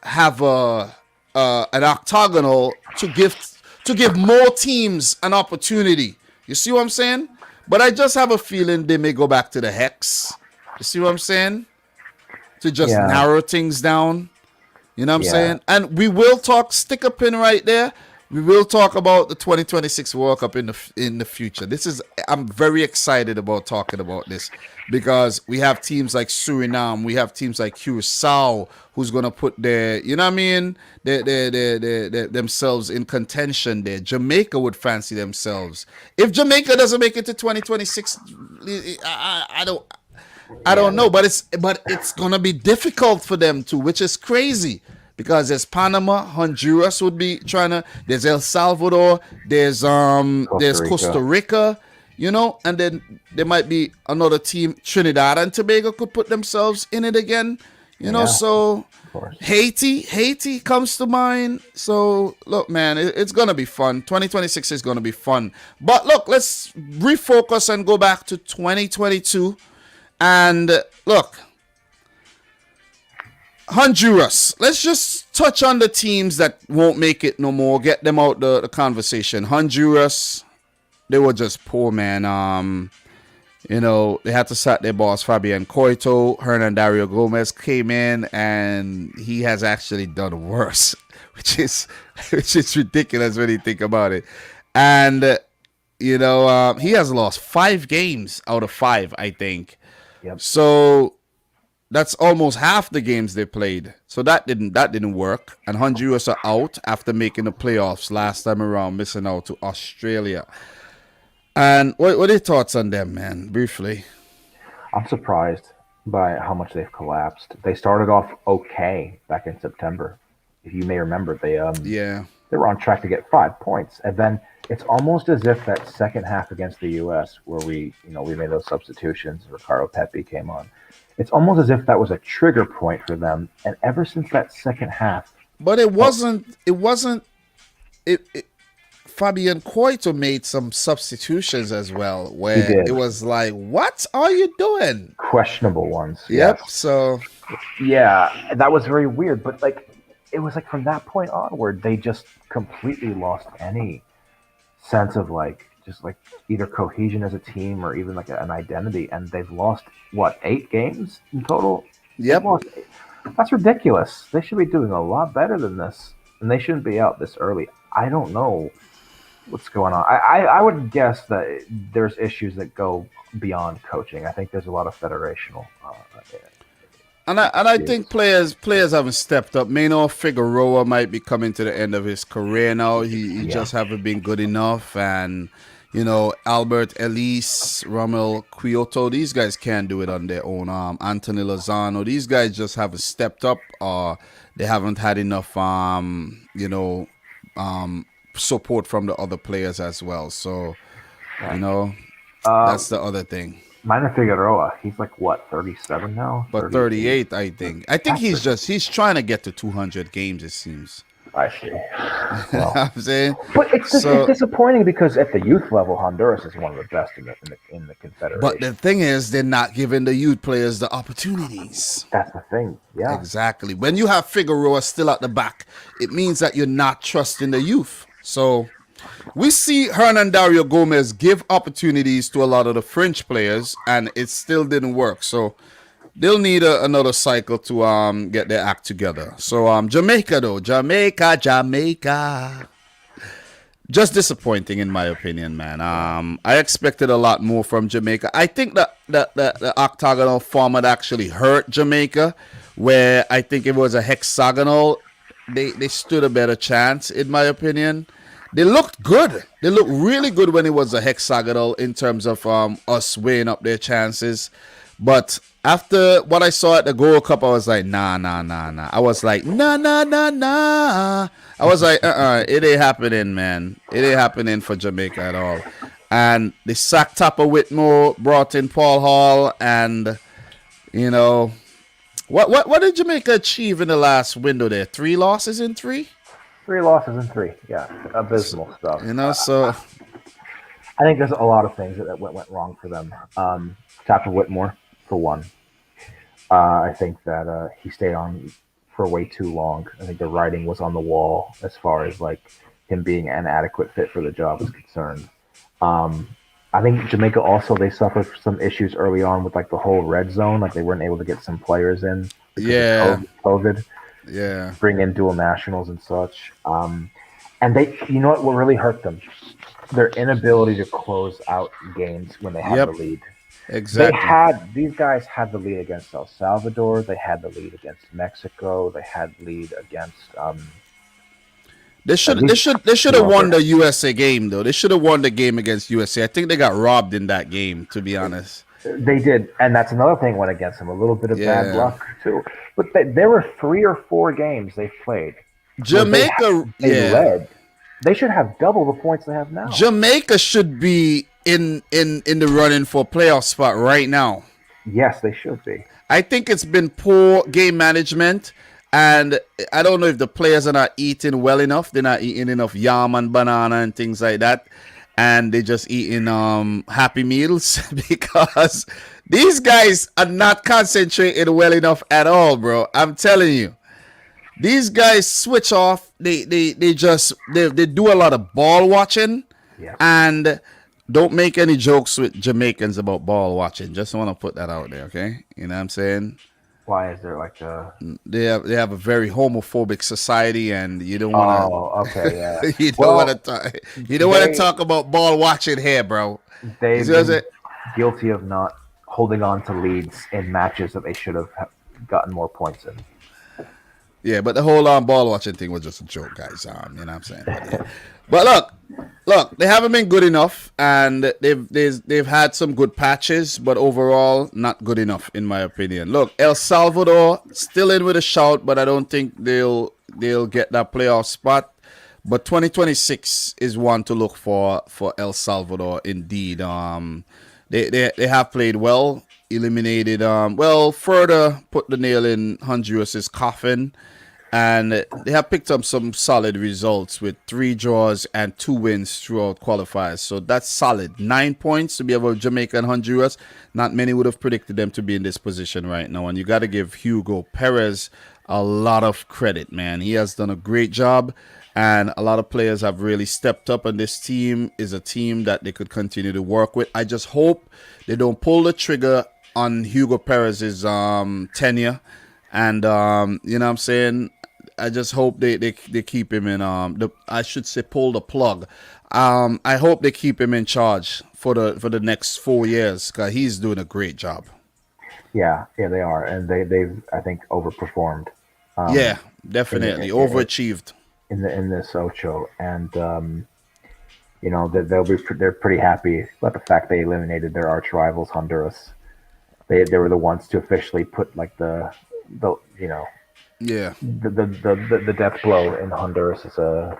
have an octagonal to give more teams an opportunity. You see what I'm saying? But I just have a feeling they may go back to the hex. You see what I'm saying? To just narrow things down. You know what I'm saying? And we will talk, stick a pin right there. We will talk about the 2026 World Cup in the future. I'm very excited about talking about this because we have teams like Suriname, we have teams like Curacao who's gonna put their, you know what I mean, their themselves in contention there. Jamaica would fancy themselves. If Jamaica doesn't make it to 2026, I don't know, but it's gonna be difficult for them too, which is crazy. Because there's Panama, Honduras would be trying to. There's El Salvador. There's Costa Rica, you know, and then there might be another team. Trinidad and Tobago could put themselves in it again, you know. So Haiti comes to mind. So look, man, it's gonna be fun. 2026 is gonna be fun. But look, let's refocus and go back to 2022. And look. Honduras. Let's just touch on the teams that won't make it no more. Get them out the conversation. Honduras, they were just poor, man. You know, they had to sack their boss, Fabian Coito. Hernan Dario Gomez came in, and he has actually done worse, which is ridiculous when you think about it. And, you know, he has lost 5 games out of 5, I think. Yep. So that's almost half the games they played. So that didn't work. And Honduras are out after making the playoffs last time around, missing out to Australia. And what are your thoughts on them, man? Briefly. I'm surprised by how much they've collapsed. They started off okay back in September. If you may remember, they were on track to get 5 points. And then it's almost as if that second half against the US where we made those substitutions, Ricardo Pepi came on. It's almost as if that was a trigger point for them, and ever since that second half. But it wasn't. Fabian Coito made some substitutions as well, where it was like, "What are you doing?" Questionable ones. Yep. Yes. So. Yeah, that was very weird. But it was like from that point onward, they just completely lost any sense of just either cohesion as a team or even an identity, and they've lost 8 games in total. Yep. That's ridiculous. They should be doing a lot better than this, and they shouldn't be out this early. I don't know what's going on. I would guess that there's issues that go beyond coaching. I think there's a lot of federational And I issues. think players haven't stepped up. Maynor Figueroa might be coming to the end of his career now. He Yeah. just haven't been good enough. And, Albert Elise, Romel Kyoto, these guys can't do it on their own. Anthony Lozano, these guys just haven't stepped up. They haven't had enough, support from the other players as well. So, Yeah. that's the other thing. Minor Figueroa, he's like what, 37 now? But 38. 38, I think. I think he's trying to get to 200 games, it seems. I see. You know Well, what I'm saying? but it's So, disappointing because at the youth level, Honduras is one of the best in the Confederation. but the thing is, they're not giving the youth players the opportunities. That's the thing. Yeah. Exactly. When you have Figueroa still at the back, it means that you're not trusting the youth. So we see Hernan Dario Gomez give opportunities to a lot of the French players, and it still didn't work. So they'll need another cycle to get their act together. So Jamaica though, Jamaica. Just disappointing in my opinion, man. I expected a lot more from Jamaica. I think that the octagonal format actually hurt Jamaica, where I think if it was a hexagonal, they stood a better chance, in my opinion. They looked good. They looked really good when it was a hexagonal in terms of us weighing up their chances. But after what I saw at the Gold Cup, I was like, nah. I was like, nah. I was like, it ain't happening, man. It ain't happening for Jamaica at all. And they sacked Tapper Whitmore, brought in Paul Hall, and what did Jamaica achieve in the last window there? 3 losses in 3? 3 losses in 3. Yeah. Abysmal stuff. So I think there's a lot of things that went wrong for them. Tapper Whitmore, for one. I think that he stayed on for way too long. I think the writing was on the wall as far as like him being an adequate fit for the job is concerned. I think Jamaica also, they suffered some issues early on with like the whole red zone. Like they weren't able to get some players in because yeah, of COVID. yeah. Bring in dual nationals and such. And they, what really hurt them? Their inability to close out games when they had Yep. the lead. Exactly. These guys had the lead against El Salvador. They had the lead against Mexico. They had lead against. They should have won the USA game though. They should have won the game against USA. I think they got robbed in that game, to be honest. They did, and that's another thing went against them. A little bit of bad Yeah. luck too. But there were 3 or 4 games they played. Jamaica, They led. They should have double the points they have now. Jamaica should be in the running for a playoff spot right now. Yes, they should be. I think it's been poor game management, and I don't know if the players are not eating well enough. They're not eating enough yam and banana and things like that, and they're just eating Happy Meals because these guys are not concentrating well enough at all, bro. I'm telling you. These guys switch off. They do a lot of ball watching, Yeah. and don't make any jokes with Jamaicans about ball watching. Just want to put that out there, okay? You know what I'm saying? Why is there like a? They have a very homophobic society, and you don't want to. Oh, okay, yeah. You don't Well, want to talk. You don't want to talk about ball watching here, bro. They've You see what I'm been saying? guilty of not holding on to leads in matches that they should have gotten more points in. Yeah, but the whole ball watching thing was just a joke, guys. You know what I'm saying? But look, they haven't been good enough, and they've had some good patches, but overall not good enough in my opinion. Look, El Salvador still in with a shout, but I don't think they'll get that playoff spot. But 2026 is one to look for El Salvador. Indeed, they have played well, eliminated further put the nail in Honduras's coffin. And they have picked up some solid results with 3 draws and 2 wins throughout qualifiers. So that's solid. 9 points to be able Jamaica and Honduras. Not many would have predicted them to be in this position right now. And you got to give Hugo Perez a lot of credit, man. He has done a great job. And a lot of players have really stepped up. And this team is a team that they could continue to work with. I just hope they don't pull the trigger on Hugo Perez's tenure. And you know what I'm saying? I just hope they keep him in I should say pull the plug. I hope they keep him in charge for the next 4 years because he's doing a great job. Yeah, they are, and they've I think overperformed Yeah, um, in definitely the overachieved. in this Ocho, and that they're pretty happy about the fact they eliminated their arch rivals Honduras. They were the ones to officially put like the Yeah, the death blow in Honduras as a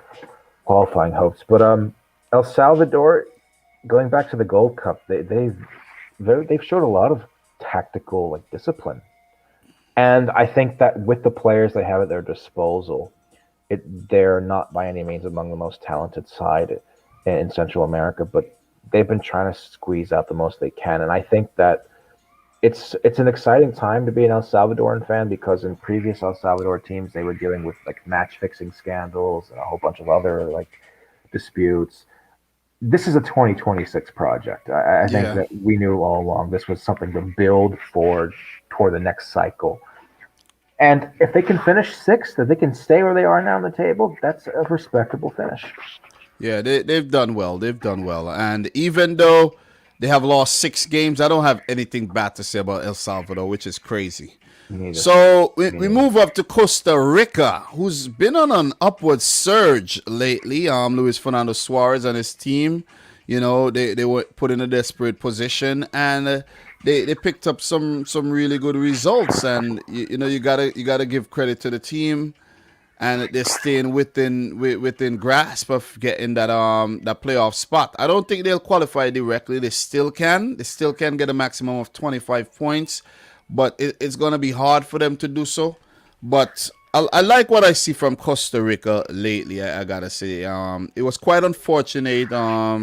qualifying hopes. But El Salvador, going back to the Gold Cup, they've showed a lot of tactical like discipline, and I think that with the players they have at their disposal, they're not by any means among the most talented side in Central America, but they've been trying to squeeze out the most they can, and I think that it's an exciting time to be an El Salvadoran fan because in previous El Salvador teams they were dealing with like match fixing scandals and a whole bunch of other like disputes. This is a 2026 project. I think yeah. that we knew all along this was something to build for toward the next cycle. And if they can finish sixth, if they can stay where they are now on the table, that's a respectable finish. Yeah, they've done well. They've done well. And even though they have lost 6 games, I don't have anything bad to say about El Salvador, which is crazy. Me neither. So we Me move up to Costa Rica, who's been on an upward surge lately. Luis Fernando Suarez and his team, they were put in a desperate position, and they picked up some really good results. And you gotta give credit to the team, and they're staying within grasp of getting that playoff spot. I don't think they'll qualify directly. They still can. They still can get a maximum of 25 points, but it's gonna be hard for them to do so. But I like what I see from Costa Rica lately. I gotta say, it was quite unfortunate. What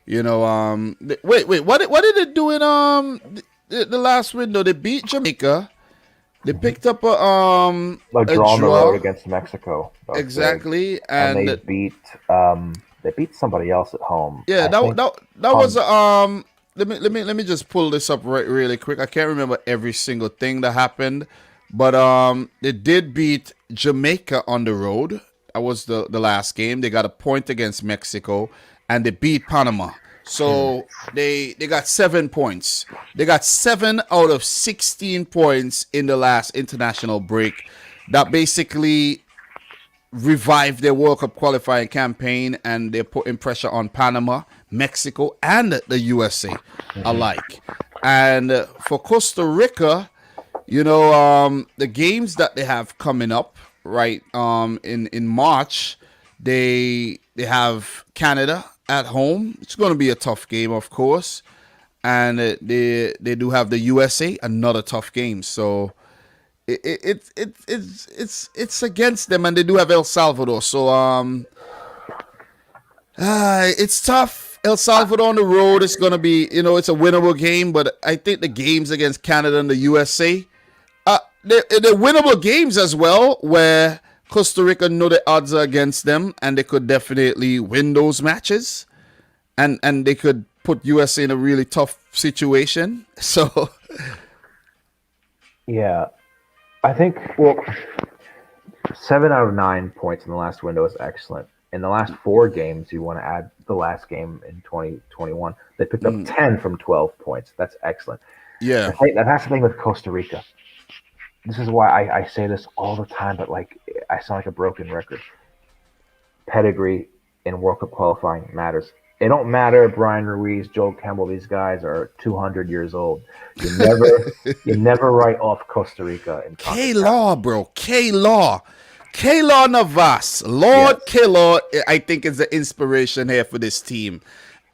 did they do in the last window? They beat Jamaica. They picked up Like a draw on the road draw. against Mexico. That was big. Exactly, And and they beat somebody else at home. yeah, I think that was Hon- let me just pull this up really quick. I can't remember every single thing that happened, but they did beat Jamaica on the road. That was the last game. They got a point against Mexico, and they beat Panama. So they got 7 points. They got 7 out of 16 points in the last international break. That basically revived their World Cup qualifying campaign, and they're putting pressure on Panama, Mexico, and the USA alike. And for Costa Rica, the games that they have coming up, right, in March, they have Canada at home. It's going to be a tough game, of course, and they do have the USA, another tough game. So it's against them, and they do have El Salvador. So it's tough. El Salvador on the road is gonna be, it's a winnable game, but I think the games against Canada and the USA, they're winnable games as well, where Costa Rica know the odds are against them, and they could definitely win those matches, and they could put USA in a really tough situation. So yeah, I think, well, 7 out of 9 points in the last window is excellent. In the last 4 games, you want to add the last game in 2021, they picked up 10 from 12 points. That's excellent. yeah, That's the thing with Costa Rica. This is why I say this all the time, but like I sound like a broken record. Pedigree in World Cup qualifying matters. It don't matter if Brian Ruiz, Joel Campbell, these guys are 200 years old. You never write off Costa Rica in K CONCACAF. Law, bro, K Law Navas, Lord Yes. K Law. I think is the inspiration here for this team.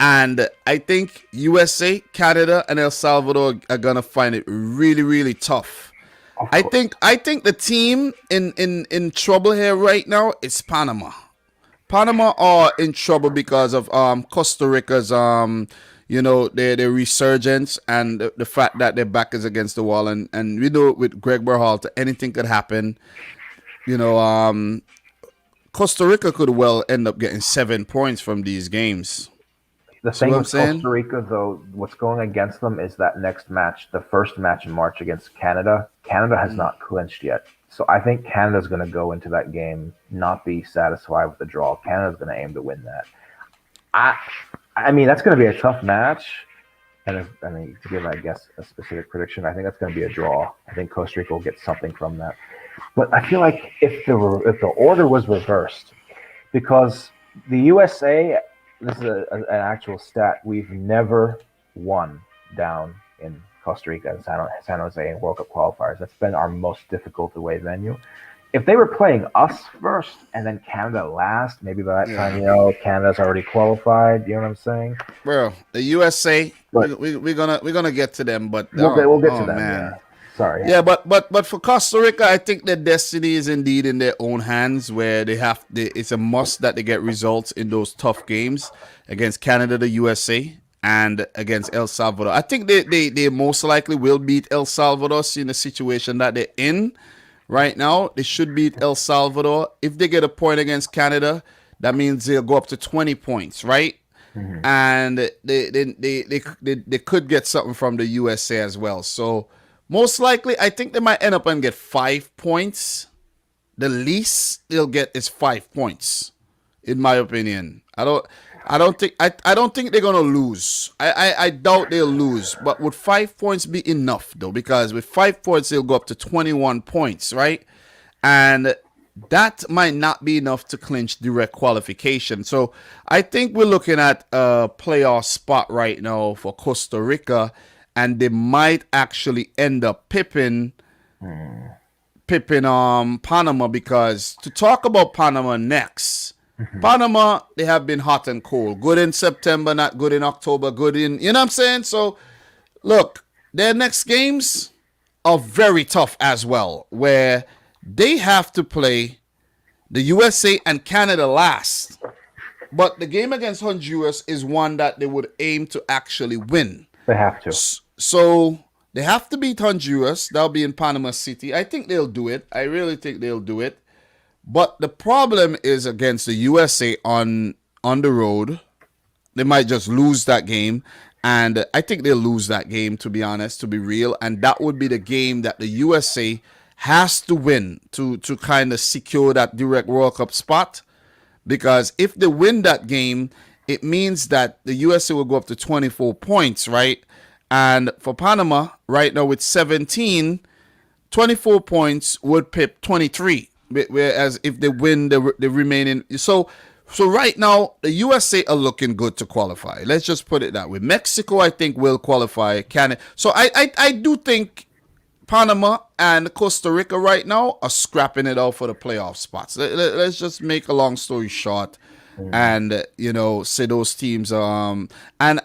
And I think USA, Canada, and El Salvador are gonna find it really, really tough. Of I course. think I think the team in trouble here right now is Panama. Panama are in trouble because of Costa Rica's their resurgence, and the fact that their back is against the wall, and we know with Greg Berhalter anything could happen. You know, Costa Rica could well end up getting 7 points from these games. The See thing what I'm with Costa saying? Rica, though, what's going against them is that next match, the first match in March against Canada. Canada has Mm. not clinched yet. So I think Canada's going to go into that game not be satisfied with the draw. Canada's going to aim to win that. I, I mean, that's going to be a tough match. And I mean, to give, I guess, a specific prediction, I think that's going to be a draw. I think Costa Rica will get something from that. But I feel like if the order was reversed, because the USA, this is an actual stat, we've never won down in Costa Rica and San Jose in World Cup qualifiers. That's been our most difficult away venue. If they were playing us first and then Canada last, maybe by that time, Yeah. Canada's already qualified. You know what I'm saying? Bro, the USA, But we're gonna get to them, but we'll get to oh them. Yeah. man. Sorry. Yeah, but for Costa Rica, I think their destiny is indeed in their own hands, where it's a must that they get results in those tough games against Canada, the USA, and against El Salvador. I think they most likely will beat El Salvador in the situation that they're in right now. They should beat El Salvador. If they get a point against Canada, that means they'll go up to 20 points, right? Mm-hmm. And they could get something from the USA as well. So most likely, I think they might end up and get 5 points. The least they'll get is 5 points, in my opinion. I don't think they're gonna lose. I doubt they'll lose. But would 5 points be enough though? Because with 5 points they'll go up to 21 points, right? And that might not be enough to clinch direct qualification. So I think we're looking at a playoff spot right now for Costa Rica, and they might actually end up pipping Panama, because to talk about Panama next. Panama, they have been hot and cold. Good in September, not good in October, good in, you know what I'm saying? So look, their next games are very tough as well, where they have to play the USA and Canada last. But the game against Honduras is one that they would aim to actually win. They have to. So they have to beat Honduras. That'll be in Panama City. I think they'll do it. I really think they'll do it. But the problem is against the USA on the road. They might just lose that game. And I think they'll lose that game, to be honest, to be real. And that would be the game that the USA has to win to kind of secure that direct World Cup spot. Because if they win that game, it means that the USA will go up to 24 points, right? And for Panama, right now with 17, 24 points would pip 23. Whereas if they win the remaining, so right now the USA are looking good to qualify. Let's just put it that way. Mexico, I think, will qualify. Canada. So I do think Panama and Costa Rica right now are scrapping it out for the playoff spots. Let's just make a long story short, and say those teams. And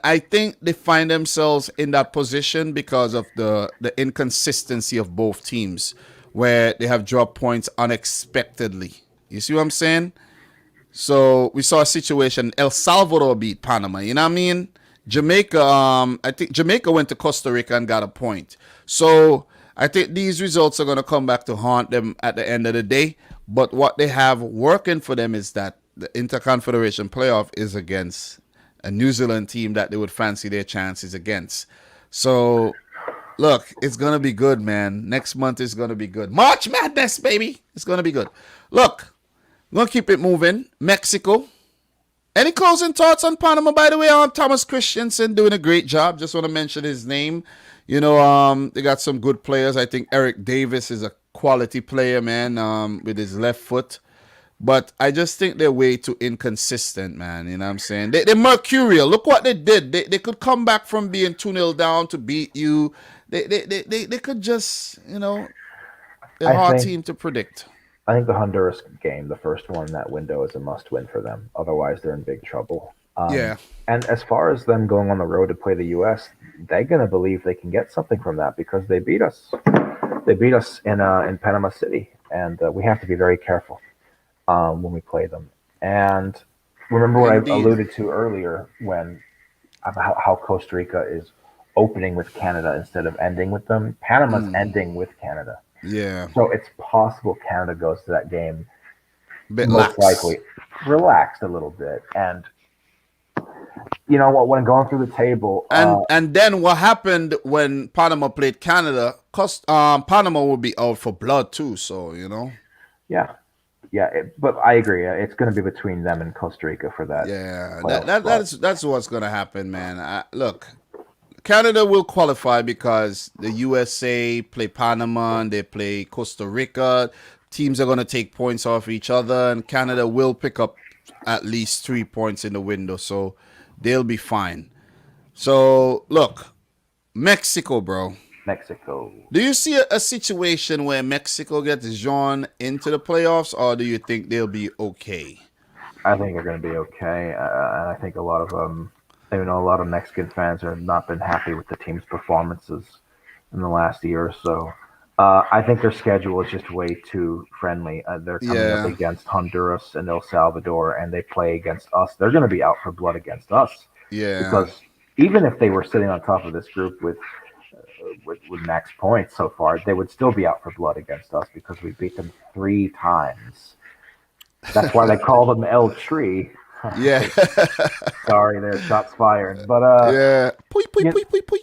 I think they find themselves in that position because of the inconsistency of both teams, where they have dropped points unexpectedly. You see what I'm saying? So we saw a situation. El Salvador beat Panama. You know what I mean? Jamaica. I think Jamaica went to Costa Rica and got a point. So I think these results are going to come back to haunt them at the end of the day. But what they have working for them is that the Interconfederation playoff is against a New Zealand team that they would fancy their chances against. So look, it's going to be good, man. Next month is going to be good. March Madness, baby. It's going to be good. Look, I'm going to keep it moving. Mexico. Any closing thoughts on Panama, by the way? Thomas Christensen doing a great job. Just want to mention his name. They got some good players. I think Eric Davis is a quality player, man, with his left foot. But I just think they're way too inconsistent, man. You know what I'm saying? They're mercurial. Look what they did. They could come back from being 2-0 down to beat you. They could just, they're a hard team to predict. I think the Honduras game, the first one in that window, is a must-win for them. Otherwise, they're in big trouble. Yeah. And as far as them going on the road to play the U.S., they're going to believe they can get something from that because they beat us. They beat us in Panama City, and we have to be very careful when we play them. And remember what I alluded to earlier when about how Costa Rica is opening with Canada instead of ending with them. Panama's ending with Canada. Yeah. So it's possible Canada goes to that game Bit most lax. likely relaxed a little bit. And You know what? When going through the table, And then what happened when Panama played Canada? Cause Panama will be out for blood too. So yeah, yeah. But I agree. It's going to be between them and Costa Rica for that yeah, playoff spot. that's what's gonna happen, man. Look, Canada will qualify because the USA play Panama and they play Costa Rica. Teams are gonna take points off each other, and Canada will pick up at least 3 points in the window, so they'll be fine. So look, Mexico, bro. Mexico. Do you see a situation where Mexico gets drawn into the playoffs, or do you think they'll be okay? I think they're going to be okay, and I think a lot of a lot of Mexican fans have not been happy with the team's performances in the last year or so. I think their schedule is just way too friendly. They're coming up Yeah, against Honduras and El Salvador, and they play against us. They're going to be out for blood against us yeah, because even if they were sitting on top of this group with max points so far, they would still be out for blood against us because we beat them 3 times. That's why they call them El Tree. yeah, Sorry, there, shots fired. But yeah. Pui, pui, you pui, pui, pui.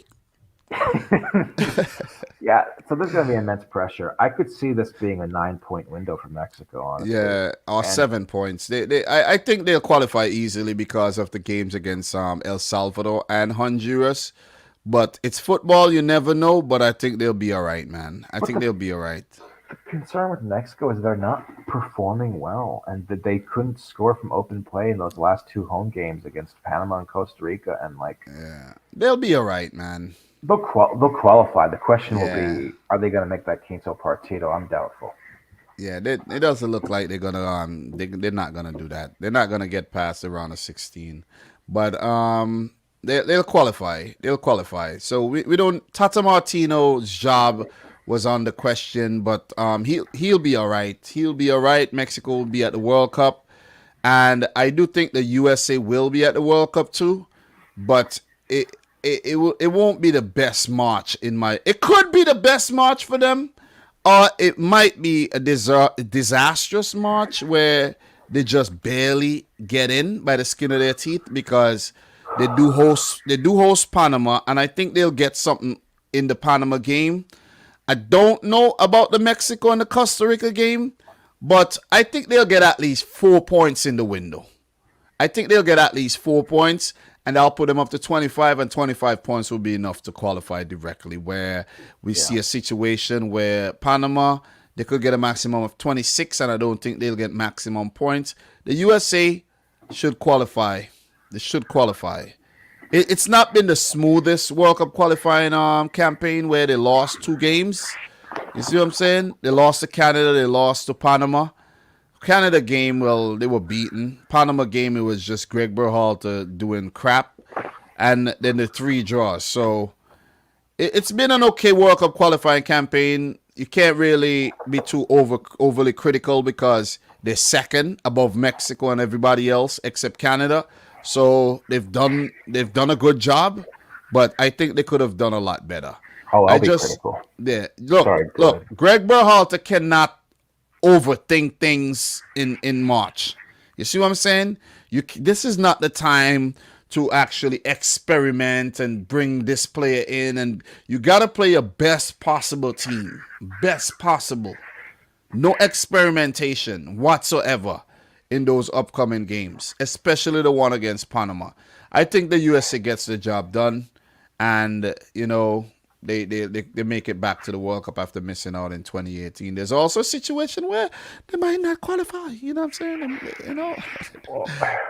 yeah. So there's going to be immense pressure. I could see this being a 9 point window for Mexico, honestly. Yeah, or And 7 points. I think they'll qualify easily because of the games against El Salvador and Honduras. But it's football, you never know. But I think they'll be all right, man. I but think they'll be all right. the concern with Mexico is they're not performing well, and that they couldn't score from open play in those last 2 home games against Panama and Costa Rica. And like Yeah, they'll be all right, man. they'll qualify. The question will Yeah, be, are they going to make that Quinto Partido? I'm doubtful. yeah. It doesn't look like they're gonna they're not gonna do that. They're not gonna get past the round of 16. But they'll qualify. They'll qualify. So we don't. Tata Martino's job was on the question, but he'll be all right. He'll be all right. Mexico will be at the World Cup, and I do think the USA will be at the World Cup too. But it won't be the best match in my. It could be the best match for them, or it might be a disastrous match where they just barely get in by the skin of their teeth because they do host Panama, and I think they'll get something in the Panama game. I don't know about the Mexico and the Costa Rica game, but I think they'll get at least 4 points in the window. I think they'll get at least 4 points, and I'll put them up to 25, and 25 points will be enough to qualify directly. Where we Yeah. see a situation where Panama, they could get a maximum of 26, and I don't think they'll get maximum points. The USA should qualify. They should qualify. It's not been the smoothest World Cup qualifying campaign where they lost 2 games. You see what I'm saying? They lost to Canada, they lost to Panama. Canada game, well, they were beaten. Panama game, it was just Greg Berhalter doing crap, and then the 3 draws. So it's been an okay World Cup qualifying campaign. You can't really be too overly critical because they're second above Mexico and everybody else except Canada. So they've done a good job, but I think they could have done a lot better. Oh, I'll I be just critical. Yeah, Sorry, go look. ahead. Greg Berhalter cannot overthink things in March. You see what I'm saying? This is not the time to actually experiment and bring this player in, and you got to play your best possible team, best possible. No experimentation whatsoever in those upcoming games, especially the one against Panama. I think the USA gets the job done, and they make it back to the World Cup after missing out in 2018. There's also a situation where they might not qualify. You know what I'm saying? Well,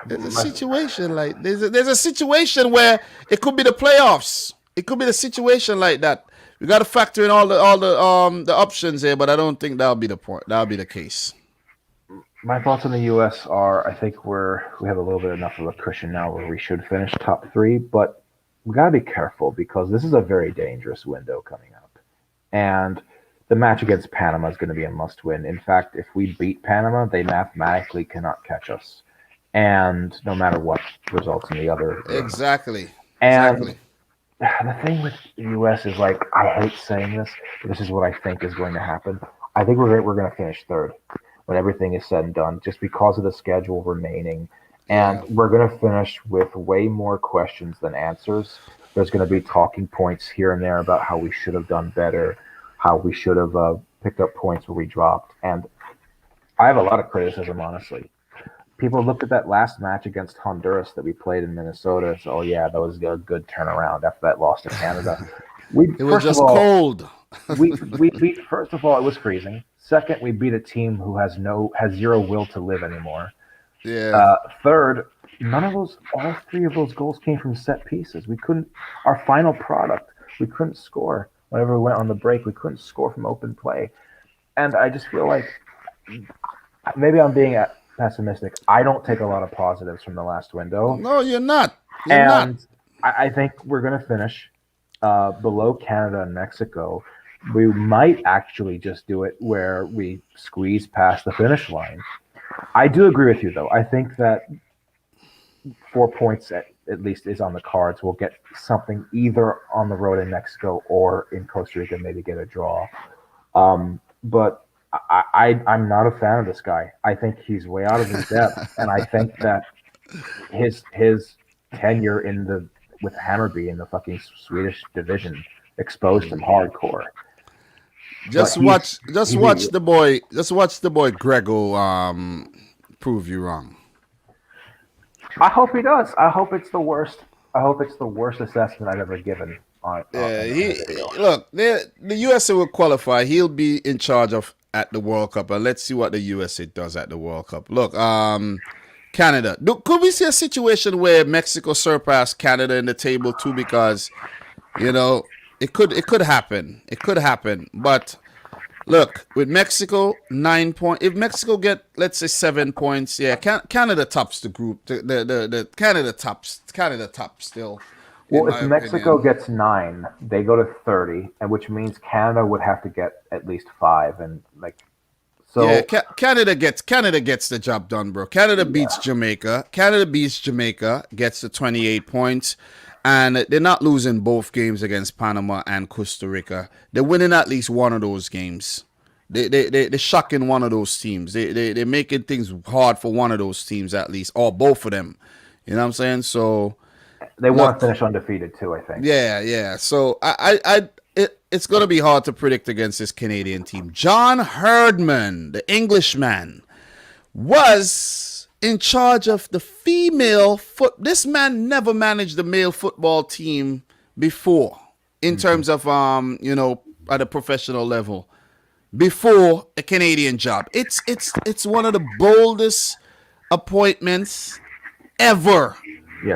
There's a my, situation like there's a situation where it could be the playoffs. It could be the situation like that. We got to factor in all the options here, but I don't think that'll be the point. That'll be the case. my thoughts on the U.S. are, I think we have a little bit enough of a cushion now where we should finish top three, but we got to be careful because this is a very dangerous window coming up. And the match against Panama is going to be a must win. In fact, if we beat Panama, they mathematically cannot catch us. And no matter what results in the other. Exactly. And Exactly. the thing with the U.S. is like, I hate saying this, but this is what I think is going to happen. I think we're going to finish third when everything is said and done, just because of the schedule remaining And Yeah. we're going to finish with way more questions than answers. There's going to be talking points here and there about how we should have done better, how we should have picked up points where we dropped. And I have a lot of criticism, honestly. People looked at that last match against Honduras that we played in Minnesota and said, "Oh yeah, that was a good turnaround after that loss to Canada." We It was first of just all, cold. we beat. First of all, it was freezing. Second, we beat a team who has zero will to live anymore. Yeah. Third, all three of those goals came from set pieces. We couldn't. Our final product, we couldn't score. Whenever we went on the break, we couldn't score from open play. And I just feel like maybe I'm being pessimistic. I don't take a lot of positives from the last window, No, you're not. You're not. and I think we're going to finish below Canada and Mexico. We might actually just do it where we squeeze past the finish line. I do agree with you, though. I think that 4 points at least is on the cards. We'll get something either on the road in Mexico or in Costa Rica, maybe get a draw. But I'm not a fan of this guy. I think he's way out of his depth, and I think that his tenure with Hammarby in the fucking Swedish division exposed him hardcore. Just watch the boy Grego prove you wrong. I hope he does. I hope it's the worst. I hope it's the worst assessment I've ever given on. Look, the USA will qualify. He'll be in charge of at the World Cup, and let's see what the USA does at the World Cup. Look, Canada. Could we see a situation where Mexico surpassed Canada in the table too? Because it could happen. It could happen. But look, with Mexico 9 points, if Mexico get, let's say, 7 points, yeah, Canada tops the group. The Canada tops still. Well, if Mexico gets 9, they go to 30, and which means Canada would have to get at least 5, and so. Yeah, Canada gets the job done, bro. Canada beats Jamaica. Canada beats Jamaica, gets the 28 points. And they're not losing both games against Panama and Costa Rica. They're winning at least one of those games. They're shocking one of those teams. They're making things hard for one of those teams at least, or both of them. You know what I'm saying? So they want to finish undefeated too, I think. Yeah. So it's going to be hard to predict against this Canadian team. John Herdman, the Englishman, was in charge of the female This man never managed the male football team before, in terms of at a professional level, before a Canadian job. It's one of the boldest appointments ever,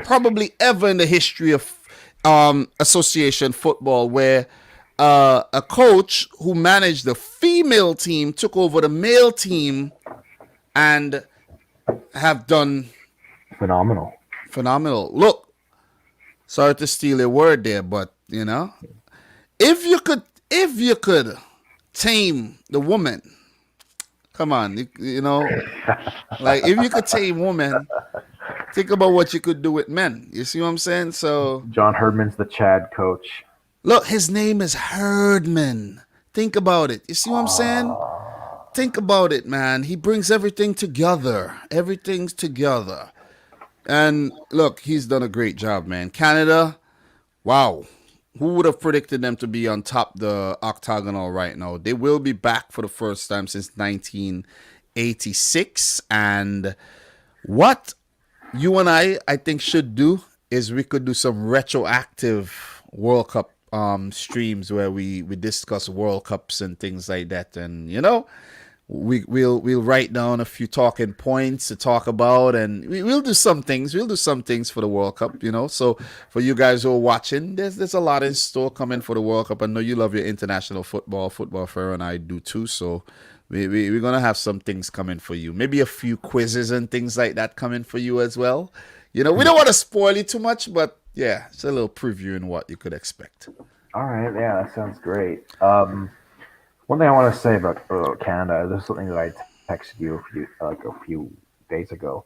probably ever in the history of association football, where a coach who managed the female team took over the male team and have done phenomenal. Look, sorry to steal a word there, but if you could tame the woman, come on, like if you could tame women, think about what you could do with men. You see what I'm saying? So John Herdman's the Chad coach. Look, his name is Herdman. Think about it. You see what I'm saying? Think about it, man. He brings everything together. Everything's together. And look, he's done a great job, man. Canada, wow. Who would have predicted them to be on top the octagonal right now? They will be back for the first time since 1986. And what you and I think should do is we could do some retroactive World Cup streams where we discuss World Cups and things like that. And we'll write down a few talking points to talk about, and we'll do some things. We'll do some things for the World Cup, So for you guys who are watching, there's a lot in store coming for the World Cup. I know you love your international football fair, and I do too. So we're gonna have some things coming for you. Maybe a few quizzes and things like that coming for you as well. We don't want to spoil you too much, but yeah, it's a little preview in what you could expect. All right, yeah, that sounds great. One thing I want to say about Canada, this is something that I texted you a few days ago.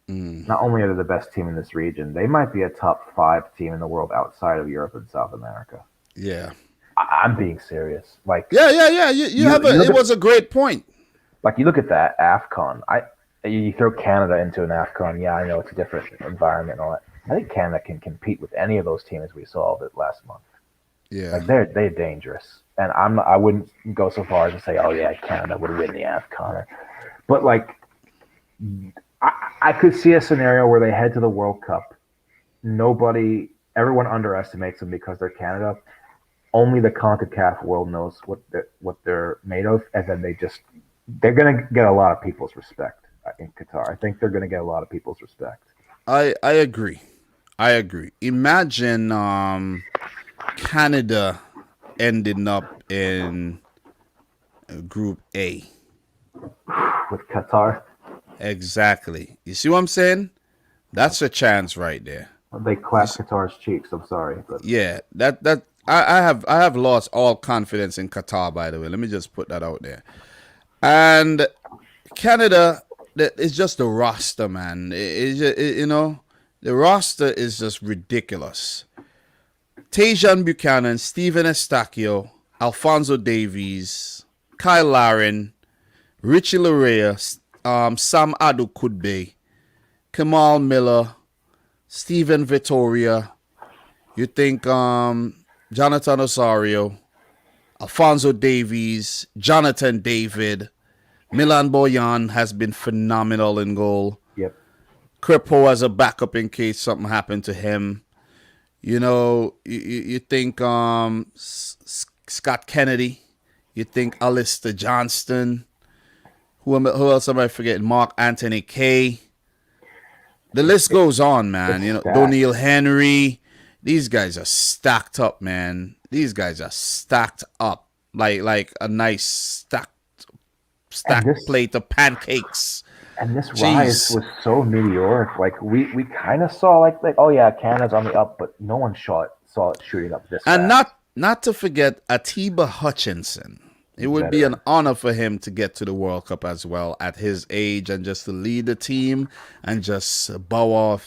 Not only are they the best team in this region, they might be a top 5 team in the world outside of Europe and South America. Yeah, I'm being serious. Yeah. It was a great point. Like you look at that AFCON. You throw Canada into an AFCON. Yeah, I know it's a different environment and all that. I think Canada can compete with any of those teams we saw last month. Yeah. Like they're dangerous, and I wouldn't go so far as to say, oh yeah, Canada would win the AFCON, but like I could see a scenario where they head to the World Cup. Everyone underestimates them because they're Canada. Only the CONCACAF world knows what they're made of, and then they're gonna get a lot of people's respect in Qatar. I think they're gonna get a lot of people's respect. I agree. I agree. Imagine Canada ending up in Group A. With Qatar, Exactly. You see what I'm saying? That's a chance right there. they clap Qatar's cheeks. I'm sorry, but Yeah, I have lost all confidence in Qatar, by the way. Let me just put that out there. And Canada, it's just the roster, man. The roster is just ridiculous. Tajan Buchanan, Steven Estacio, Alfonso Davies, Kyle Larin, Richie Larea, Sam Adu Kudbe, Kamal Miller, Steven Vittoria. You think Jonathan Osorio, Alfonso Davies, Jonathan David, Milan Boyan has been phenomenal in goal. yep. Kripo as a backup in case something happened to him. You think Scott Kennedy. You think Alistair Johnston. Who else am I forgetting? Mark Anthony Kay. The list goes on, man. Doniel Henry. These guys are stacked up, man. These guys are stacked up. Like a nice stacked plate of pancakes. And this Jeez. rise was so meteoric. Like we kind of saw like oh yeah, Canada's on the up, but no one saw it shooting up this. And fast. not to forget Atiba Hutchinson. It would be an honor for him to get to the World Cup as well at his age and just to lead the team and just bow out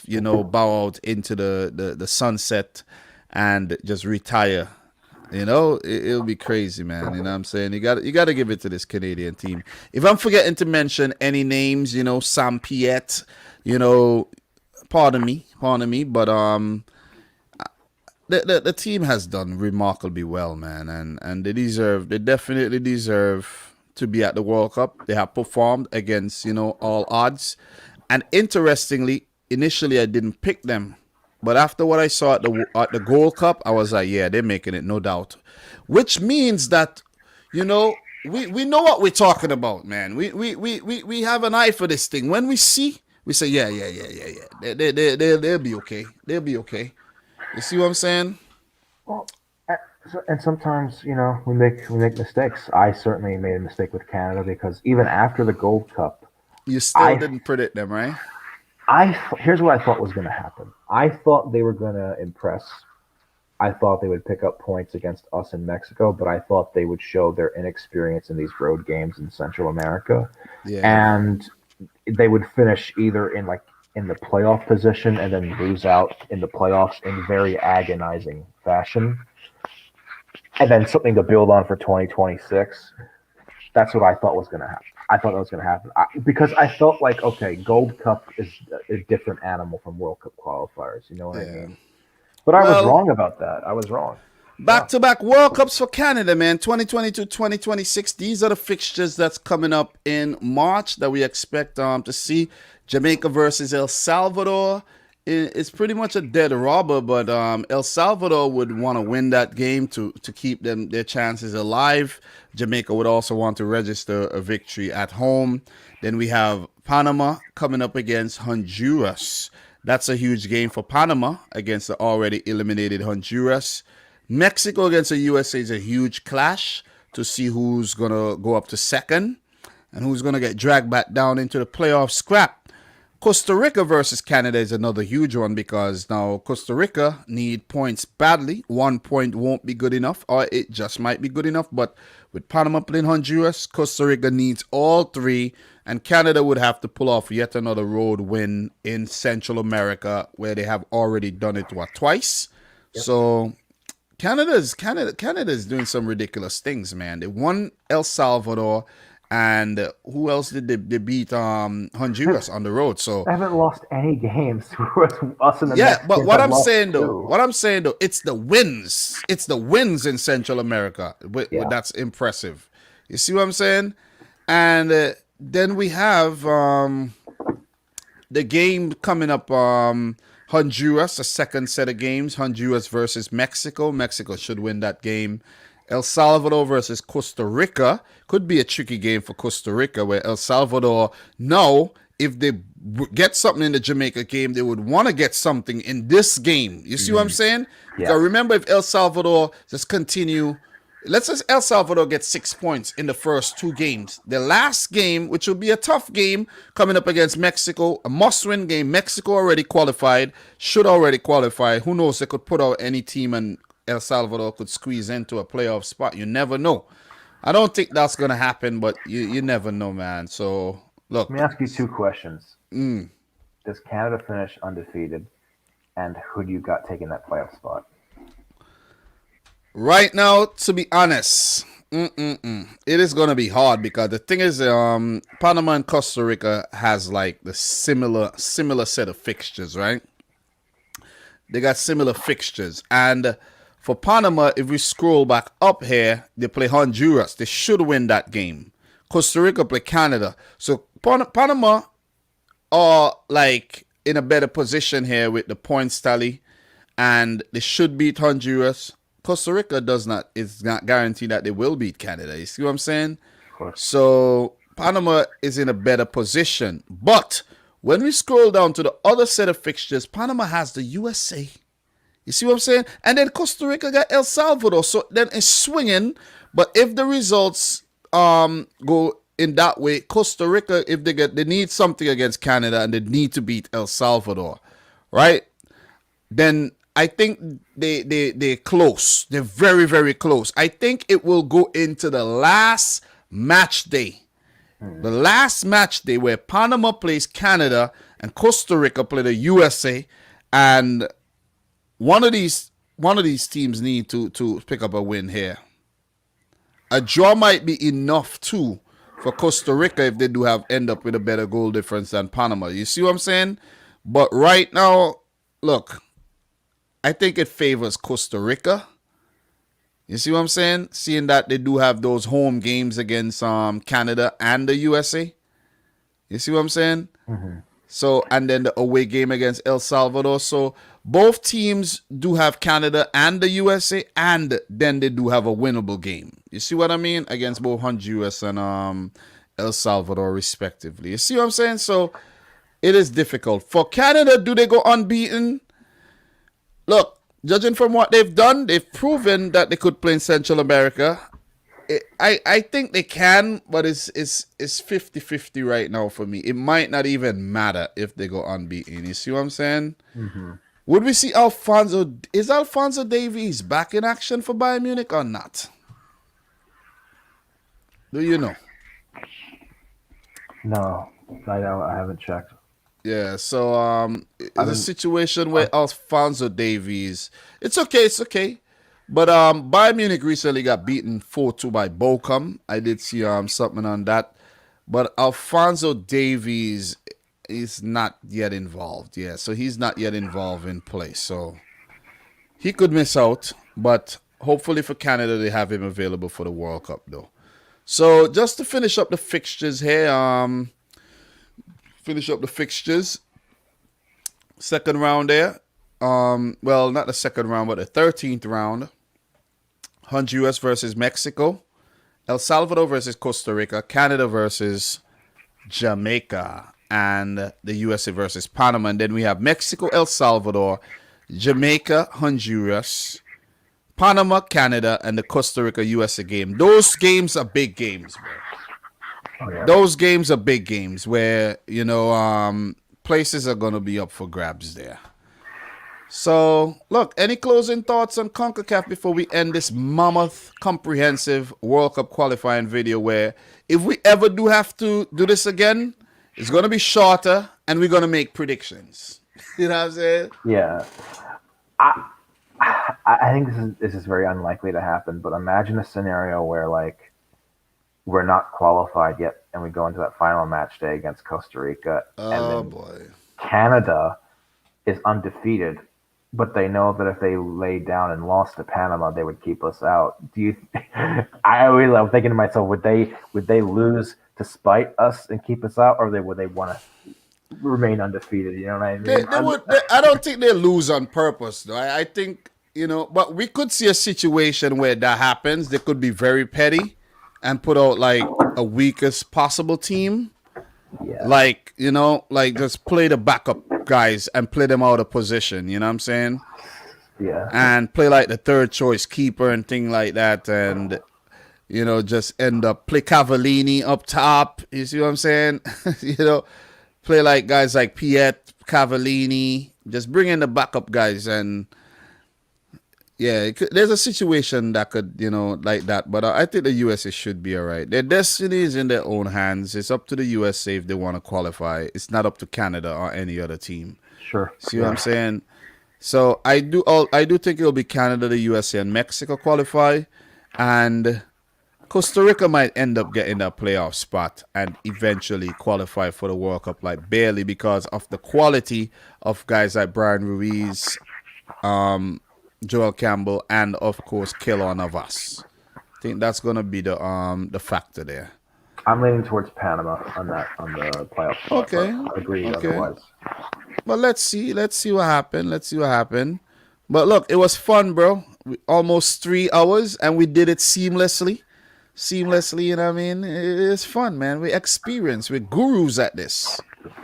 into the sunset and just retire. It'll be crazy, man. You know what I'm saying? You got to give it to this Canadian team. If I'm forgetting to mention any names, Sam Piet, pardon me, but the team has done remarkably well, man, and they definitely deserve to be at the World Cup. They have performed against all odds, and interestingly, initially I didn't pick them, but after what I saw at the Gold Cup, I was like, yeah, they're making it, no doubt. Which means that we know what we're talking about, man. We have an eye for this thing. When we say, yeah. They'll be okay. They'll be okay. You see what I'm saying? Well, and sometimes we make mistakes. I certainly made a mistake with Canada because even after the Gold Cup, you still didn't predict them, right? Here's what I thought was going to happen. I thought they were going to impress. I thought they would pick up points against us in Mexico, but I thought they would show their inexperience in these road games in Central America, and they would finish either in the playoff position and then lose out in the playoffs in very agonizing fashion. And then something to build on for 2026. That's what I thought was going to happen. I thought that was going to happen because I felt like, okay, Gold Cup is a different animal from World Cup qualifiers. You know what I mean? But I was wrong about that. I was wrong. Back-to-back World Cups for Canada, man. 2022, 2026. These are the fixtures that's coming up in March that we expect to see. Jamaica versus El Salvador. It's pretty much a dead rubber, but El Salvador would want to win that game to keep their chances alive. Jamaica would also want to register a victory at home. Then we have Panama coming up against Honduras. That's a huge game for Panama against the already eliminated Honduras. Mexico against the USA is a huge clash to see who's going to go up to second and who's going to get dragged back down into the playoff scrap. Costa Rica versus Canada is another huge one because now Costa Rica need points badly. 1 point won't be good enough, or it just might be good enough. But with Panama playing Honduras, Costa Rica needs all three, and Canada would have to pull off yet another road win in Central America where they have already done it twice. Yep. So Canada's doing some ridiculous things, man. They won El Salvador, And who else did they beat? Honduras on the road. So They haven't lost any games. Us and the yeah, but Mexicans have lost two. what I'm saying though, it's the wins. It's the wins in Central America. Yeah. That's impressive. You see what I'm saying? And then we have the game coming up. Honduras, a second set of games. Honduras versus Mexico. Mexico should win that game. El Salvador versus Costa Rica could be a tricky game for Costa Rica, where El Salvador know if they get something in the Jamaica game, they would want to get something in this game. You see what I'm saying? Yeah. Because remember, if El Salvador just continue, let's say El Salvador gets 6 points in the first two games. The last game, which will be a tough game, coming up against Mexico, a must-win game. Mexico already qualified, should already qualify. Who knows? They could put out any team and El Salvador could squeeze into a playoff spot. You never know. I don't think that's going to happen, but you never know, man. So, look. Let me ask you two questions. Does Canada finish undefeated? And who do you got taking that playoff spot? Right now, to be honest, it is going to be hard because the thing is, Panama and Costa Rica has like the similar set of fixtures, right? They got similar fixtures. And for Panama, if we scroll back up here, they play Honduras. They should win that game. Costa Rica play Canada. So Panama are like in a better position here with the points tally, and they should beat Honduras. Costa Rica is not guaranteed that they will beat Canada. You see what I'm saying? Of course. So Panama is in a better position. But when we scroll down to the other set of fixtures, Panama has the USA. You see what I'm saying? And then Costa Rica got El Salvador. So then it's swinging. But if the results go in that way, Costa Rica, if they need something against Canada and they need to beat El Salvador, right? Then I think they're close. They're very, very close. I think it will go into the last match day. The last match day where Panama plays Canada and Costa Rica play the USA, and one of these teams need to pick up a win here. A draw might be enough too for Costa Rica if they do end up with a better goal difference than Panama. You see what I'm saying? But right now, look, I think it favors Costa Rica. You see what I'm saying? Seeing that they do have those home games against Canada and the USA. You see what I'm saying? Mm-hmm. So, and then the away game against El Salvador. So both teams do have Canada and the USA, and then they do have a winnable game. You see what I mean? Against both Honduras and El Salvador, respectively. You see what I'm saying? So it is difficult. For Canada, do they go unbeaten? Look, judging from what they've done, they've proven that they could play in Central America. I think they can, but it's 50-50 right now for me. It might not even matter if they go unbeaten. You see what I'm saying? Mm-hmm. Would we see is Alphonso Davies back in action for Bayern Munich or not? Do you know? No, I haven't checked. Yeah, so it's a situation where Alphonso Davies, it's okay. But Bayern Munich recently got beaten 4-2 by Bochum. I did see something on that. But Alphonso Davies is not yet involved. Yeah, so he's not yet involved in play. So he could miss out. But hopefully for Canada, they have him available for the World Cup, though. So just to finish up the fixtures here, second round there. Well, not the second round, but the 13th round. Honduras versus Mexico. El Salvador versus Costa Rica. Canada versus Jamaica. And the USA versus Panama. And then we have Mexico, El Salvador, Jamaica, Honduras, Panama, Canada, and the Costa Rica USA game. Those games are big games, bro. Oh, yeah. Those games are big games where, places are going to be up for grabs there. So, look, any closing thoughts on CONCACAF before we end this mammoth, comprehensive World Cup qualifying video where if we ever do have to do this again, it's going to be shorter and we're going to make predictions. You know what I'm saying? Yeah. I think this is very unlikely to happen, but imagine a scenario where, like, we're not qualified yet, and we go into that final match day against Costa Rica, and Oh then boy. Canada is undefeated, but they know that if they laid down and lost to Panama, they would keep us out. Do you? I always love thinking to myself, would they lose to spite us and keep us out, or would they want to remain undefeated? You know what I mean? They would. I don't think they lose on purpose, though. I think but we could see a situation where that happens. They could be very petty and put out like a weakest possible team, Yeah, like just play the backup guys and play them out of position. You know what I'm saying? yeah, And play like the third choice keeper and thing like that, and just end up play Cavallini up top. You see what I'm saying? Play like guys like Piet, Cavallini. Just bring in the backup guys, and yeah, there's a situation that could, like that. But I think the USA should be all right. Their destiny is in their own hands. It's up to the USA if they want to qualify. It's not up to Canada or any other team. sure. See what Yeah. I'm saying? So I do think it'll be Canada, the USA, and Mexico qualify, and Costa Rica might end up getting a playoff spot and eventually qualify for the World Cup, like barely, because of the quality of guys like Brian Ruiz, Joel Campbell, and of course Keylor Navas. I think that's gonna be the factor there. I'm leaning towards Panama on the playoff spot. Okay, But I agree okay. otherwise. But let's see what happened. But look, it was fun, bro. Almost 3 hours, and we did it seamlessly. You know what I mean? It's fun, man. We're gurus at this.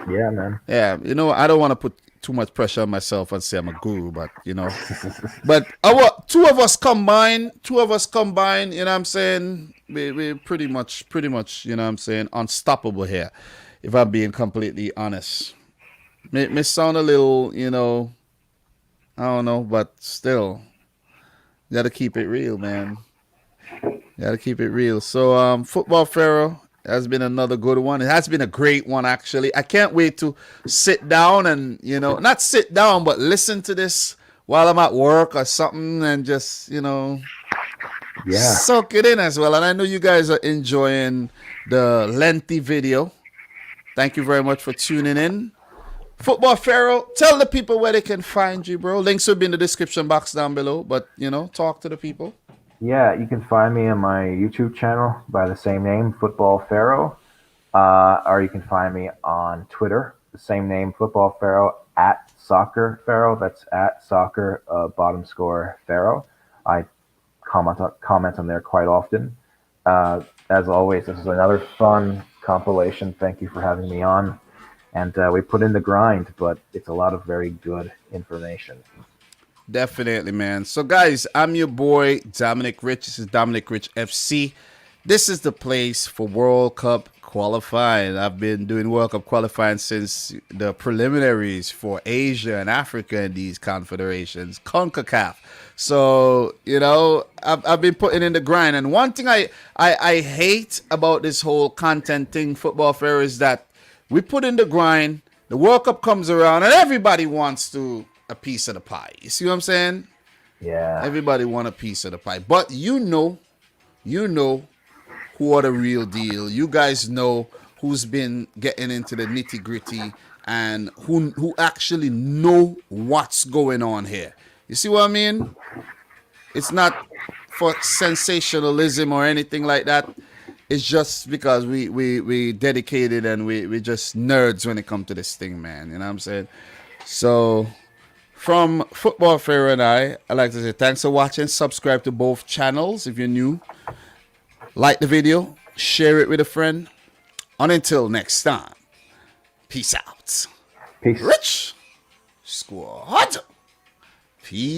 Yeah, man. Yeah, I don't want to put too much pressure on myself and say I'm a guru, but but our two of us combined, you know what I'm saying? We pretty much, you know what I'm saying, unstoppable here, if I'm being completely honest. May sound a little, I don't know, but still, you gotta keep it real, man. Gotta keep it real. So, Football Pharaoh has been another good one. It has been a great one, actually. I can't wait to sit down and, not sit down, but listen to this while I'm at work or something and just, Yeah. soak it in as well. And I know you guys are enjoying the lengthy video. Thank you very much for tuning in. Football Pharaoh, tell the people where they can find you, bro. Links will be in the description box down below, but, talk to the people. Yeah, you can find me on my YouTube channel by the same name, Football Pharaoh, or you can find me on Twitter, the same name, Football Pharaoh, at Soccer Pharaoh. That's at Soccer bottom score Pharaoh. I comment on there quite often. As always, this is another fun compilation. Thank you for having me on. And we put in the grind, but it's a lot of very good information. Definitely, man. So, guys, I'm your boy, Dominic Rich. This is Dominic Rich FC. This is the place for World Cup qualifying. I've been doing World Cup qualifying since the preliminaries for Asia and Africa and these confederations, CONCACAF. So, I've been putting in the grind. And one thing I hate about this whole content thing, Football Fair, is that we put in the grind, the World Cup comes around, and everybody wants a piece of the pie. You see what I'm saying? Yeah. Everybody want a piece of the pie. But you know who are the real deal. You guys know who's been getting into the nitty gritty and who actually know what's going on here. You see what I mean? It's not for sensationalism or anything like that. It's just because we dedicated and we just nerds when it comes to this thing, man. You know what I'm saying? So from Football Pharaoh and I'd like to say thanks for watching. Subscribe to both channels if you're new. Like the video. Share it with a friend. And until next time, peace out. Peace. Rich Squad. Peace.